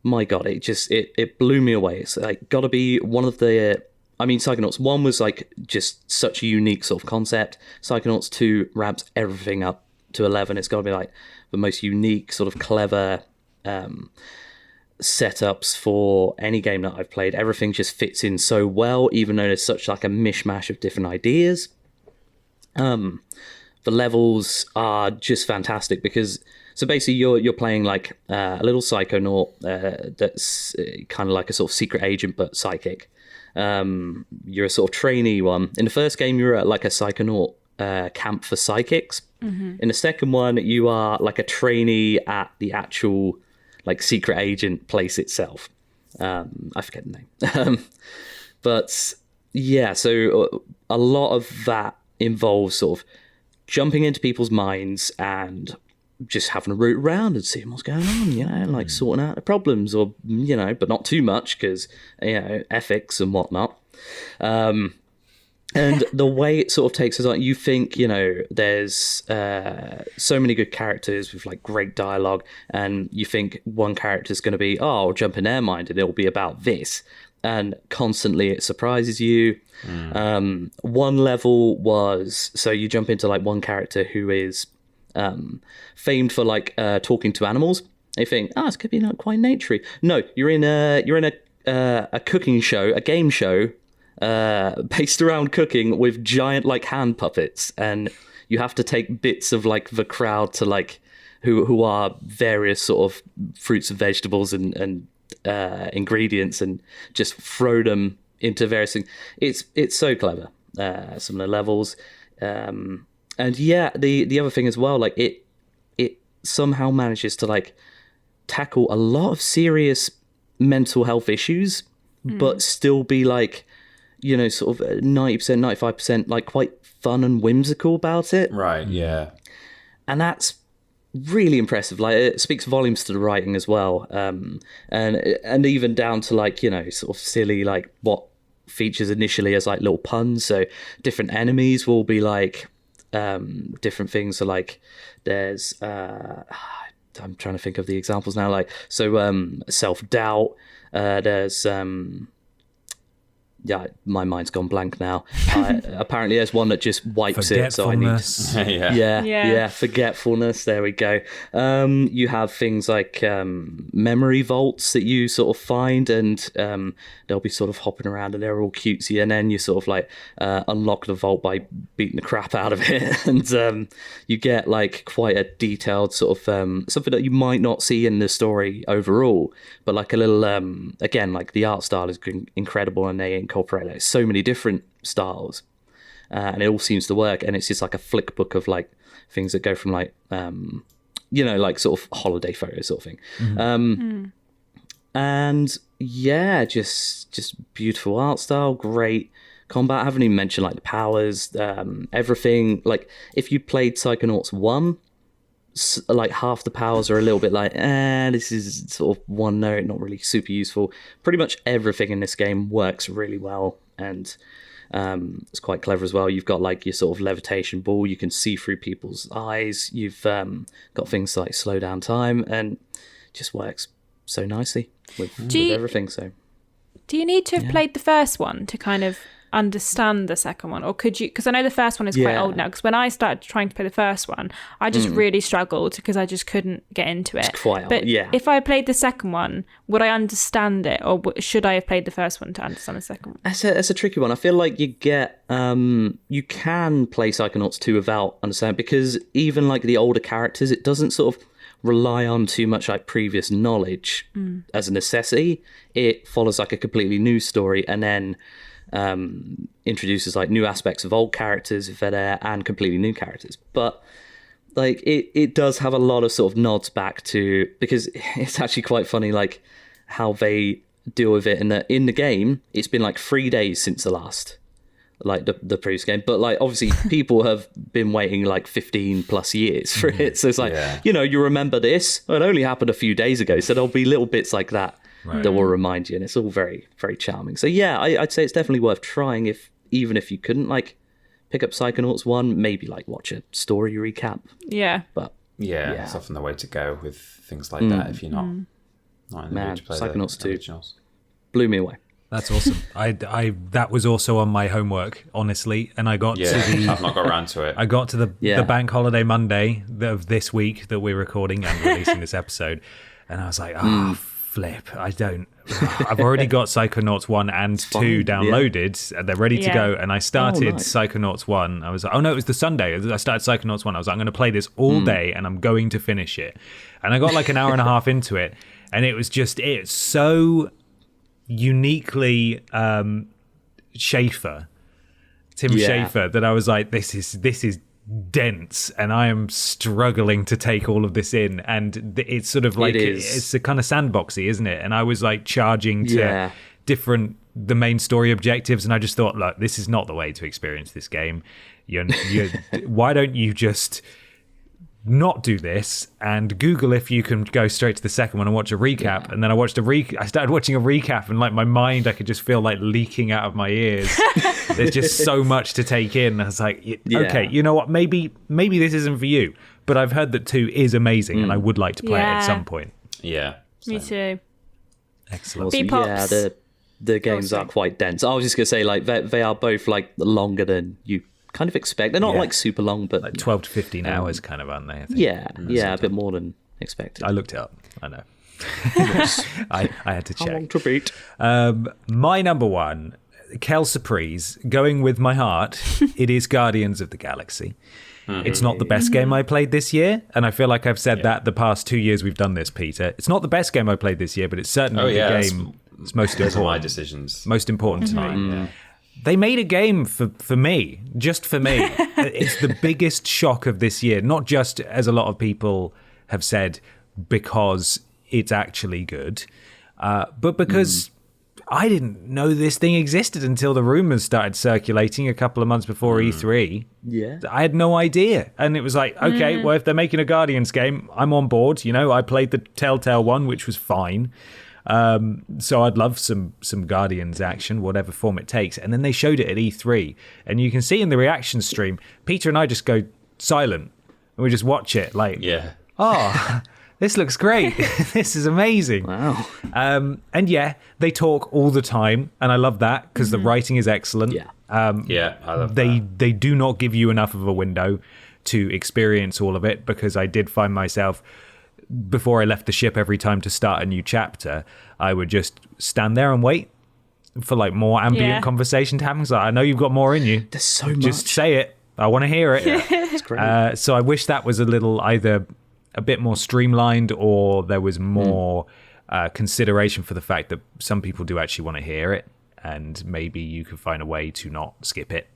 my God, it blew me away. It's like got to be one of the... I mean, Psychonauts 1 was like just such a unique sort of concept. Psychonauts 2 ramps everything up to 11. It's got to be like the most unique, sort of clever setups for any game that I've played. Everything just fits in so well, even though there's such like a mishmash of different ideas. The levels are just fantastic because so basically you're playing like a little psychonaut that's kind of like a sort of secret agent but psychic. You're a sort of trainee one. In the first game, you're at like a psychonaut camp for psychics. In the second one, you are like a trainee at the actual like secret agent place itself. I forget the name. But yeah, so a lot of that involves sort of jumping into people's minds and just having a root around and seeing what's going on, like sorting out the problems or, but not too much because, ethics and whatnot. And the way it sort of takes us on, you think, there's so many good characters with like great dialogue, and you think one character is going to be, I'll jump in their mind and it'll be about this. And constantly it surprises you. One level was, so you jump into like one character who is famed for like talking to animals. You think, this could be not quite naturey. No, you're in a cooking show, a game show, based around cooking with giant like hand puppets, and you have to take bits of like the crowd to like who are various sort of fruits and vegetables and ingredients, and just throw them into various things. It's so clever. Some of the levels, and yeah, the other thing as well, like it somehow manages to like tackle a lot of serious mental health issues, but still be like, you know, sort of 90%, 95% like quite fun and whimsical about it. Right, yeah. And that's really impressive. Like, it speaks volumes to the writing as well. And even down to like, you know, sort of silly, like what features initially as like little puns. So different enemies will be like different things. So like there's I'm trying to think of the examples now. Like, so self-doubt, there's yeah, my mind's gone blank now. Apparently there's one that just wipes it, so I need yeah, forgetfulness, there we go. You have things like memory vaults that you sort of find, and they'll be sort of hopping around and they're all cutesy, and then you sort of like unlock the vault by beating the crap out of it. And you get like quite a detailed sort of something that you might not see in the story overall, but like a little again, like the art style is incredible, and they incorporate like so many different styles, and it all seems to work. And it's just like a flick book of like things that go from like you know, like sort of holiday photos sort of thing. And yeah, just beautiful art style, great combat. I haven't even mentioned like the powers, everything. Like if you played Psychonauts 1, like half the powers are a little bit like, this is sort of one note, not really super useful. Pretty much everything in this game works really well, and it's quite clever as well. You've got like your sort of levitation ball, you can see through people's eyes. You've got things like slow down time, and just works so nicely with everything. So do you need to have played the first one to kind of understand the second one, or could you, because I know the first one is quite old now, because when I started trying to play the first one, I just really struggled because I just couldn't get into it. It's quite but old, yeah. If I played the second one, would I understand it, or should I have played the first one to understand the second one? That's a tricky one. I feel like you get you can play Psychonauts 2 without understanding, because even like the older characters, it doesn't sort of rely on too much like previous knowledge as a necessity. It follows like a completely new story, and then introduces like new aspects of old characters if they're there, and completely new characters. But like it does have a lot of sort of nods back to, because it's actually quite funny like how they deal with it in the game. It's been like 3 days since the last, like the previous game, but like obviously people have been waiting like 15 plus years for it, so it's like, you know, you remember this, it only happened a few days ago, so there'll be little bits like that that will remind you, and it's all very, very charming. So yeah, I'd say it's definitely worth trying, even if you couldn't like pick up Psychonauts 1, maybe like watch a story recap. But yeah, it's often the way to go with things like that if you're not in the mood to play Psychonauts 2 originals. Blew me away. That's awesome. I that was also on my homework, honestly, and I got to the. I've not got around to it. I got to the bank holiday Monday of this week that we're recording and releasing this episode, and I was like, flip! I've already got Psychonauts 1 and 2 downloaded, and they're ready to go. And I started Psychonauts 1. I was like, oh no, it was the Sunday. I started Psychonauts 1. I was like, I'm going to play this all day, and I'm going to finish it. And I got like an hour and a half into it, and it's so uniquely Schafer, Tim Schafer, that I was like, this is dense, and I am struggling to take all of this in, and it's sort of like it's a kind of sandboxy, isn't it? And I was like charging to the main story objectives, and I just thought, look, this is not the way to experience this game. Why don't you just not do this and Google if you can go straight to the second one and watch a recap. And then I started watching a recap, and like my mind, I could just feel like leaking out of my ears. There's just so much to take in. I was like, okay, you know what, maybe this isn't for you, but I've heard that 2 is amazing, and I would like to play it at some point. Me too. Excellent. Yeah, the games are quite dense. I was just gonna say, like, they are both like longer than you kind of expect. They're not like super long, but like 12 to 15 hours kind of, aren't they? I think. Yeah, a bit more than expected. I looked it up. I know. I had to check. How long to beat? My number one, Kel Surprise, going with my heart, it is Guardians of the Galaxy. It's not the best game I played this year, and I feel like I've said that the past 2 years we've done this, Peter. It's not the best game I played this year, but it's certainly the game that's most important. Those are my decisions. Most important to me. Yeah. They made a game for me, just for me. It's the biggest shock of this year, not just, as a lot of people have said, because it's actually good, but because I didn't know this thing existed until the rumors started circulating a couple of months before E3. Yeah. I had no idea. And it was like, okay, well, if they're making a Guardians game, I'm on board. You know, I played the Telltale one, which was fine. So I'd love some Guardians action, whatever form it takes. And then they showed it at E3. And you can see in the reaction stream, Peter and I just go silent. And we just watch it like, oh... This looks great. This is amazing. Wow. And yeah, they talk all the time, and I love that because the writing is excellent. Yeah. I love that. They do not give you enough of a window to experience all of it, because I did find myself, before I left the ship every time to start a new chapter, I would just stand there and wait for like more ambient conversation to happen. So I know you've got more in you. There's so much. Just say it. I want to hear it. It's great. So I wish that was a little either a bit more streamlined, or there was more consideration for the fact that some people do actually want to hear it, and maybe you could find a way to not skip it.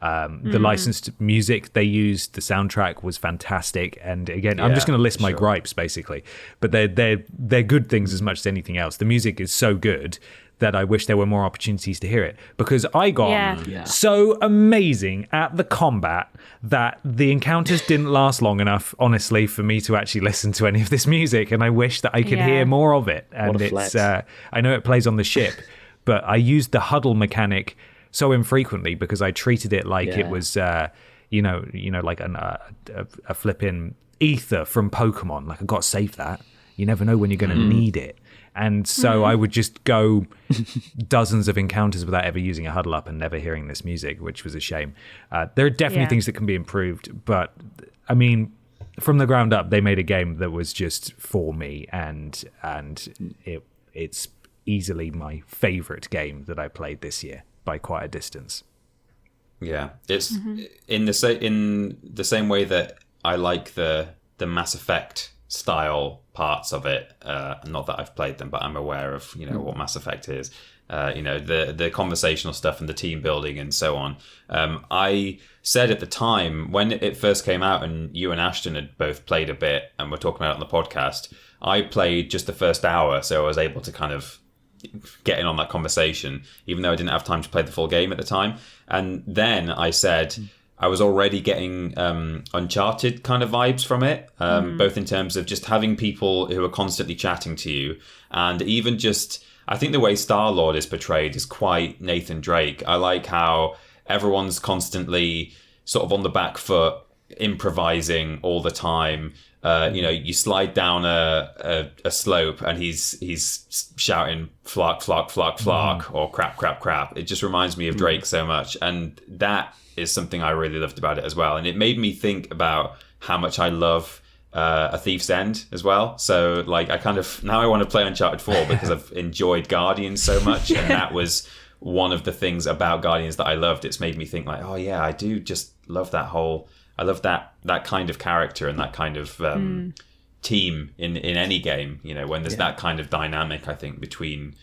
The licensed music they used, the soundtrack was fantastic, and again, I'm just going to list my gripes basically, but they're good things as much as anything else. The music is so good that I wish there were more opportunities to hear it, because I got so amazing at the combat that the encounters didn't last long enough, honestly, for me to actually listen to any of this music, and I wish that I could hear more of it. And it's I know it plays on the ship, but I used the huddle mechanic so infrequently because I treated it like it was like a flipping ether from Pokemon. Like, I got to save that. You never know when you're going to need it. And so I would just go dozens of encounters without ever using a huddle up and never hearing this music, which was a shame. There are definitely things that can be improved, but I mean, from the ground up, they made a game that was just for me, and it's easily my favorite game that I played this year by quite a distance. Yeah, it's in the same way that I like the Mass Effect style parts of it. Not that I've played them, but I'm aware of what Mass Effect is. The conversational stuff and the team building and so on. I said at the time when it first came out, and you and Ashton had both played a bit, and we're talking about it on the podcast. I played just the first hour, so I was able to kind of get in on that conversation, even though I didn't have time to play the full game at the time. And then I said I was already getting Uncharted kind of vibes from it, both in terms of just having people who are constantly chatting to you, and even just, I think the way Star-Lord is portrayed is quite Nathan Drake. I like how everyone's constantly sort of on the back foot, improvising all the time. You slide down a slope and he's shouting "flark, flark, flark, flark" or "crap, crap, crap." It just reminds me of Drake so much, and that is something I really loved about it as well. And it made me think about how much I love A Thief's End as well. So like, I kind of now I want to play Uncharted 4 because I've enjoyed Guardians so much, and that was one of the things about Guardians that I loved. It's made me think like, oh yeah, I do just love that whole. I love that kind of character and that kind of team in any game. When there's that kind of dynamic, I think between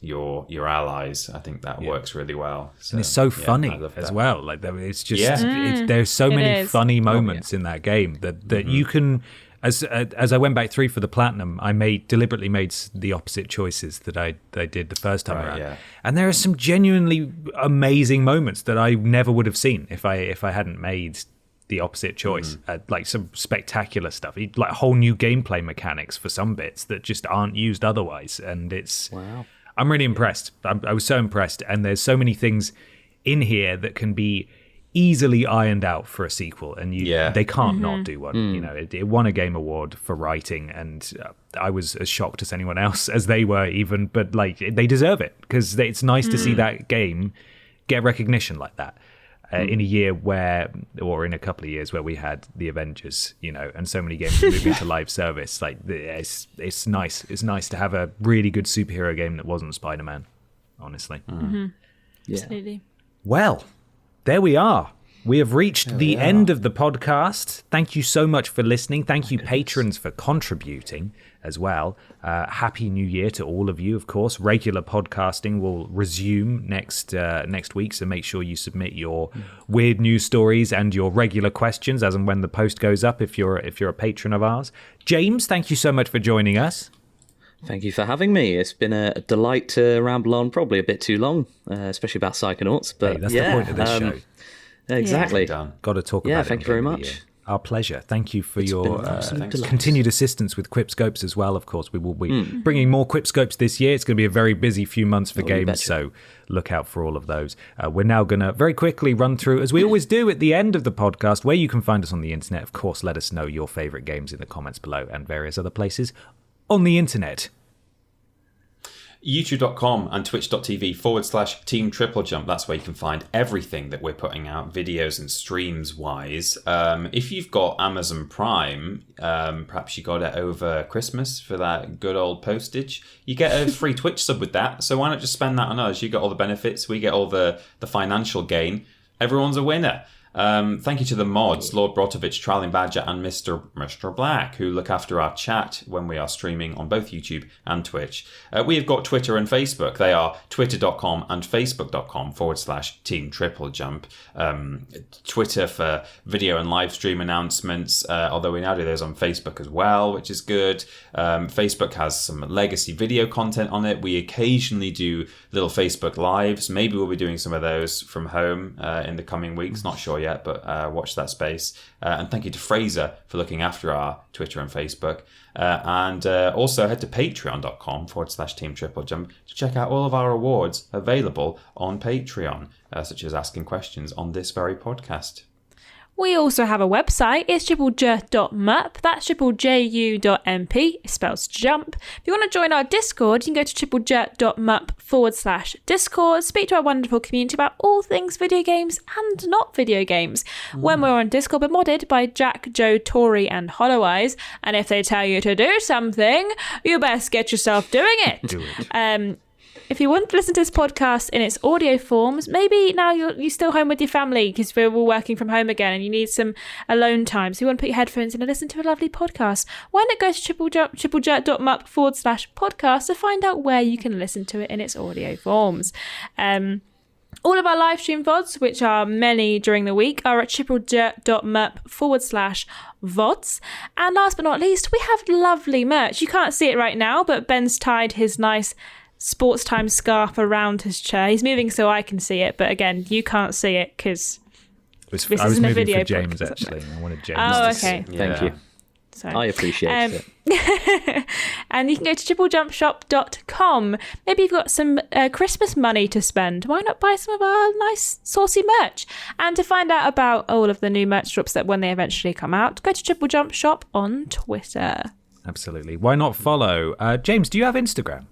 your allies, I think that works really well. So, and it's so funny as well. Like, it's just there's so many funny moments in that game that you can. As I went back through for the platinum, I deliberately made the opposite choices that I did the first time around. Yeah. And there are some genuinely amazing moments that I never would have seen if I hadn't made the opposite choice. Like some spectacular stuff, like whole new gameplay mechanics for some bits that just aren't used otherwise. And it's I'm really impressed. I was so impressed. And there's so many things in here that can be easily ironed out for a sequel, and they can't not do one. It won a Game Award for writing, and I was as shocked as anyone else as they were even, but like, they deserve it, because it's nice to see that game get recognition like that in a year or in a couple of years where we had the Avengers, and so many games moving to live service. Like, it's nice to have a really good superhero game that wasn't Spider-Man. honestly. Absolutely. Well, there we are. We have reached the end of the podcast. Thank you so much for listening. Thank you, patrons, for contributing as well. Happy New Year to all of you, of course. Regular podcasting will resume next week, so make sure you submit your weird news stories and your regular questions as and when the post goes up if you're a patron of ours. James, thank you so much for joining us. Thank you for having me. It's been a delight to ramble on, probably a bit too long, especially about Psychonauts. But hey, that's the point of this show. Exactly. Got to talk about it. Yeah, thank you very much. Our pleasure. Thank you for your continued assistance with Quipscopes as well. Of course, we will be bringing more Quipscopes this year. It's going to be a very busy few months for games, so look out for all of those. We're now going to very quickly run through, as we always do at the end of the podcast, where you can find us on the internet. Of course, let us know your favourite games in the comments below and various other places on the internet. YouTube.com and twitch.tv/Team TripleJump. That's where you can find everything that we're putting out, videos and streams wise. If you've got Amazon Prime, perhaps you got it over Christmas for that good old postage, you get a free Twitch sub with that. So why not just spend that on us? You get all the benefits, we get all the financial gain. Everyone's a winner. Thank you to the mods, Lord Brotovich, Trolling Badger, and Mr. Black, who look after our chat when we are streaming on both YouTube and Twitch. We have got Twitter and Facebook. They are twitter.com and facebook.com/Team TripleJump. Twitter for video and live stream announcements, although we now do those on Facebook as well, which is good. Facebook has some legacy video content on it. We occasionally do little Facebook Lives. Maybe we'll be doing some of those from home in the coming weeks. Not sure yet, but watch that space. And thank you to Fraser for looking after our Twitter and Facebook. And also head to patreon.com/Team TripleJump to check out all of our awards available on Patreon, such as asking questions on this very podcast. We also have a website. It's TripleJ.mp. That's TripleJU.mp. It spells jump. If you want to join our Discord, you can go to TripleJ.mp/Discord. Speak to our wonderful community about all things video games and not video games. When we're on Discord, we're modded by Jack, Joe, Tori, and Hollow Eyes. And if they tell you to do something, you best get yourself doing it. Do it. If you want to listen to this podcast in its audio forms, maybe now you're still home with your family because we're all working from home again and you need some alone time. So you want to put your headphones in and listen to a lovely podcast. Why not go to TripleJump.mp/podcast to find out where you can listen to it in its audio forms. All of our live stream VODs, which are many during the week, are at TripleJ.mp/VODs. And last but not least, we have lovely merch. You can't see it right now, but Ben's tied his nice sports time scarf around his chair. He's moving so I can see it, but again, you can't see it because this isn't a video. For James, actually. I wanted James to see. Thank you. So, I appreciate it. And you can go to TripleJumpShop.com. Maybe you've got some Christmas money to spend. Why not buy some of our nice saucy merch? And to find out about all of the new merch drops that when they eventually come out, go to TripleJump Shop on Twitter. Absolutely. Why not follow? James, do you have Instagram?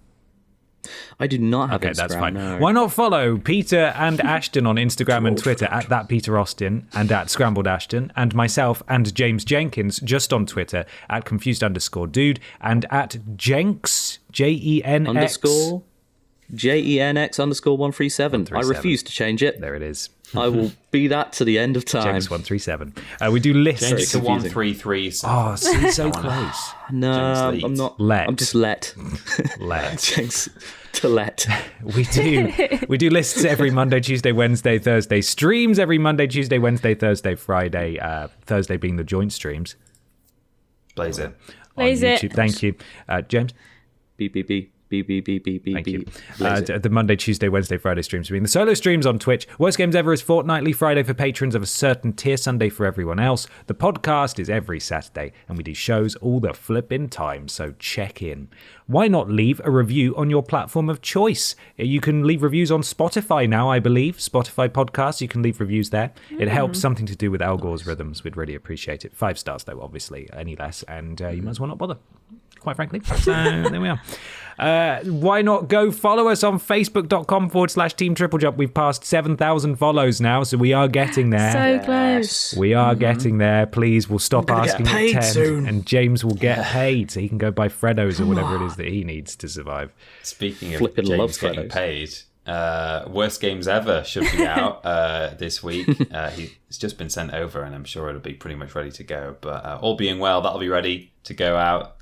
I do not have Instagram. That's fine. No. Why not follow Peter and Ashton on Instagram and Twitter at @ThatPeterAustin and at ScrambledAshton, and myself and James Jenkins just on Twitter at @confused_dude and at Jenks, JENX JENX_137. I refuse to change it. There it is. I will be that to the end of time. Jenks 137. We do lists. Change it to 133. Oh, see, so close. No, I'm not. I'm just let. Jenks to let. We do lists every Monday, Tuesday, Wednesday, Thursday. Streams every Monday, Tuesday, Wednesday, Thursday, Friday. Thursday being the joint streams. Blaze it. Blaze it. Thank you, James. Beep beep beep. Thank you. The Monday, Tuesday, Wednesday, Friday streams being the solo streams on Twitch. Worst Games Ever is fortnightly, Friday for patrons of a certain tier, Sunday for everyone else. The podcast is every Saturday, and we do shows all the flipping time, so check in. Why not leave a review on your platform of choice? You can leave reviews on Spotify now, I believe. Spotify podcasts, you can leave reviews there. It helps, something to do with Al Gore's rhythms. We'd really appreciate it. 5 stars, though, obviously. Any less, and you might as well not bother, quite frankly. So there we are. Why not go follow us on Facebook.com/Team TripleJump. We've passed 7,000 follows now, so we are getting there. So close. We are getting there. Please, we'll stop asking paid at 10, soon. and James will get paid so he can go buy Freddos or whatever it is that he needs to survive. Speaking of Flippin' love James getting Freddos. paid, Worst Games Ever should be out this week. He's just been sent over, and I'm sure it'll be pretty much ready to go. But all being well, that'll be ready to go out.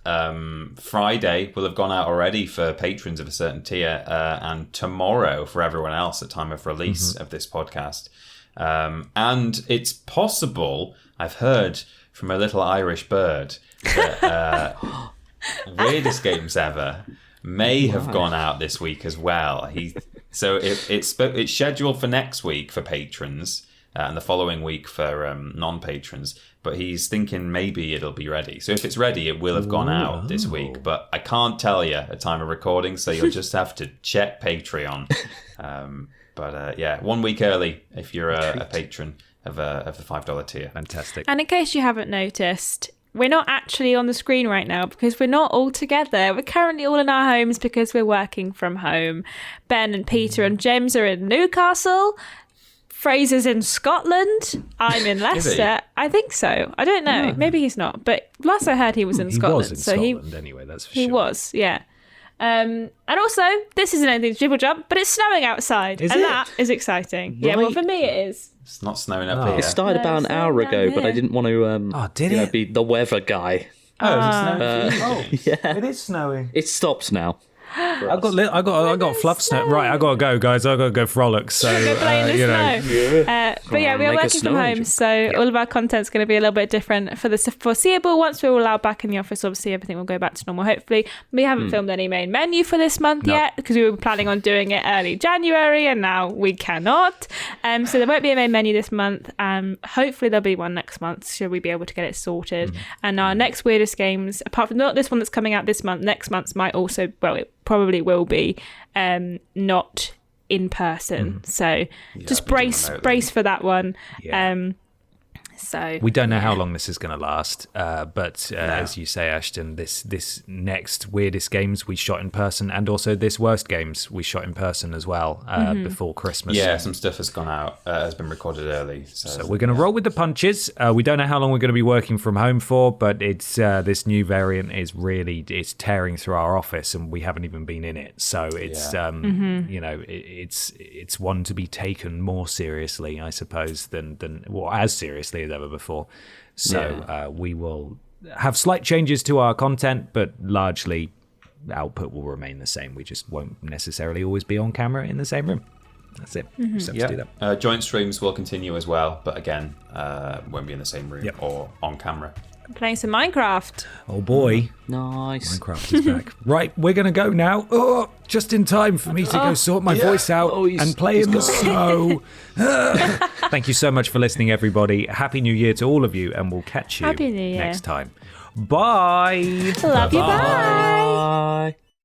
Friday will have gone out already for patrons of a certain tier, and tomorrow for everyone else at time of release of this podcast. And it's possible, I've heard from a little Irish bird, that Weirdest Games Ever may have gone out this week as well. So it's scheduled for next week for patrons and the following week for non-patrons. But he's thinking maybe it'll be ready. So if it's ready, it will have gone out this week. But I can't tell you at time of recording, so you'll just have to check Patreon. But 1 week early if you're a patron of the $5 tier. Fantastic. And in case you haven't noticed, we're not actually on the screen right now because we're not all together. We're currently all in our homes because we're working from home. Ben and Peter and James are in Newcastle. Fraser's in Scotland. I'm in Leicester. I think so. I don't know. Maybe he's not. But last I heard, he was in Scotland. He was in Scotland anyway, that's for sure. He was, yeah. And also, this isn't anything to TripleJump, but it's snowing outside. That is exciting. Right. Yeah, well, for me it is. It's not snowing up here. It started about an hour ago, but I didn't want to be the weather guy. Oh, is it snowing? Yeah. It is snowing. It stops now. I got fluff snow. Right, I gotta go, guys. I gotta go frolic. So go play in the snow. But yeah, we are working from home, so all of our content's going to be a little bit different for the foreseeable. Once we're all allowed back in the office, obviously everything will go back to normal. Hopefully, we haven't filmed any main menu for this month yet because we were planning on doing it early January, and now we cannot. So there won't be a main menu this month. Hopefully there'll be one next month. Should we be able to get it sorted? And our next Weirdest Games, apart from not this one that's coming out this month, next month's might also it probably will be not in person, so just brace for that one. So we don't know how long this is going to last, but as you say, Ashton, this next Weirdest Games we shot in person, and also this Worst Games we shot in person as well before Christmas. Yeah, some stuff has gone out, has been recorded early. So we're going to roll with the punches. We don't know how long we're going to be working from home for, but it's this new variant is it's tearing through our office, and we haven't even been in it. So it's it's one to be taken more seriously, I suppose, than as seriously as ever before. So we will have slight changes to our content, but largely output will remain the same. We just won't necessarily always be on camera in the same room. That's it. Just have to do that. Joint streams will continue as well, but again, won't be in the same room or on camera. Playing some Minecraft. Oh boy. Nice. Minecraft is back. Right, we're going to go now. Oh, just in time for me to go sort my voice out and play in the snow. Thank you so much for listening, everybody. Happy New Year to all of you, and we'll catch you next time. Bye. Love you. Bye.